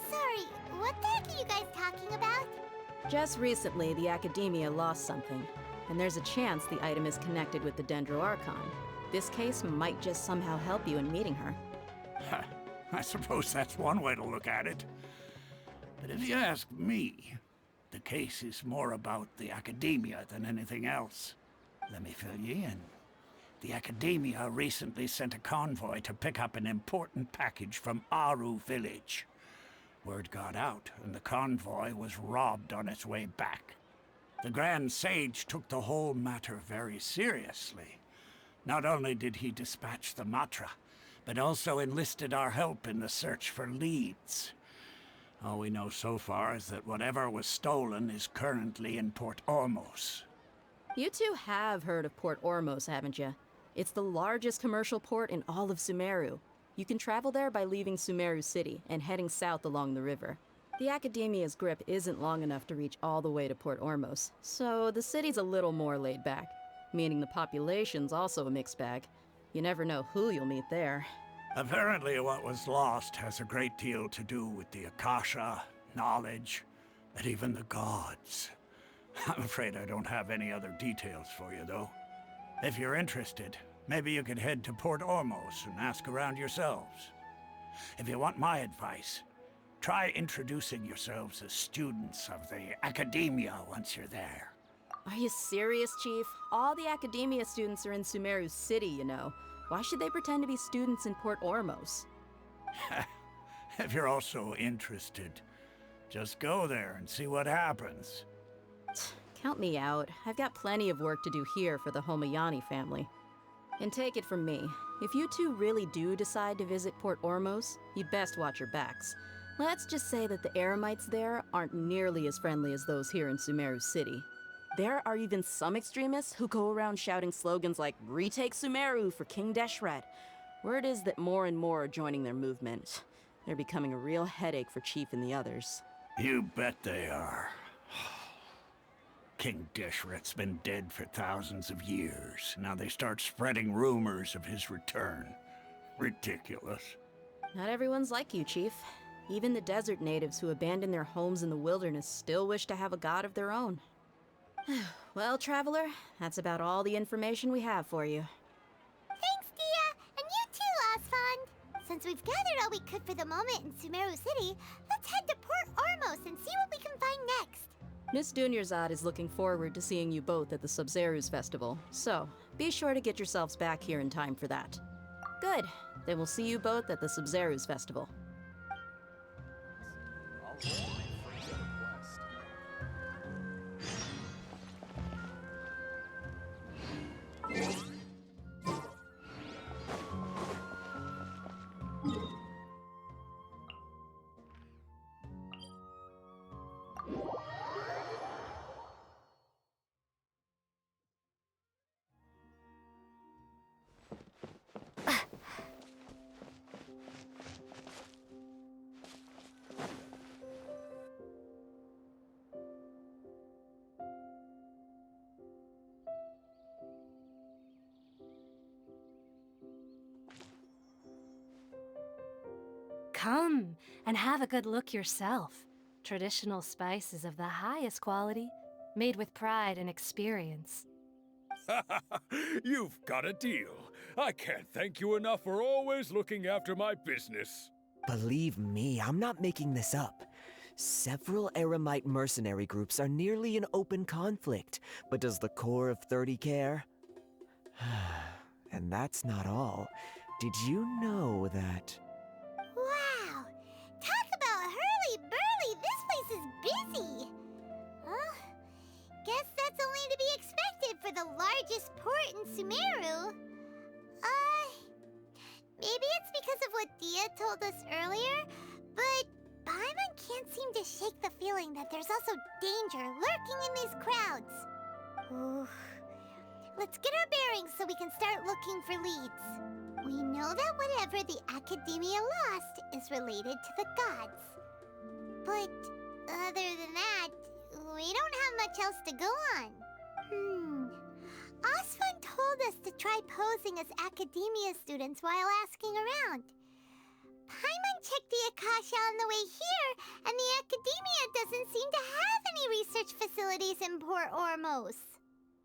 Sorry, what the heck are you guys talking about? Just recently, the Academia lost something, and there's a chance the item is connected with the Dendro Archon. This case might just somehow help you in meeting her. I suppose that's one way to look at it. But if you ask me, the case is more about the Academia than anything else. Let me fill you in. The Academia recently sent a convoy to pick up an important package from Aru village. Word got out, and the convoy was robbed on its way back. The Grand Sage took the whole matter very seriously. Not only did he dispatch the Matra, but also enlisted our help in the search for leads. All we know so far is that whatever was stolen is currently in Port Ormos. You two have heard of Port Ormos, haven't you? It's the largest commercial port in all of Sumeru. You can travel there by leaving Sumeru City and heading south along the river. The Academia's grip isn't long enough to reach all the way to Port Ormos, so the city's a little more laid back. Meaning the population's also a mixed bag. You never know who you'll meet there. Apparently what was lost has a great deal to do with the Akasha, knowledge, and even the gods. I'm afraid I don't have any other details for you, though. If you're interested, maybe you could head to Port Ormos and ask around yourselves. If you want my advice, try introducing yourselves as students of the Academia once you're there. Are you serious, Chief? All the Academia students are in Sumeru City, you know. Why should they pretend to be students in Port Ormos? If you're also interested, just go there and see what happens. Count me out. I've got plenty of work to do here for the Homayani family. And take it from me, if you two really do decide to visit Port Ormos, you'd best watch your backs. Let's just say that the Eremites there aren't nearly as friendly as those here in Sumeru City. There are even some extremists who go around shouting slogans like, "Retake Sumeru for King Deshret." Word is that more and more are joining their movement. They're becoming a real headache for Chief and the others. You bet they are. King Deshret's been dead for thousands of years. Now they start spreading rumors of his return. Ridiculous. Not everyone's like you, Chief. Even the desert natives who abandoned their homes in the wilderness still wish to have a god of their own. Well, Traveler, that's about all the information we have for you. Thanks, Dehya, and you too, Osfond. Since we've gathered all we could for the moment in Sumeru City, let's head to Port Ormos and see what we can find next. Miss Dunyarzad is looking forward to seeing you both at the Sub-Zerus Festival, so be sure to get yourselves back here in time for that. Good. Then we'll see you both at the Sub-Zerus Festival. Come and have a good look yourself. Traditional spices of the highest quality, made with pride and experience. You've got a deal. I can't thank you enough for always looking after my business. Believe me, I'm not making this up. Several Eremite mercenary groups are nearly in open conflict, but does the core of 30 care? And that's not all. Did you know that... Wow! Talk about hurly-burly! This place is busy! Guess that's only to be expected for the largest port in Sumeru. Maybe it's because of what Dehya told us earlier, but Paimon can't seem to shake the feeling that there's also danger lurking in these crowds. Ooh. Let's get our bearings so we can start looking for leads. We know that whatever the Academia lost is related to the gods. But other than that, we don't have much else to go on. Osfun told us to try posing as Academia students while asking around. Paimon checked the Akasha on the way here, and the Academia doesn't seem to have any research facilities in Port Ormos.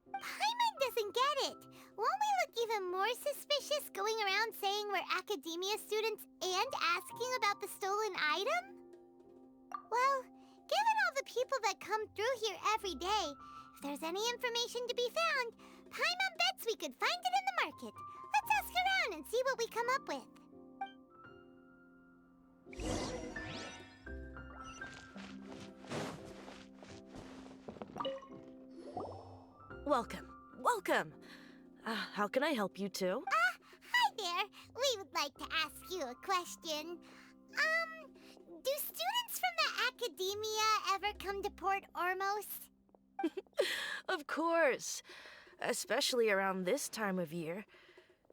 Paimon doesn't get it. Won't we look even more suspicious going around saying we're Academia students and asking about the stolen item? Well, given all the people that come through here every day, if there's any information to be found, Paimon bets we could find it in the market. Let's ask around and see what we come up with. Welcome. Welcome. How can I help you two? Hi there. We would like to ask you a question. Do students from the Academia ever come to Port Ormos? Of course. Especially around this time of year.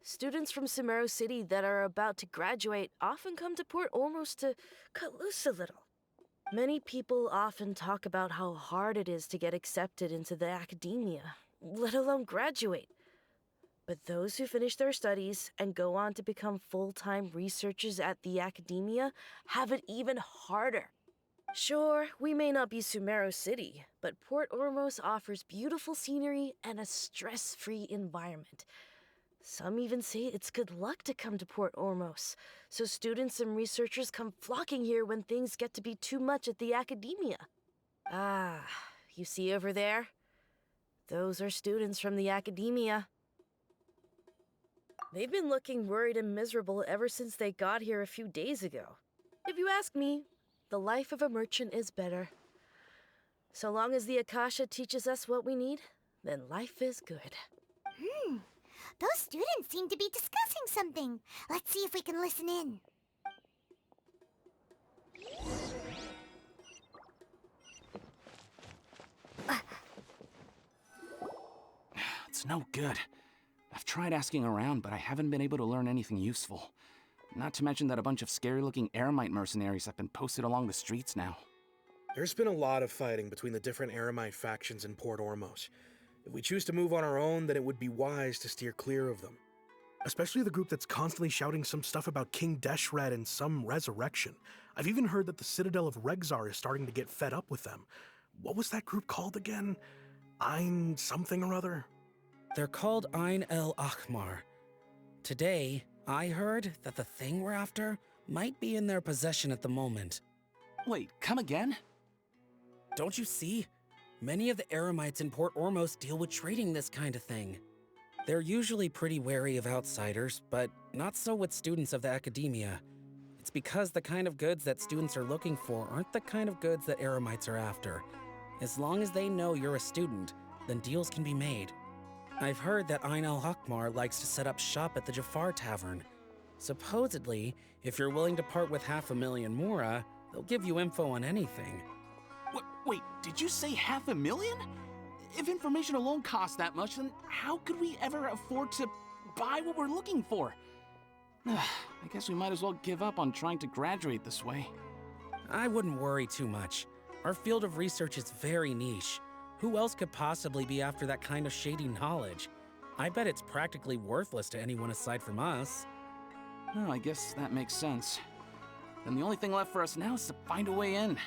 Students from Sumeru City that are about to graduate often come to Port Ormos to cut loose a little. Many people often talk about how hard it is to get accepted into the Academia, let alone graduate. But those who finish their studies and go on to become full-time researchers at the Academia have it even harder. Sure, we may not be Sumeru City, but Port Ormos offers beautiful scenery and a stress-free environment. Some even say it's good luck to come to Port Ormos, so students and researchers come flocking here when things get to be too much at the Academia. Ah, you see over there? Those are students from the Academia. They've been looking worried and miserable ever since they got here a few days ago. If you ask me, the life of a merchant is better. So long as the Akasha teaches us what we need, then life is good. Those students seem to be discussing something. Let's see if we can listen in. It's no good. I've tried asking around, but I haven't been able to learn anything useful. Not to mention that a bunch of scary-looking Eremite mercenaries have been posted along the streets now. There's been a lot of fighting between the different Eremite factions in Port Ormos. If we choose to move on our own, then it would be wise to steer clear of them. Especially the group that's constantly shouting some stuff about King Deshret and some resurrection. I've even heard that the Citadel of Regzar is starting to get fed up with them. What was that group called again? Ein something or other? They're called Ein El Ahmar. Today, I heard that the thing we're after might be in their possession at the moment. Wait, come again? Don't you see? Many of the Eremites in Port Ormos deal with trading this kind of thing. They're usually pretty wary of outsiders, but not so with students of the Academia. It's because the kind of goods that students are looking for aren't the kind of goods that Eremites are after. As long as they know you're a student, then deals can be made. I've heard that Ein al-Hakmar likes to set up shop at the Jafar Tavern. Supposedly, if you're willing to part with 500,000 Mora, they'll give you info on anything. Wait, did you say 500,000? If information alone costs that much, then how could we ever afford to buy what we're looking for? I guess we might as well give up on trying to graduate this way. I wouldn't worry too much. Our field of research is very niche. Who else could possibly be after that kind of shady knowledge? I bet it's practically worthless to anyone aside from us. Oh, I guess that makes sense. then the only thing left for us now is to find a way in.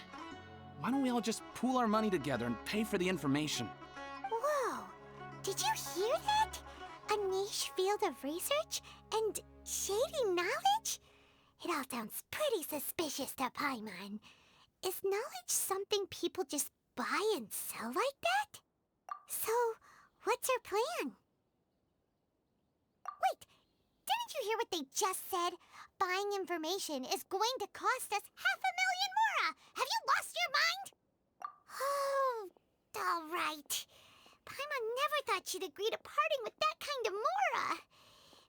Why don't we all just pool our money together and pay for the information? Whoa! Did you hear that? A niche field of research and shady knowledge? It all sounds pretty suspicious to Paimon. Is knowledge something people just buy and sell like that? So, what's her plan? Wait, didn't you hear what they just said? Buying information is going to cost us 500,000 mora! Have you lost your mind? Oh, all right. Paimon never thought she'd agree to parting with that kind of mora.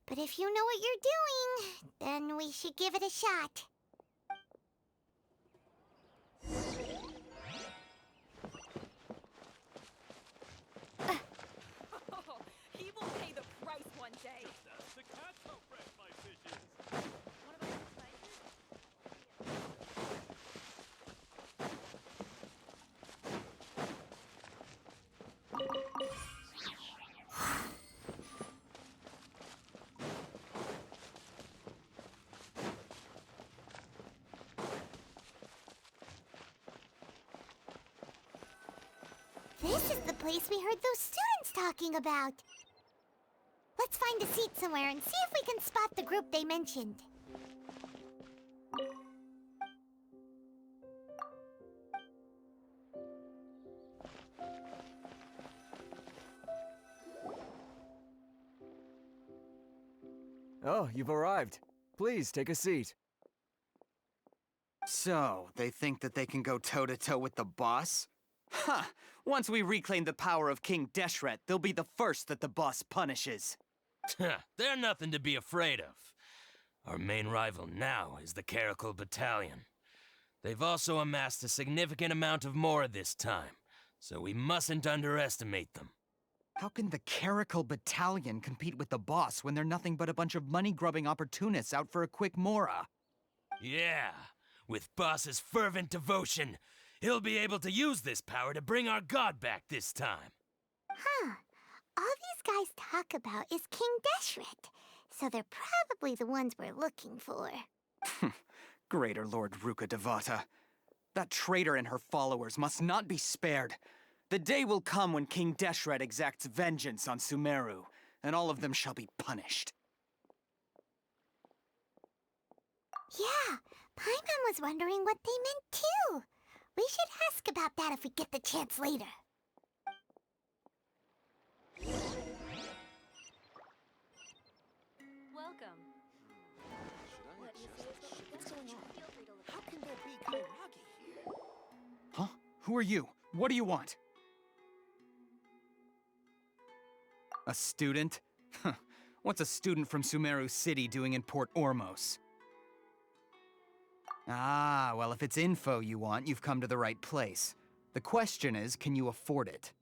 But if you know what you're doing, then we should give it a shot. He will pay the price one day. Just ask the cats how fresh my fish is. This is the place we heard those students talking about. Let's find a seat somewhere and see if we can spot the group they mentioned. Oh, you've arrived. Please, take a seat. So, they think that they can go toe-to-toe with the boss? Huh! Once we reclaim the power of King Deshret, they'll be the first that the boss punishes. They're nothing to be afraid of. Our main rival now is the Caracal Battalion. They've also amassed a significant amount of mora this time, so we mustn't underestimate them. How can the Caracal Battalion compete with the boss when they're nothing but a bunch of money-grubbing opportunists out for a quick mora? Yeah, with boss's fervent devotion, he'll be able to use this power to bring our god back this time. Huh. All these guys talk about is King Deshret, so they're probably the ones we're looking for. Greater Lord Ruka Devata. That traitor and her followers must not be spared. The day will come when King Deshret exacts vengeance on Sumeru, and all of them shall be punished. Yeah, Paimon was wondering what they meant too. We should ask about that if we get the chance later. Welcome. How can there be Kairagi here? Huh? Who are you? What do you want? A student? Huh. What's a student from Sumeru City doing in Port Ormos? Ah, well, if it's info you want, you've come to the right place. The question is, can you afford it?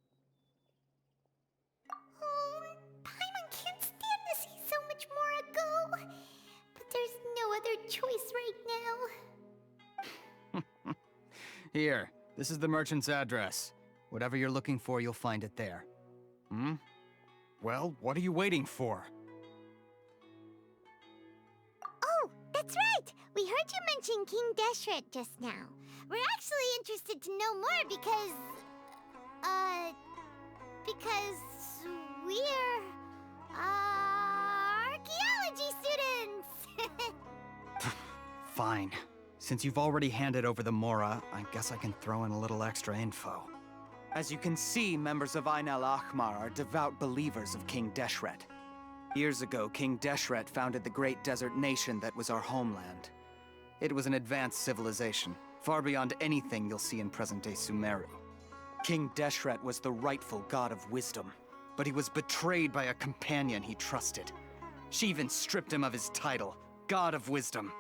Oh, Paimon can't stand to see so much more go. But there's no other choice right now. Here, this is the merchant's address. Whatever you're looking for, you'll find it there. Hmm? Well, what are you waiting for? Oh, that's right! We heard you mention King Deshret just now. We're actually interested to know more because we're, archaeology students! Fine. Since you've already handed over the mora, I guess I can throw in a little extra info. As you can see, members of Ain al-Ahmar are devout believers of King Deshret. Years ago, King Deshret founded the great desert nation that was our homeland. It was an advanced civilization, far beyond anything you'll see in present-day Sumeru. King Deshret was the rightful god of wisdom, but he was betrayed by a companion he trusted. She even stripped him of his title, God of Wisdom.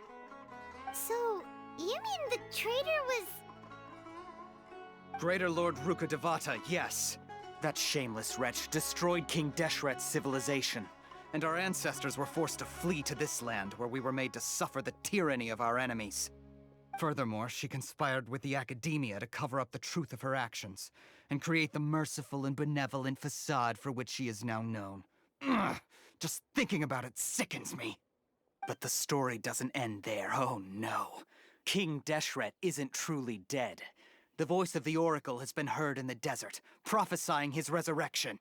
So, you mean the traitor was... Greater Lord Ruka Devata, yes. That shameless wretch destroyed King Deshret's civilization, and our ancestors were forced to flee to this land where we were made to suffer the tyranny of our enemies. Furthermore, she conspired with the Academia to cover up the truth of her actions, and create the merciful and benevolent facade for which she is now known. Ugh, just thinking about it sickens me. But the story doesn't end there, oh no. King Deshret isn't truly dead. The voice of the Oracle has been heard in the desert, prophesying his resurrection.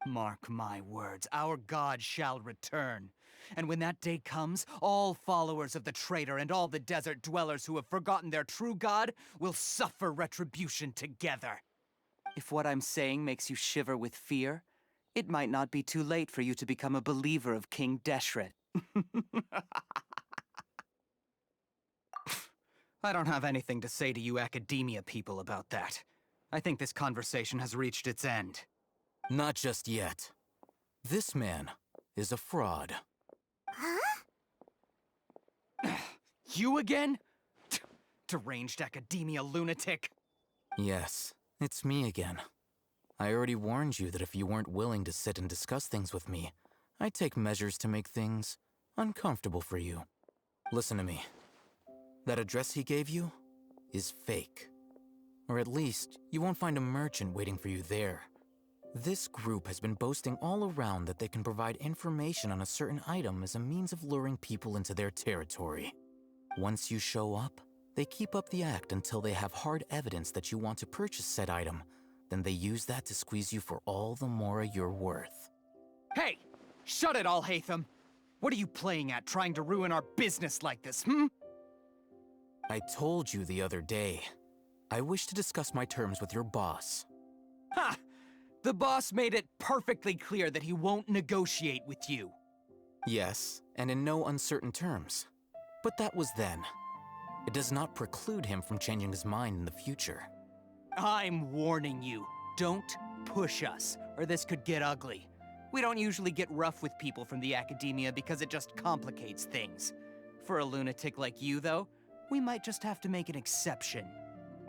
Mark my words, our god shall return. And when that day comes, all followers of the traitor and all the desert dwellers who have forgotten their true god will suffer retribution together. If what I'm saying makes you shiver with fear, it might not be too late for you to become a believer of King Deshret. I don't have anything to say to you academia people about that. I think this conversation has reached its end. Not just yet. This man is a fraud. Huh? You again? Deranged academia lunatic. Yes, it's me again. I already warned you that if you weren't willing to sit and discuss things with me, I'd take measures to make things uncomfortable for you. Listen to me. That address he gave you is fake. Or at least, you won't find a merchant waiting for you there. This group has been boasting all around that they can provide information on a certain item as a means of luring people into their territory. Once you show up, they keep up the act until they have hard evidence that you want to purchase said item. Then they use that to squeeze you for all the mora you're worth. Hey! Shut it, Alhaitham! What are you playing at, trying to ruin our business like this, I told you the other day. I wish to discuss my terms with your boss. Ha! The boss made it perfectly clear that he won't negotiate with you. Yes, and in no uncertain terms. But that was then. It does not preclude him from changing his mind in the future. I'm warning you. Don't push us, or this could get ugly. We don't usually get rough with people from the academia because it just complicates things. For a lunatic like you, though, we might just have to make an exception.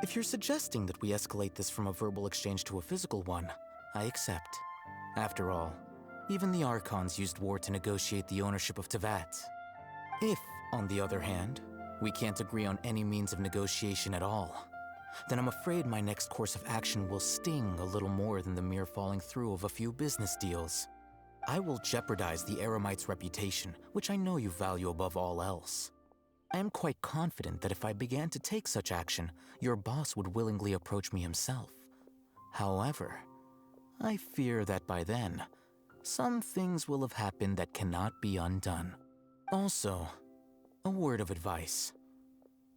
If you're suggesting that we escalate this from a verbal exchange to a physical one, I accept. After all, even the Archons used war to negotiate the ownership of Teyvat. If, on the other hand, we can't agree on any means of negotiation at all, then I'm afraid my next course of action will sting a little more than the mere falling through of a few business deals. I will jeopardize the Eremite's reputation, which I know you value above all else. I am quite confident that if I began to take such action, your boss would willingly approach me himself. However, I fear that by then, some things will have happened that cannot be undone. Also, a word of advice.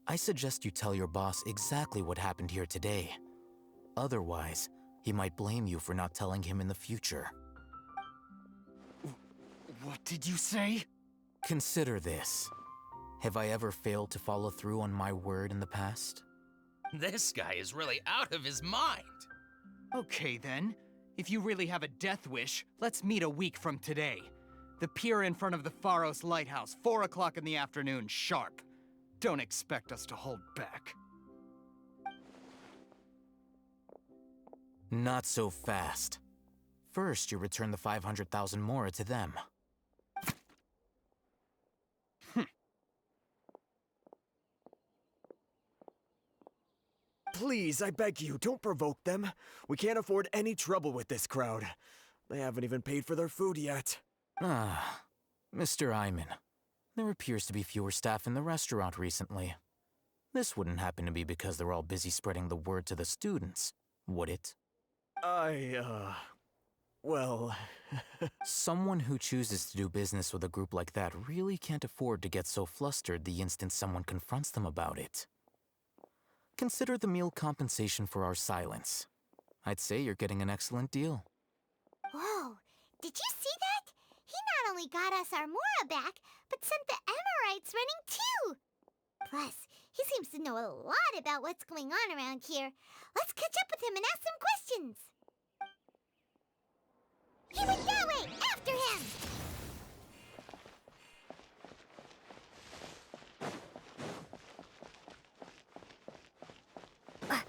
I suggest you tell your boss exactly what happened here today. Otherwise, he might blame you for not telling him in the future. What did you say? Consider this. Have I ever failed to follow through on my word in the past? This guy is really out of his mind. Okay then. If you really have a death wish, let's meet a week from today. The pier in front of the Pharos Lighthouse, 4 o'clock in the afternoon, sharp. Don't expect us to hold back. Not so fast. First, you return the 500,000 mora to them. Please, I beg you, don't provoke them. We can't afford any trouble with this crowd. They haven't even paid for their food yet. Ah, Mr. Iman. There appears to be fewer staff in the restaurant recently. This wouldn't happen to be because they're all busy spreading the word to the students, would it? Well... Someone who chooses to do business with a group like that really can't afford to get so flustered the instant someone confronts them about it. Consider the meal compensation for our silence. I'd say you're getting an excellent deal. Whoa, did you see that? He not only got us our Mora back, but sent the Emirites running too! Plus, he seems to know a lot about what's going on around here. Let's catch up with him and ask some questions! He went that way! After him! Wait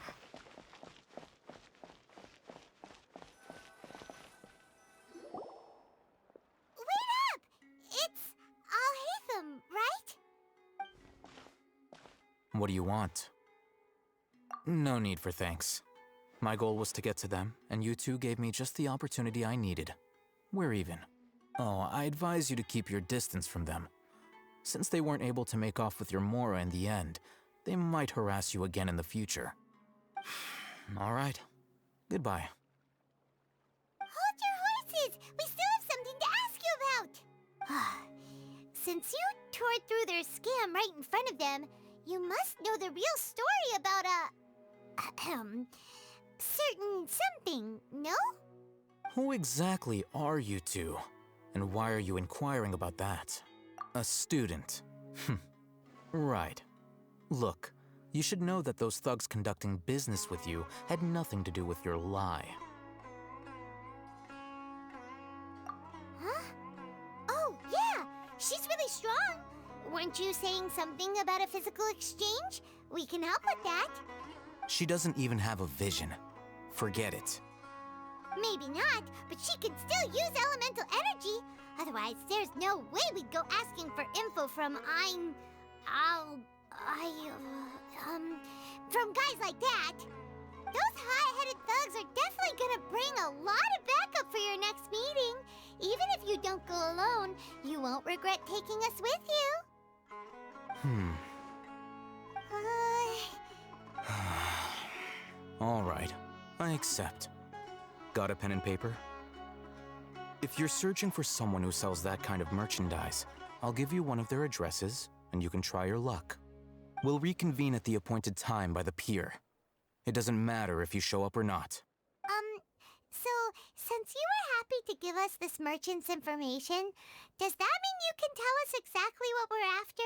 up! It's Alhaitham, right? What do you want? No need for thanks. My goal was to get to them, and you two gave me just the opportunity I needed. We're even. Oh, I advise you to keep your distance from them. Since they weren't able to make off with your Mora in the end, they might harass you again in the future. All right. Goodbye. Hold your horses! We still have something to ask you about! Since you tore through their scam right in front of them, you must know the real story about certain something, no? Who exactly are you two? And why are you inquiring about that? A student. Right. Look, you should know that those thugs conducting business with you had nothing to do with your lie. Huh? Oh, yeah! She's really strong! Weren't you saying something about a physical exchange? We can help with that. She doesn't even have a vision. Forget it. Maybe not, but she can still use elemental energy. Otherwise, there's no way we'd go asking for info from from guys like that. Those hot-headed thugs are definitely gonna bring a lot of backup for your next meeting. Even if you don't go alone, you won't regret taking us with you. All right, I accept. Got a pen and paper? If you're searching for someone who sells that kind of merchandise, I'll give you one of their addresses, and you can try your luck. We'll reconvene at the appointed time by the pier. It doesn't matter if you show up or not. So, since you were happy to give us this merchant's information, does that mean you can tell us exactly what we're after?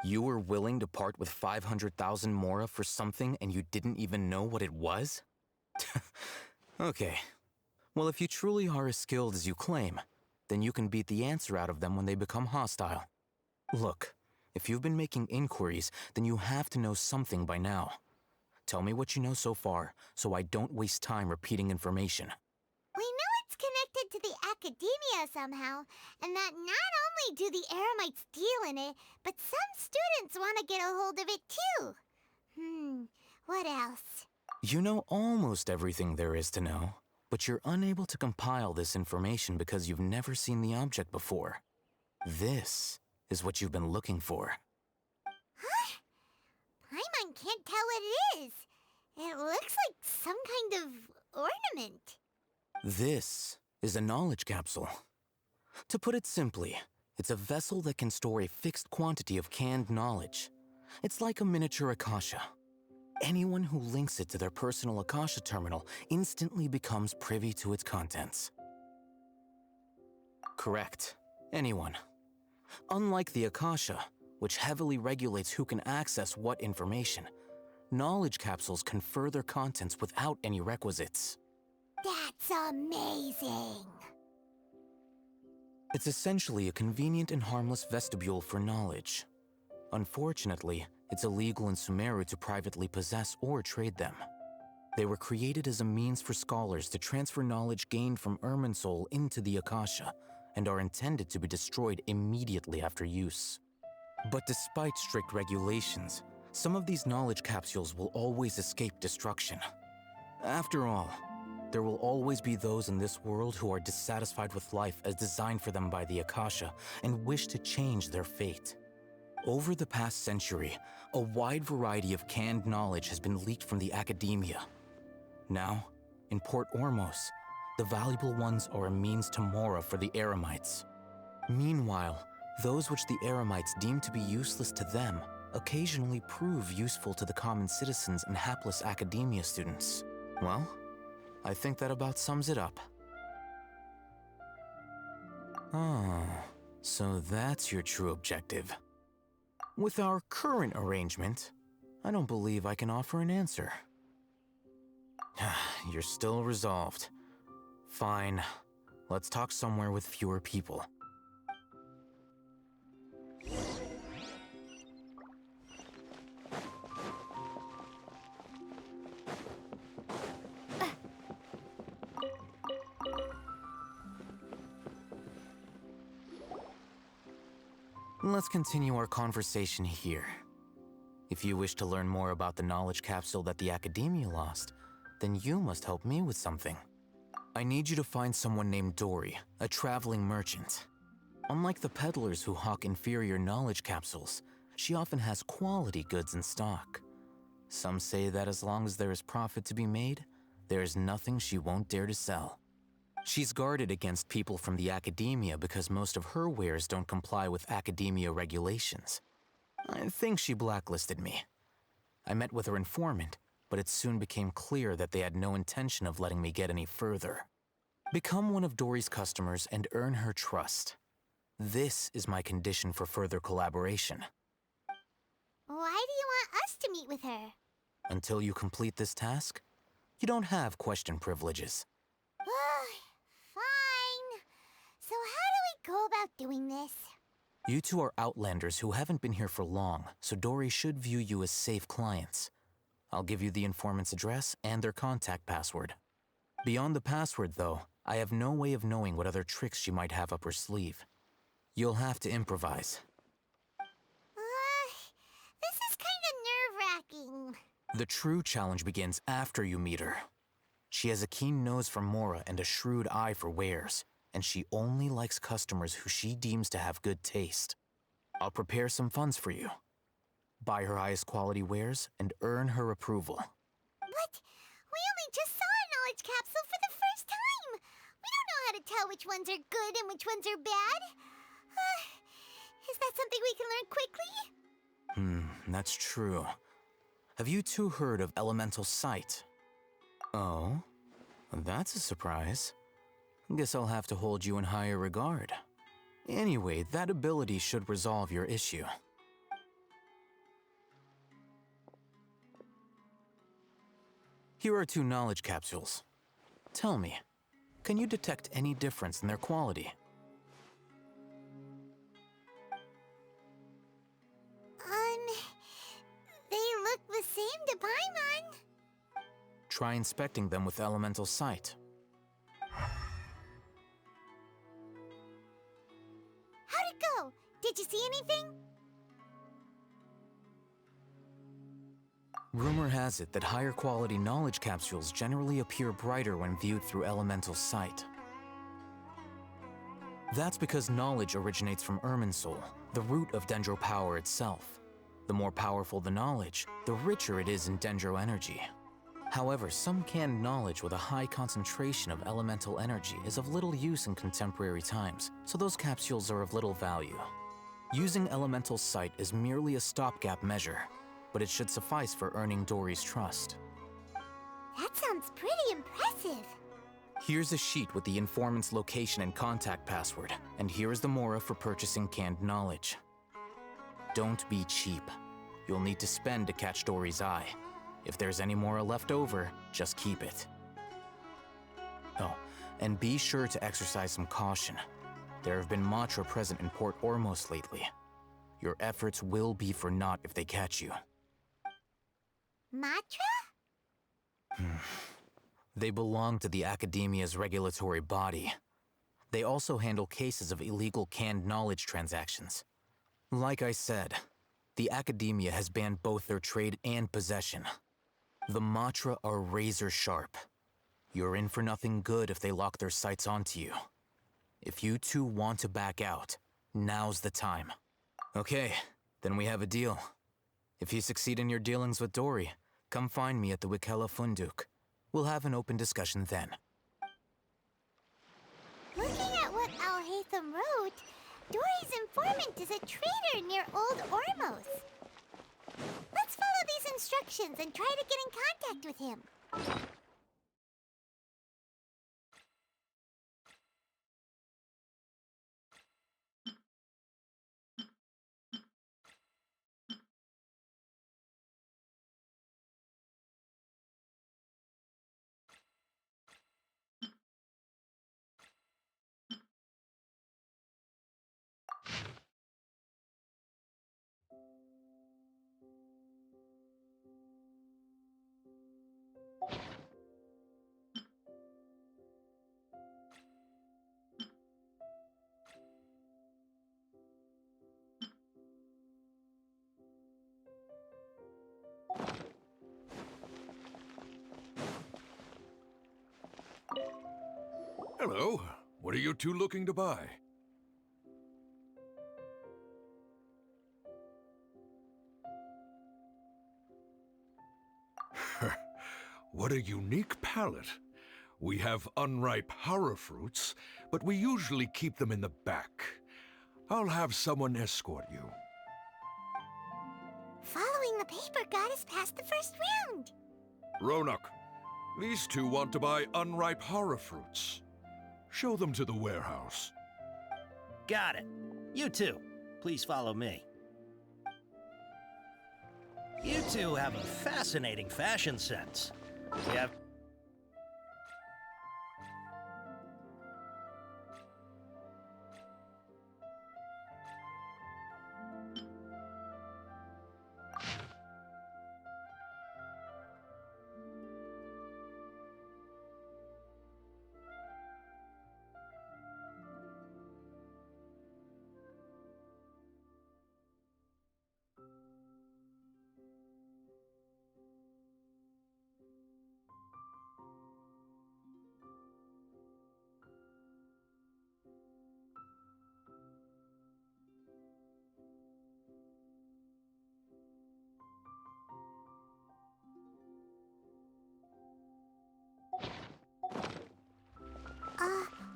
You were willing to part with 500,000 mora for something and you didn't even know what it was? Okay. Well, if you truly are as skilled as you claim, then you can beat the answer out of them when they become hostile. Look, if you've been making inquiries, then you have to know something by now. Tell me what you know so far, so I don't waste time repeating information. We know it's connected to the academia somehow, and that not only do the Eremites deal in it, but some students want to get a hold of it too. What else? You know almost everything there is to know, but you're unable to compile this information because you've never seen the object before. This is what you've been looking for. Huh? Paimon can't tell what it is. It looks like some kind of ornament. This is a knowledge capsule. To put it simply, it's a vessel that can store a fixed quantity of canned knowledge. It's like a miniature Akasha. Anyone who links it to their personal Akasha terminal instantly becomes privy to its contents. Correct. Anyone. Unlike the Akasha, which heavily regulates who can access what information, knowledge capsules confer their contents without any requisites. That's amazing! It's essentially a convenient and harmless vestibule for knowledge. Unfortunately, it's illegal in Sumeru to privately possess or trade them. They were created as a means for scholars to transfer knowledge gained from Irminsul into the Akasha, and are intended to be destroyed immediately after use. But despite strict regulations, some of these knowledge capsules will always escape destruction. After all, there will always be those in this world who are dissatisfied with life as designed for them by the Akasha and wish to change their fate. Over the past century, a wide variety of canned knowledge has been leaked from the academia. Now, in Port Ormos, the valuable ones are a means to mora for the Eremites. Meanwhile, those which the Eremites deem to be useless to them occasionally prove useful to the common citizens and hapless academia students. Well, I think that about sums it up. Oh, so that's your true objective. With our current arrangement, I don't believe I can offer an answer. You're still resolved. Fine. Let's talk somewhere with fewer people. Let's continue our conversation here. If you wish to learn more about the knowledge capsule that the Academia lost, then you must help me with something. I need you to find someone named Dori, a traveling merchant. Unlike the peddlers who hawk inferior knowledge capsules, she often has quality goods in stock. Some say that as long as there is profit to be made, there is nothing she won't dare to sell. She's guarded against people from the academia because most of her wares don't comply with academia regulations. I think she blacklisted me. I met with her informant, but it soon became clear that they had no intention of letting me get any further. Become one of Dori's customers and earn her trust. This is my condition for further collaboration. Why do you want us to meet with her? Until you complete this task, you don't have question privileges. Fine. So how do we go about doing this? You two are outlanders who haven't been here for long, so Dori should view you as safe clients. I'll give you the informant's address and their contact password. Beyond the password, though, I have no way of knowing what other tricks she might have up her sleeve. You'll have to improvise. This is kind of nerve-wracking. The true challenge begins after you meet her. She has a keen nose for Mora and a shrewd eye for wares, and she only likes customers who she deems to have good taste. I'll prepare some funds for you. Buy her highest quality wares and earn her approval. But we only just saw a knowledge capsule for the first time. We don't know how to tell which ones are good and which ones are bad. Is that something we can learn quickly? That's true. Have you two heard of elemental sight? Oh, that's a surprise. Guess I'll have to hold you in higher regard. Anyway, that ability should resolve your issue. Here are 2 knowledge capsules. Tell me, can you detect any difference in their quality? They look the same to Paimon. Try inspecting them with elemental sight. How'd it go? Did you see anything? Rumor has it that higher quality knowledge capsules generally appear brighter when viewed through elemental sight. That's because knowledge originates from Irminsul, the root of Dendro power itself. The more powerful the knowledge, the richer it is in Dendro energy. However, some canned knowledge with a high concentration of elemental energy is of little use in contemporary times, so those capsules are of little value. Using elemental sight is merely a stopgap measure, but it should suffice for earning Dori's trust. That sounds pretty impressive. Here's a sheet with the informant's location and contact password, and here is the Mora for purchasing canned knowledge. Don't be cheap. You'll need to spend to catch Dori's eye. If there's any Mora left over, just keep it. Oh, and be sure to exercise some caution. There have been Matra present in Port Ormos lately. Your efforts will be for naught if they catch you. Matra? They belong to the Academia's regulatory body. They also handle cases of illegal canned knowledge transactions. Like I said, the Academia has banned both their trade and possession. The Matra are razor sharp. You're in for nothing good if they lock their sights onto you. If you two want to back out, now's the time. Okay, then we have a deal. If you succeed in your dealings with Dori, come find me at the Wikela Funduk. We'll have an open discussion then. Looking at what Alhaitham wrote, Dori's informant is a trader near Old Ormos. Let's follow these instructions and try to get in contact with him. Hello. What are you two looking to buy? What a unique palate. We have unripe hara fruits, but we usually keep them in the back. I'll have someone escort you. Following the paper got us past the first round. Ronak, these two want to buy unripe hara fruits. Show them to the warehouse. Got it. You two, please follow me. You two have a fascinating fashion sense. We have...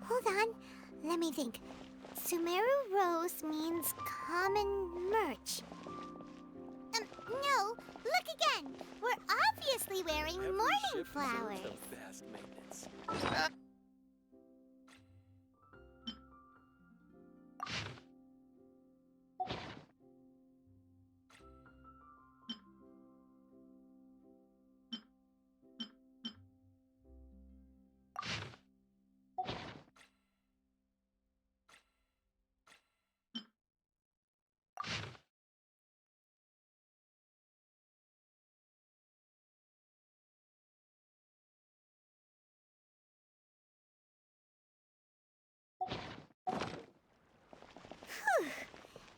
Hold on. Let me think. Sumeru Rose means common merch. No, look again. We're obviously wearing morning flowers.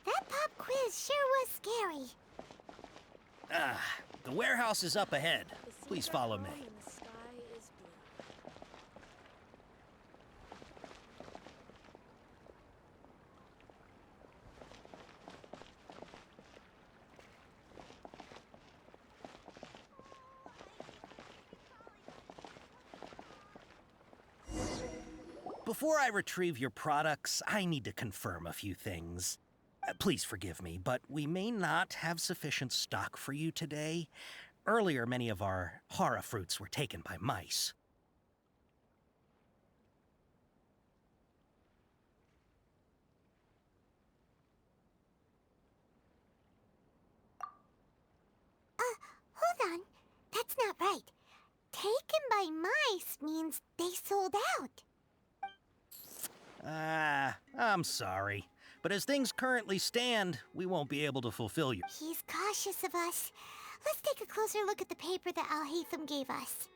That pop quiz sure was scary. The warehouse is up ahead. Please follow me. Before I retrieve your products, I need to confirm a few things. Please forgive me, but we may not have sufficient stock for you today. Earlier, many of our hara fruits were taken by mice. Hold on. That's not right. Taken by mice means they sold out. I'm sorry. But as things currently stand, we won't be able to fulfill you. He's cautious of us. Let's take a closer look at the paper that Alhaitham gave us.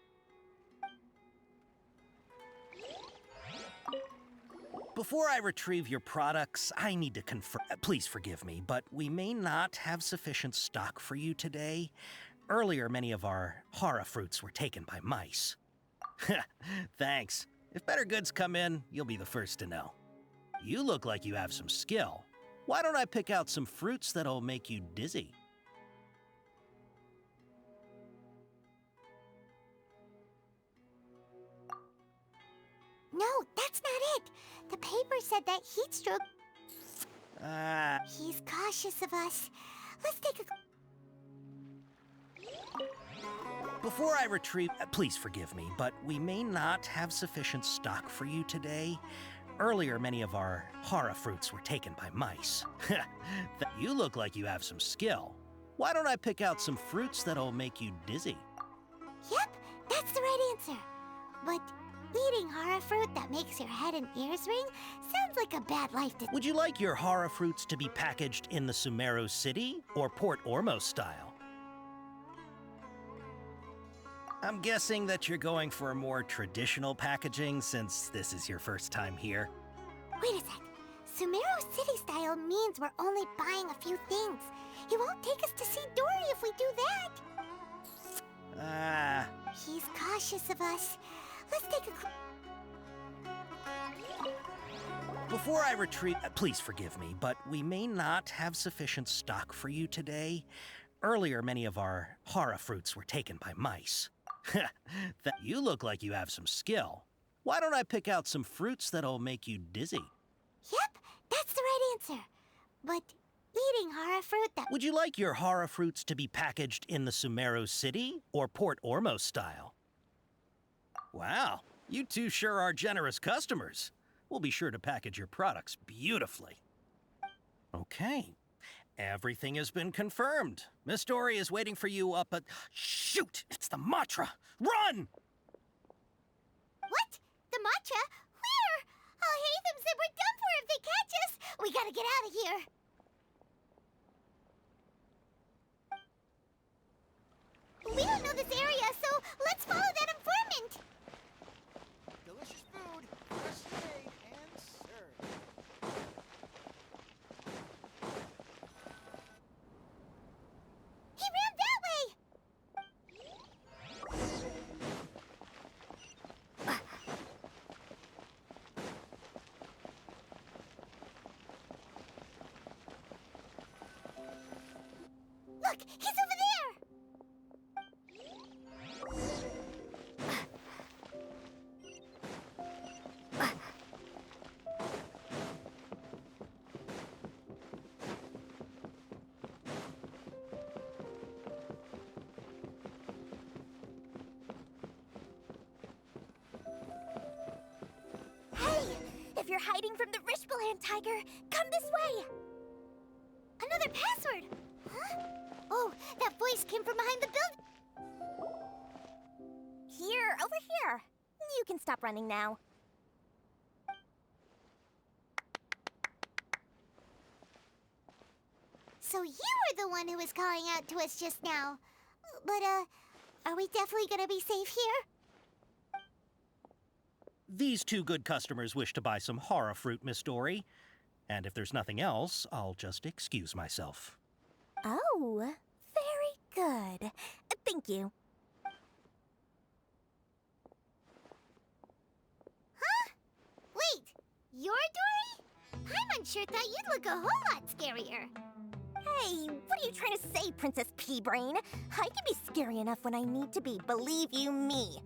Before I retrieve your products, I need to confirm. Please forgive me, but we may not have sufficient stock for you today. Earlier, many of our hara fruits were taken by mice. Thanks. If better goods come in, you'll be the first to know. You look like you have some skill. Why don't I pick out some fruits that'll make you dizzy? No, that's not it. The paper said that heat stroke... He's cautious of us. Let's take a... Before I retrieve... Please forgive me, but we may not have sufficient stock for you today. Earlier, many of our hara fruits were taken by mice. You look like you have some skill. Why don't I pick out some fruits that'll make you dizzy? Yep, that's the right answer. But eating hara fruit that makes your head and ears ring sounds like a bad life to... Would you like your hara fruits to be packaged in the Sumeru City or Port Ormos style? I'm guessing that you're going for a more traditional packaging since this is your first time here. Wait a sec. Sumeru City style means we're only buying a few things. He won't take us to see Dori if we do that. He's cautious of us. Let's take a... Before I retrieve... Please forgive me, but we may not have sufficient stock for you today. Earlier, many of our hara fruits were taken by mice. You look like you have some skill. Why don't I pick out some fruits that'll make you dizzy? Yep, that's the right answer. But eating hara fruit that... Would you like your hara fruits to be packaged in the Sumeru City or Port Ormos style? Wow, you two sure are generous customers. We'll be sure to package your products beautifully. Okay, everything has been confirmed. Miss Dori is waiting for you up at... Shoot! It's the Matra! Run! What? The Matra? Where? Alhaitham said we're done for if they catch us. We gotta get out of here. We don't know this area, so let's follow that informant. Delicious food, freshly made and served. He ran that way. Look, he's over there. Hey, if you're hiding from the Rishbaland tiger, come this way. Another password. Huh? Oh, that voice came from behind the building. Here, over here. You can stop running now. So you were the one who was calling out to us just now. But, are we definitely gonna be safe here? These two good customers wish to buy some hara fruit, Miss Dori. And if there's nothing else, I'll just excuse myself. Oh, very good. Thank you. Huh? Wait, you're Dori? Paimon sure thought you'd look a whole lot scarier. Hey, what are you trying to say, Princess Pea-Brain? I can be scary enough when I need to be, believe you me.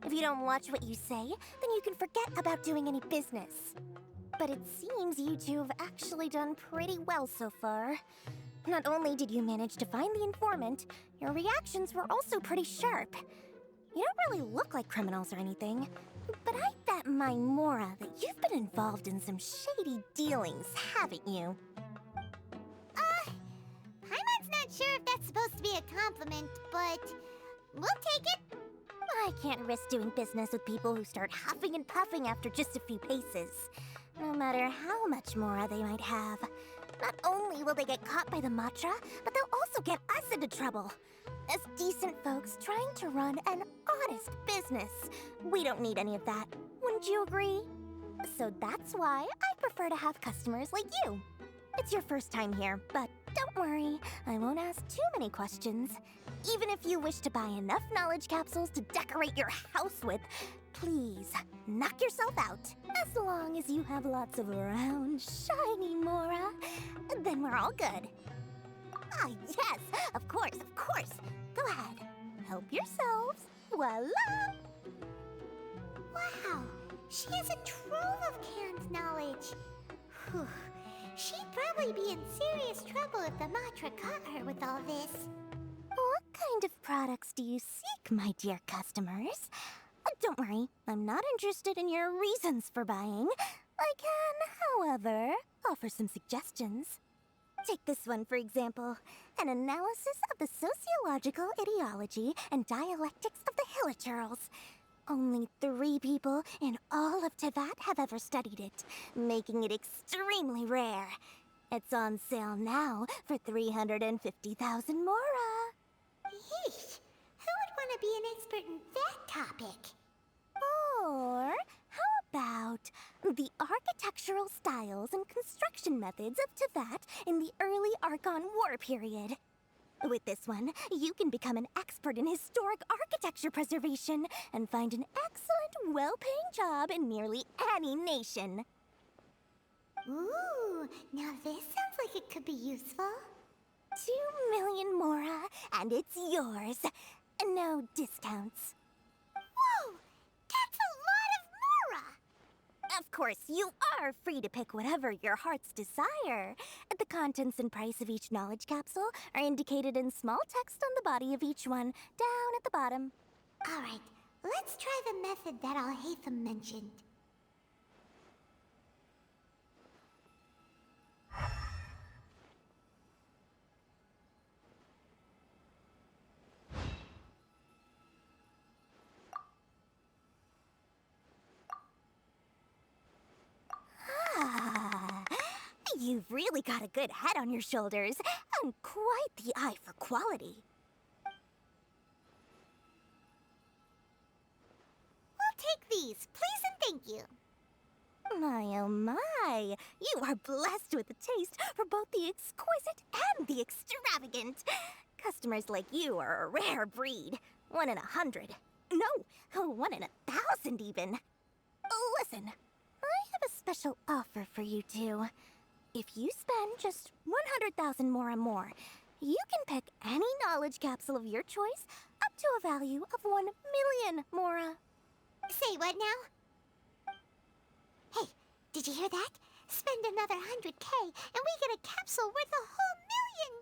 If you don't watch what you say, then you can forget about doing any business. But it seems you two have actually done pretty well so far. Not only did you manage to find the informant, your reactions were also pretty sharp. You don't really look like criminals or anything, but I bet my Mora that you've been involved in some shady dealings, haven't you? Paimon's not sure if that's supposed to be a compliment, but we'll take it. I can't risk doing business with people who start huffing and puffing after just a few paces. No matter how much Mora they might have. Not only will they get caught by the Matra, but they'll also get us into trouble. As decent folks trying to run an honest business. We don't need any of that. Wouldn't you agree? So that's why I prefer to have customers like you. It's your first time here, but don't worry, I won't ask too many questions. Even if you wish to buy enough knowledge capsules to decorate your house with, please, knock yourself out. As long as you have lots of round, shiny Mora, then we're all good. Ah, yes, of course, of course. Go ahead, help yourselves. Voila! Wow, she has a trove of canned knowledge. Whew. She'd probably be in serious trouble if the Matra caught her with all this. What kind of products do you seek, my dear customers? Don't worry, I'm not interested in your reasons for buying. I can, however, offer some suggestions. Take this one, for example. An analysis of the sociological ideology and dialectics of the Hilichurls. Only 3 people in all of Teyvat have ever studied it, making it extremely rare. It's on sale now for 350,000 Mora. Yeesh, who would want to be an expert in that topic? Or how about the architectural styles and construction methods of Teyvat in the early Archon War period? With this one, you can become an expert in historic architecture preservation and find an excellent, well-paying job in nearly any nation. Ooh, now this sounds like it could be useful. 2 million Mora, and it's yours. No discounts. Whoa! That's a lot of Mora! Of course, you are free to pick whatever your heart's desire. The contents and price of each knowledge capsule are indicated in small text on the body of each one, down at the bottom. Alright, let's try the method that Alhaitham mentioned. You've really got a good head on your shoulders, and quite the eye for quality. We'll take these, please and thank you. My oh my, you are blessed with a taste for both the exquisite and the extravagant. Customers like you are a rare breed. 1 in 100. No, 1 in 1,000 even. Listen, I have a special offer for you two. If you spend just 100,000 Mora more, you can pick any knowledge capsule of your choice up to a value of 1 million Mora. Say what now? Hey, did you hear that? Spend another 100K and we get a capsule worth a whole million!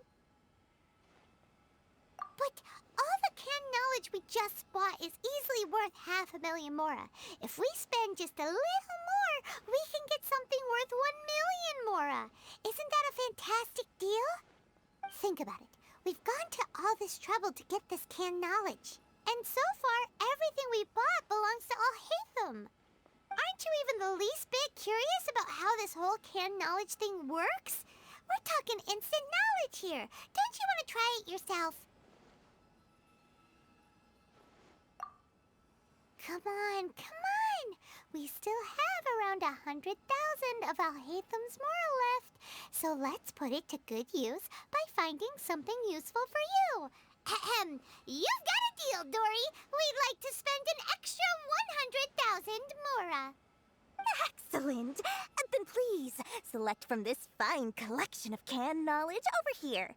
But all the canned knowledge we just bought is easily worth 500,000 Mora. If we spend just a little more, we can get something worth 1 million Mora. Isn't that a fantastic deal? Think about it. We've gone to all this trouble to get this canned knowledge. And so far, everything we bought belongs to Alhaitham. Aren't you even the least bit curious about how this whole canned knowledge thing works? We're talking instant knowledge here. Don't you want to try it yourself? Come on, come on! We still have around 100,000 of Alhaitham's Mora left, so let's put it to good use by finding something useful for you. Ahem, you've got a deal, Dori. We'd like to spend an extra 100,000 Mora. Excellent! Then please, select from this fine collection of canned knowledge over here.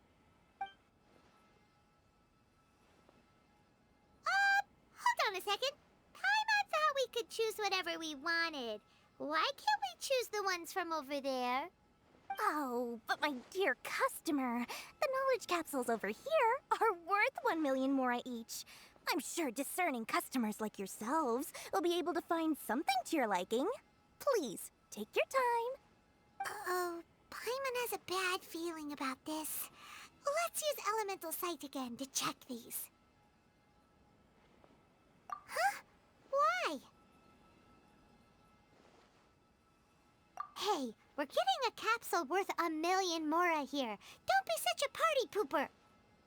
Hold on a second. Paimon thought we could choose whatever we wanted. Why can't we choose the ones from over there? Oh, but my dear customer, the knowledge capsules over here are worth 1 million Mora each. I'm sure discerning customers like yourselves will be able to find something to your liking. Please, take your time. Uh-oh, Paimon has a bad feeling about this. Let's use Elemental Sight again to check these. Huh? Why? Hey, we're getting a capsule worth 1 million Mora here. Don't be such a party pooper.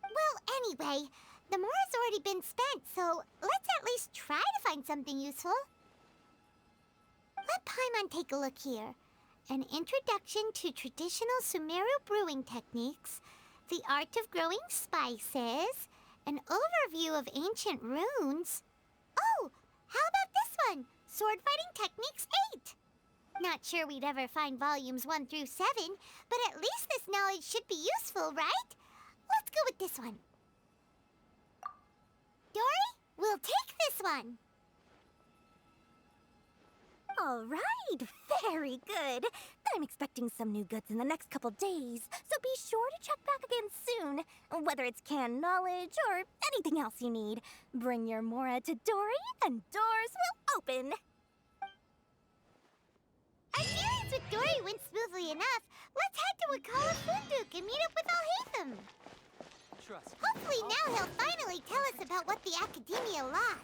Well, anyway, the Mora's already been spent, so let's at least try to find something useful. Let Paimon take a look here. An introduction to traditional Sumeru brewing techniques, the art of growing spices, an overview of ancient runes. Oh, how about this one? Sword Fighting Techniques 8. Not sure we'd ever find volumes 1 through 7, but at least this knowledge should be useful, right? Let's go with this one. Dori, we'll take this one. All right, very good. I'm expecting some new goods in the next couple days, so be sure to check back again soon. Whether it's canned knowledge or anything else you need, bring your Mora to Dori and doors will open. Our dealings with Dori went smoothly enough. Let's head to Wakala Funduk and meet up with Alhaitham. Hopefully now he'll finally tell us about what the Academia lost.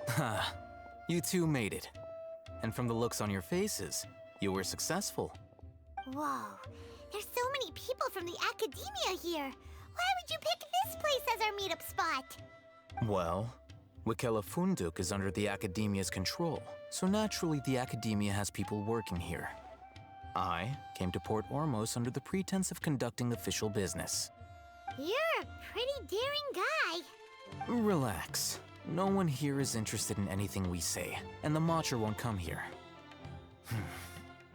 Ha, you two made it. And from the looks on your faces, you were successful. Whoa, there's so many people from the Academia here. Why would you pick this place as our meetup spot? Well, Wakala Funduk is under the Academia's control, so naturally the Academia has people working here. I came to Port Ormos under the pretense of conducting official business. You're a pretty daring guy. Relax. No one here is interested in anything we say, and the Matcha won't come here.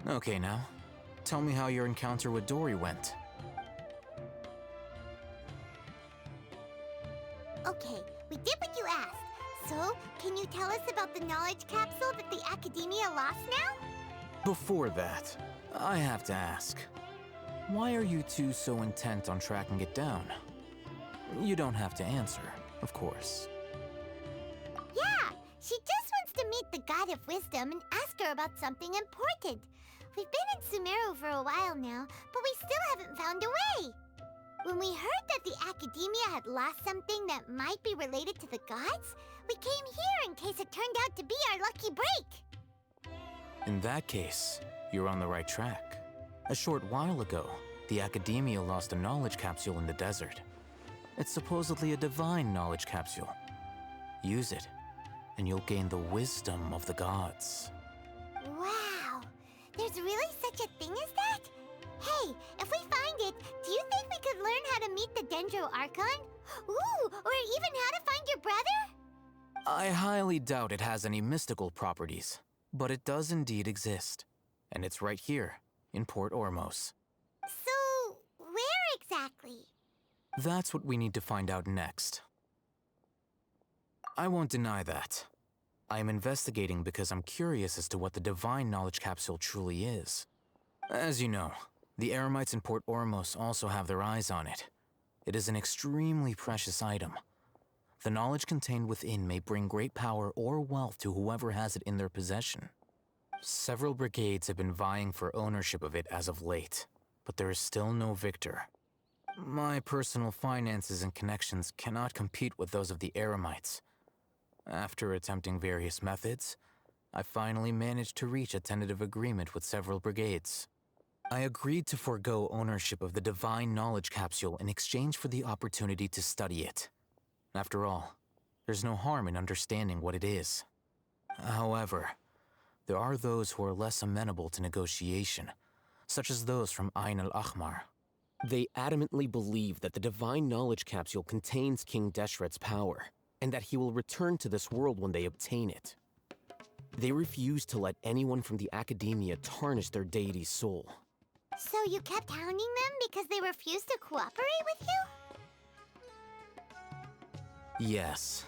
Okay, now, tell me how your encounter with Dori went. Okay, we did what you asked. So, can you tell us about the knowledge capsule that the Academia lost now? Before that, I have to ask, why are you two so intent on tracking it down? You don't have to answer, of course. Yeah, she just wants to meet the God of Wisdom and ask her about something important. We've been in Sumeru for a while now, but we still haven't found a way. When we heard that the Academia had lost something that might be related to the gods, we came here in case it turned out to be our lucky break. In that case, you're on the right track. A short while ago, the Academia lost a knowledge capsule in the desert. It's supposedly a divine knowledge capsule. Use it, and you'll gain the wisdom of the gods. Wow, there's really such a thing as that? Hey, if we find it, do you think we could learn how to meet the Dendro Archon? Ooh, or even how to find your brother? I highly doubt it has any mystical properties, but it does indeed exist. And it's right here, in Port Ormos. So, where exactly? That's what we need to find out next. I won't deny that. I am investigating because I'm curious as to what the divine knowledge capsule truly is. As you know, the Eremites in Port Ormos also have their eyes on it. It is an extremely precious item. The knowledge contained within may bring great power or wealth to whoever has it in their possession. Several brigades have been vying for ownership of it as of late, but there is still no victor. My personal finances and connections cannot compete with those of the Eremites. After attempting various methods, I finally managed to reach a tentative agreement with several brigades. I agreed to forego ownership of the divine knowledge capsule in exchange for the opportunity to study it. After all, there's no harm in understanding what it is. However, there are those who are less amenable to negotiation, such as those from Ain al-Ahmar. They adamantly believe that the divine knowledge capsule contains King Deshret's power, and that he will return to this world when they obtain it. They refuse to let anyone from the Academia tarnish their deity's soul. So you kept hounding them because they refused to cooperate with you? Yes.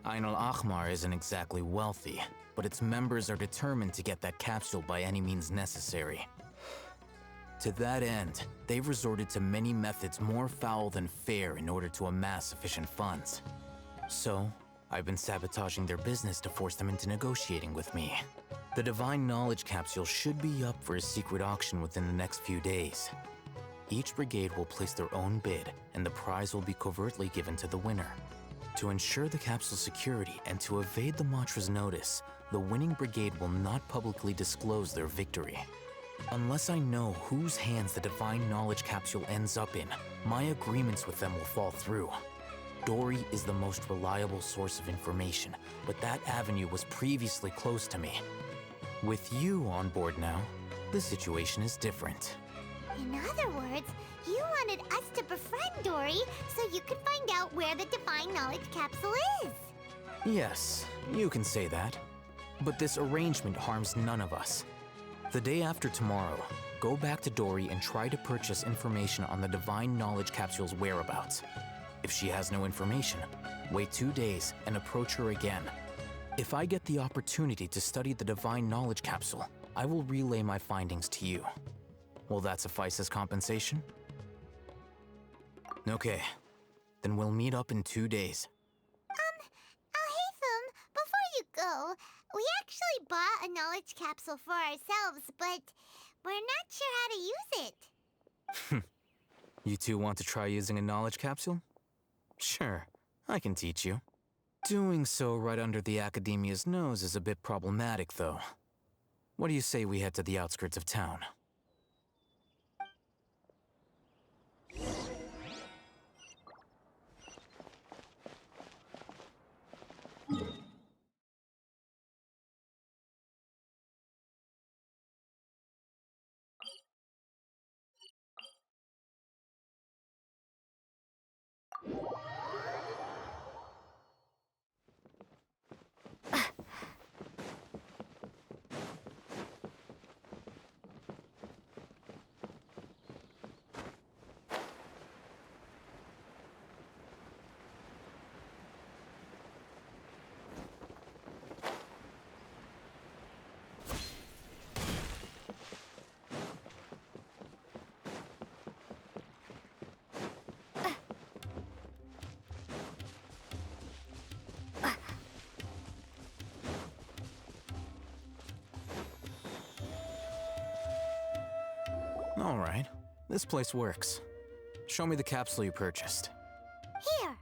Ain al-Ahmar isn't exactly wealthy, but its members are determined to get that capsule by any means necessary. To that end, they've resorted to many methods more foul than fair in order to amass sufficient funds. So, I've been sabotaging their business to force them into negotiating with me. The divine knowledge capsule should be up for a secret auction within the next few days. Each brigade will place their own bid, and the prize will be covertly given to the winner. To ensure the capsule's security and to evade the Matra's notice, the winning brigade will not publicly disclose their victory. Unless I know whose hands the divine knowledge capsule ends up in, my agreements with them will fall through. Dori is the most reliable source of information, but that avenue was previously closed to me. With you on board now, the situation is different. In other words, you wanted us to befriend Dori so you could find out where the divine knowledge capsule is. Yes, you can say that. But this arrangement harms none of us. The day after tomorrow, go back to Dori and try to purchase information on the divine knowledge capsule's whereabouts. If she has no information, wait 2 days and approach her again. If I get the opportunity to study the divine knowledge capsule, I will relay my findings to you. Will that suffice as compensation? Okay, then we'll meet up in 2 days. Alhaitham, before you go, we actually bought a knowledge capsule for ourselves, but we're not sure how to use it. You two want to try using a knowledge capsule? Sure, I can teach you. Doing so right under the Academia's nose is a bit problematic, though. What do you say we head to the outskirts of town? All right. This place works. Show me the capsule you purchased. Here.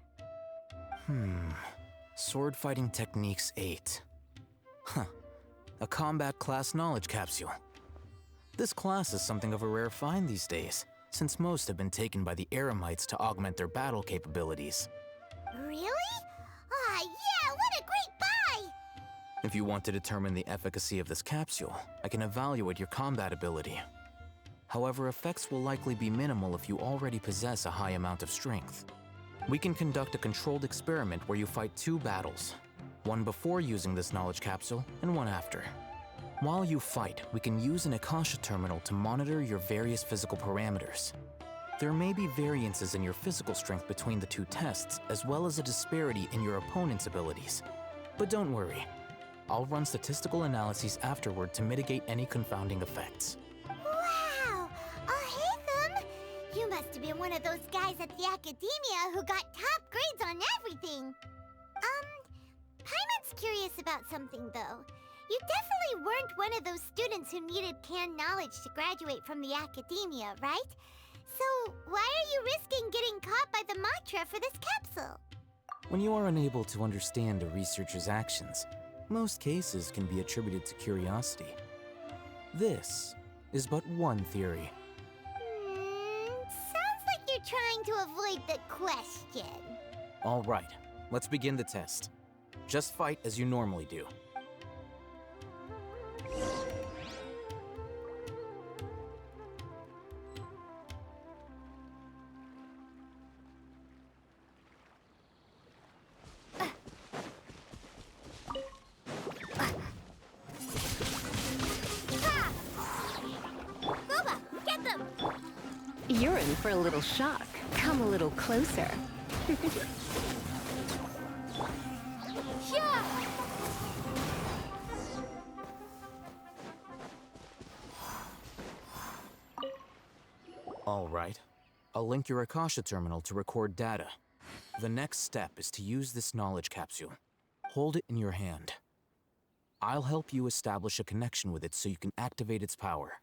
Sword Fighting Techniques 8. Huh. A combat class knowledge capsule. This class is something of a rare find these days, since most have been taken by the Eremites to augment their battle capabilities. Really? Aw, yeah, what a great buy! If you want to determine the efficacy of this capsule, I can evaluate your combat ability. However, effects will likely be minimal if you already possess a high amount of strength. We can conduct a controlled experiment where you fight 2 battles, one before using this knowledge capsule and one after. While you fight, we can use an Akasha terminal to monitor your various physical parameters. There may be variances in your physical strength between the 2 tests, as well as a disparity in your opponent's abilities. But don't worry, I'll run statistical analyses afterward to mitigate any confounding effects. Wow! Alhaitham! You must have been one of those guys at the Academia who got top grades on everything. Paimon's curious about something, though. You definitely weren't one of those students who needed canned knowledge to graduate from the Academia, right? So, why are you risking getting caught by the Matra for this capsule? When you are unable to understand a researcher's actions, most cases can be attributed to curiosity. This is but one theory. Sounds like you're trying to avoid the question. All right, let's begin the test. Just fight as you normally do. You're in for a little shock. Come a little closer. All right. I'll link your Akasha terminal to record data. The next step is to use this knowledge capsule. Hold it in your hand. I'll help you establish a connection with it so you can activate its power.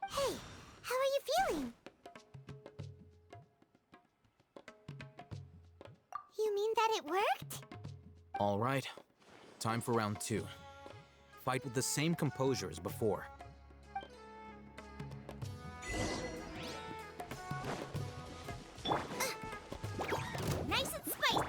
Hey, how are you feeling? You mean that it worked? All right. Time for round 2. Fight with the same composure as before. Nice and spicy.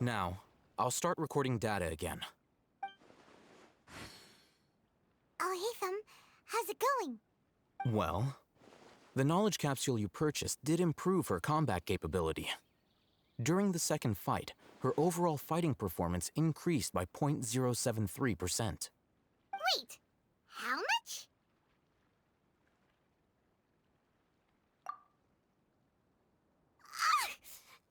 Now, I'll start recording data again. Alhaitham, how's it going? Well, the knowledge capsule you purchased did improve her combat capability. During the second fight, her overall fighting performance increased by 0.073%. Wait, how much?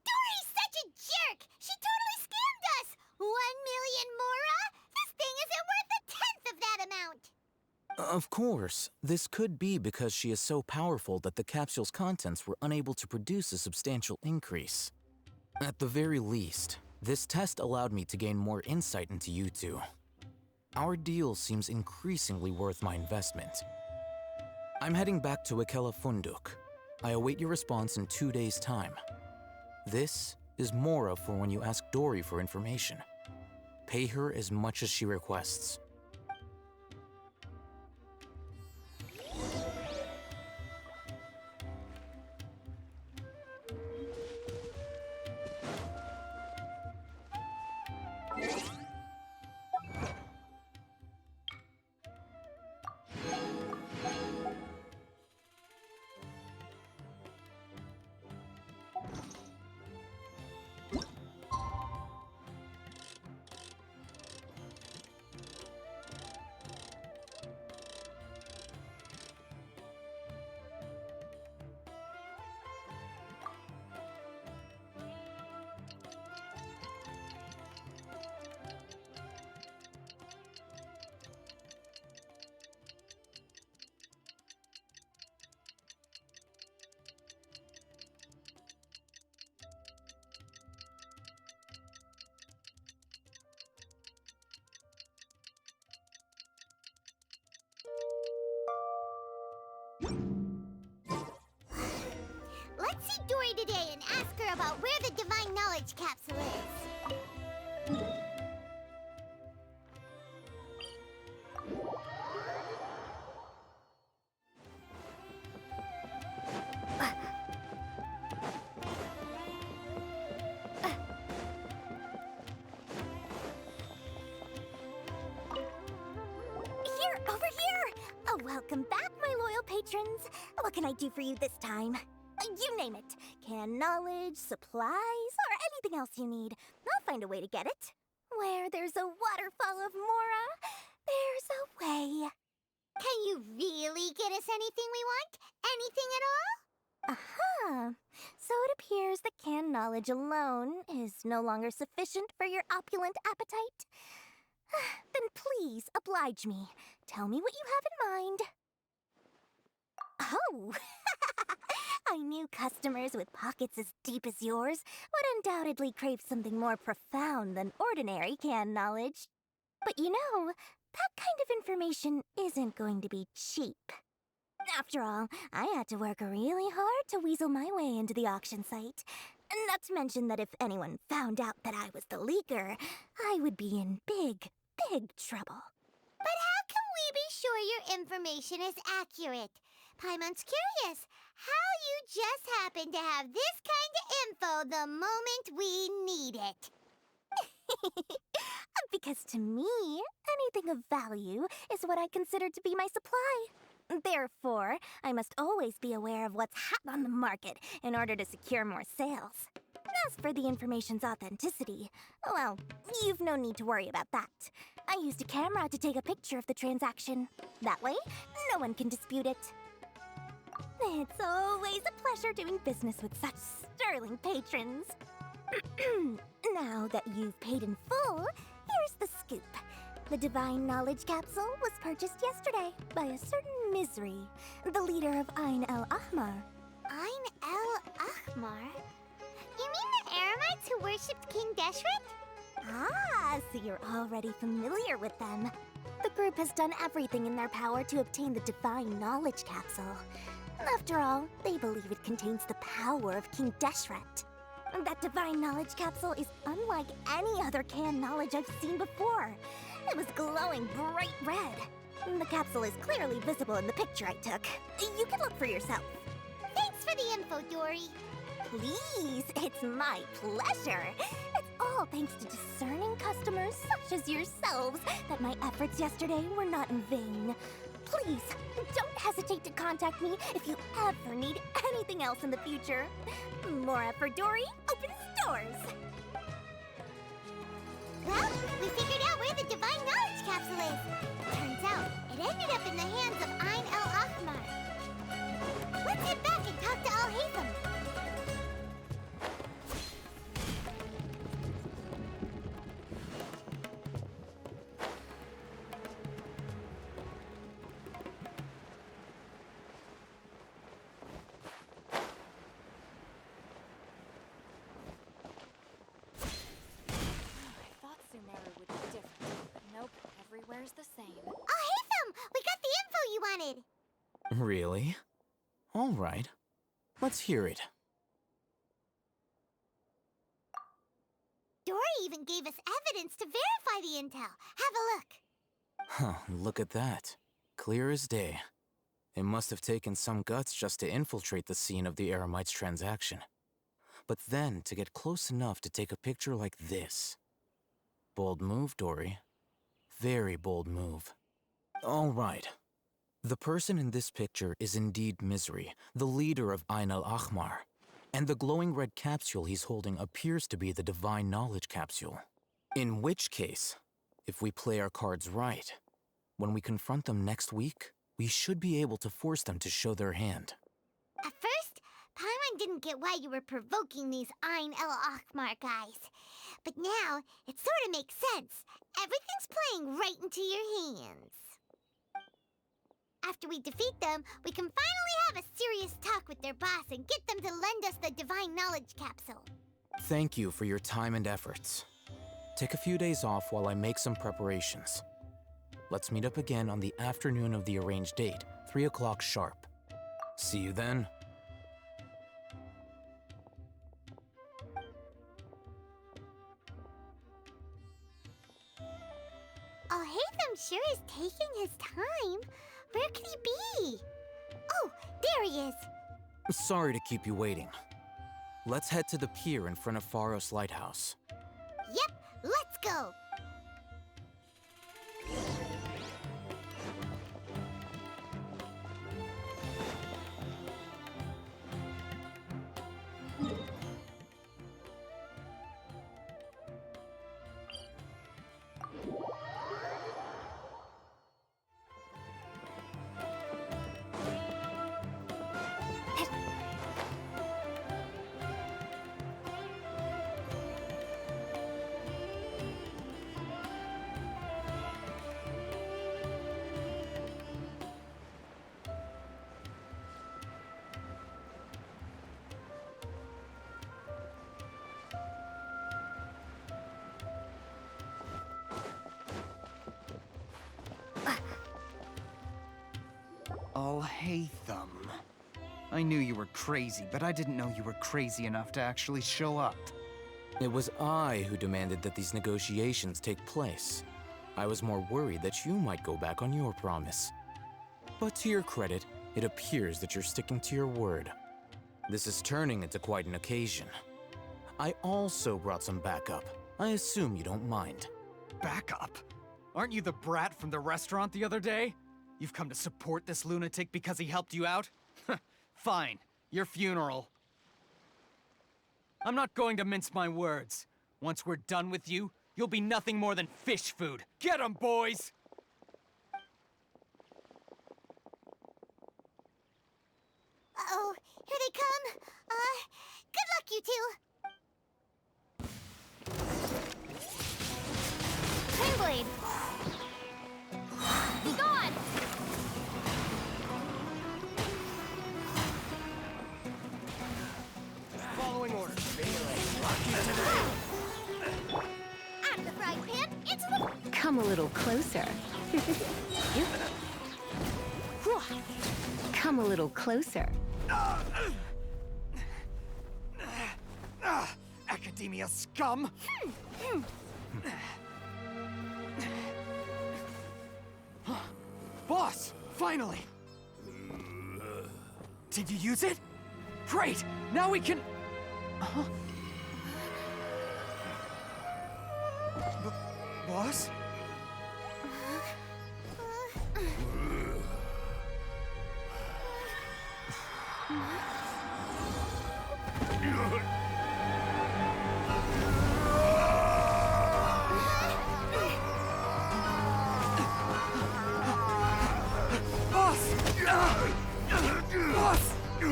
Dori's such a jerk! She totally scammed us! 1 million mora? This thing isn't worth a tenth of that amount! Of course, this could be because she is so powerful that the capsule's contents were unable to produce a substantial increase. At the very least, this test allowed me to gain more insight into you two. Our deal seems increasingly worth my investment. I'm heading back to Ikela Funduk. I await your response in 2 days' time. This is Mora for when you ask Dori for information. Pay her as much as she requests. Dori today and ask her about where the Divine Knowledge Capsule is. Here, over here! Oh, welcome back, my loyal patrons. What can I do for you this time? You name it. Canned knowledge, supplies, or anything else you need. I'll find a way to get it. Where there's a waterfall of Mora, there's a way. Can you really get us anything we want? Anything at all? Aha! So it appears that canned knowledge alone is no longer sufficient for your opulent appetite. Then please, oblige me. Tell me what you have in mind. Oh! I knew customers with pockets as deep as yours would undoubtedly crave something more profound than ordinary canned knowledge. But you know, that kind of information isn't going to be cheap. After all, I had to work really hard to weasel my way into the auction site. Not to mention that if anyone found out that I was the leaker, I would be in big, big trouble. But how can we be sure your information is accurate? Paimon's curious how you just happen to have this kind of info the moment we need it. Because to me, anything of value is what I consider to be my supply. Therefore, I must always be aware of what's hot on the market in order to secure more sales. As for the information's authenticity, well, you've no need to worry about that. I used a camera to take a picture of the transaction. That way, no one can dispute it. It's always a pleasure doing business with such sterling patrons. Now that you've paid in full, here's the scoop. The Divine Knowledge Capsule was purchased yesterday by a certain Misery, the leader of Ain el-Ahmar. Ain el-Ahmar? You mean the Eremites who worshipped King Deshret? Ah, so you're already familiar with them. The group has done everything in their power to obtain the Divine Knowledge Capsule. After all, they believe it contains the power of King Deshret. That Divine Knowledge Capsule is unlike any other canned knowledge I've seen before. It was glowing bright red. The capsule is clearly visible in the picture I took. You can look for yourself. Thanks for the info, Dori. Please, it's my pleasure. It's all thanks to discerning customers such as yourselves that my efforts yesterday were not in vain. Please, don't hesitate to contact me if you ever need anything else in the future. Mora for Dori opens doors. Well, we figured out where the Divine Knowledge Capsule is. Turns out, it ended up in the hands of Ain el-Ahmar. Let's head back and talk to Alhaitham. Sumeru would be different, but nope, everywhere's the same. Alhaitham! We got the info you wanted! Really? All right. Let's hear it. Dori even gave us evidence to verify the intel. Have a look. Huh, look at that. Clear as day. It must have taken some guts just to infiltrate the scene of the Eremites' transaction. But then to get close enough to take a picture like this. Bold move, Dori. Very bold move. All right. The person in this picture is indeed Misery, the leader of Ain el-Ahmar. And the glowing red capsule he's holding appears to be the Divine Knowledge Capsule. In which case, if we play our cards right, when we confront them next week, we should be able to force them to show their hand. At first, Paimon didn't get why you were provoking these Ain el-Ahmar guys. But now, it sort of makes sense. Everything's playing right into your hands. After we defeat them, we can finally have a serious talk with their boss and get them to lend us the Divine Knowledge Capsule. Thank you for your time and efforts. Take a few days off while I make some preparations. Let's meet up again on the afternoon of the arranged date, 3 o'clock sharp. See you then. Alhaitham sure is taking his time. Where could he be? Oh, there he is. Sorry to keep you waiting. Let's head to the pier in front of Pharos Lighthouse. Yep, let's go. Alhaitham. I knew you were crazy, but I didn't know you were crazy enough to actually show up. It was I who demanded that these negotiations take place. I was more worried that you might go back on your promise. But to your credit, it appears that you're sticking to your word. This is turning into quite an occasion. I also brought some backup. I assume you don't mind. Backup? Aren't you the brat from the restaurant the other day? You've come to support this lunatic because he helped you out? Fine, your funeral. I'm not going to mince my words. Once we're done with you, you'll be nothing more than fish food. Get 'em, boys! Uh-oh, here they come. Good luck, you two. Twinblade! Be gone! Following orders. Out of the frying pan, into the... Come a little closer. Come a little closer. Academia scum! Boss! Finally! Did you use it? Great! Now we can... Boss? Boss!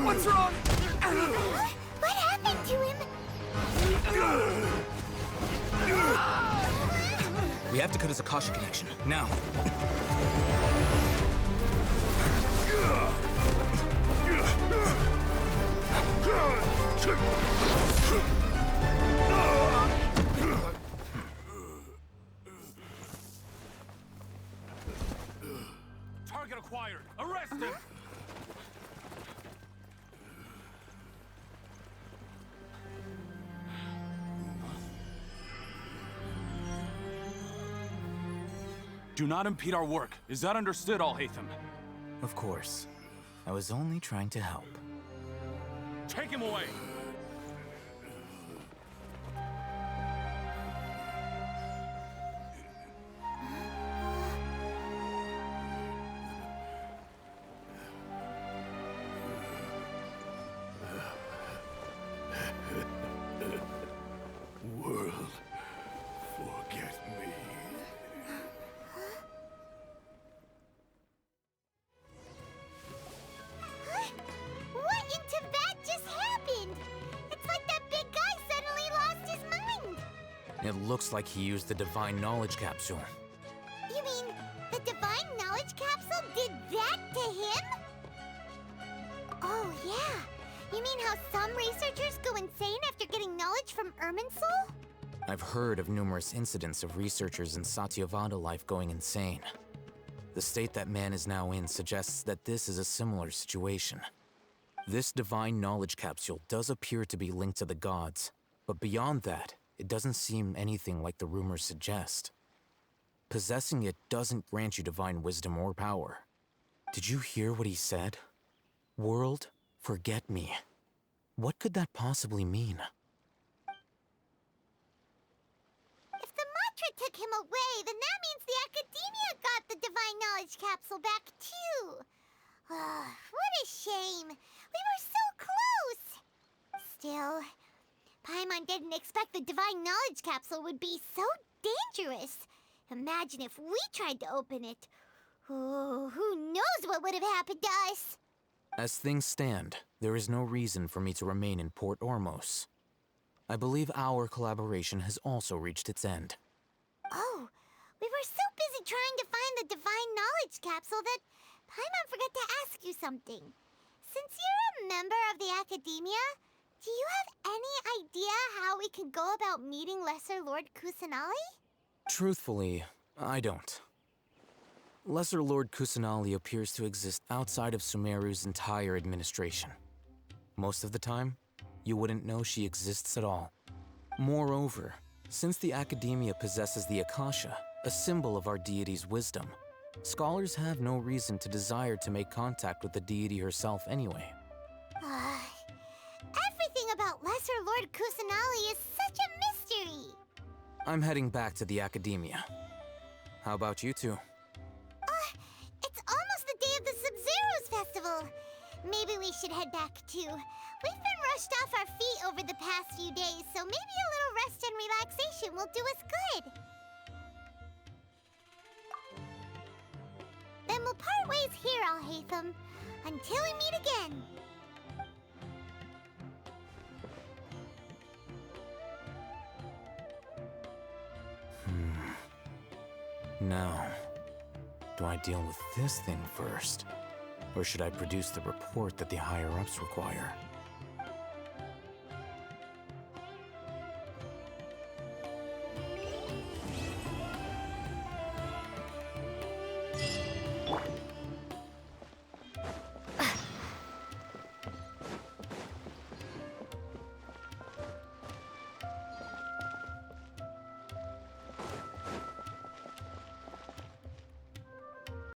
What's wrong? What happened to him? We have to cut his Akasha connection, now. Target acquired! Arrest him! Do not impede our work. Is that understood, Alhaitham? Of course. I was only trying to help. Take him away! World, forget me. What in Tibet just happened? It's like that big guy suddenly lost his mind. It looks like he used the Divine Knowledge Capsule. You mean the Divine Knowledge Capsule did that to him? Oh, yeah. You mean how some researchers go insane after getting knowledge from Irminsul? I've heard of numerous incidents of researchers in Satyavada life going insane. The state that man is now in suggests that this is a similar situation. This Divine Knowledge Capsule does appear to be linked to the gods, but beyond that, it doesn't seem anything like the rumors suggest. Possessing it doesn't grant you divine wisdom or power. Did you hear what he said? World, forget me. What could that possibly mean? If the mantra took him away, then that means the Academia got the Divine Knowledge Capsule back too. What a shame. We were so close. Still, Paimon didn't expect the Divine Knowledge Capsule would be so dangerous. Imagine if we tried to open it. Oh, who knows what would have happened to us? As things stand, there is no reason for me to remain in Port Ormos. I believe our collaboration has also reached its end. Oh, we were so busy trying to find the Divine Knowledge Capsule that Paimon forgot to ask you something. Since you're a member of the Academia, do you have any idea how we can go about meeting Lesser Lord Kusanali? Truthfully, I don't. Lesser Lord Kusanali appears to exist outside of Sumeru's entire administration. Most of the time, you wouldn't know she exists at all. Moreover, since the Academia possesses the Akasha, a symbol of our deity's wisdom, scholars have no reason to desire to make contact with the deity herself anyway. Everything about Lesser Lord Kusanali is such a mystery! I'm heading back to the Academia. How about you two? It's almost the day of the Sub-Zero's festival. Maybe we should head back too. We've been rushed off our feet over the past few days, so maybe a little rest and relaxation will do us good. Then we'll part ways here, Alhaitham, until we meet again. Now, do I deal with this thing first? Or should I produce the report that the higher-ups require?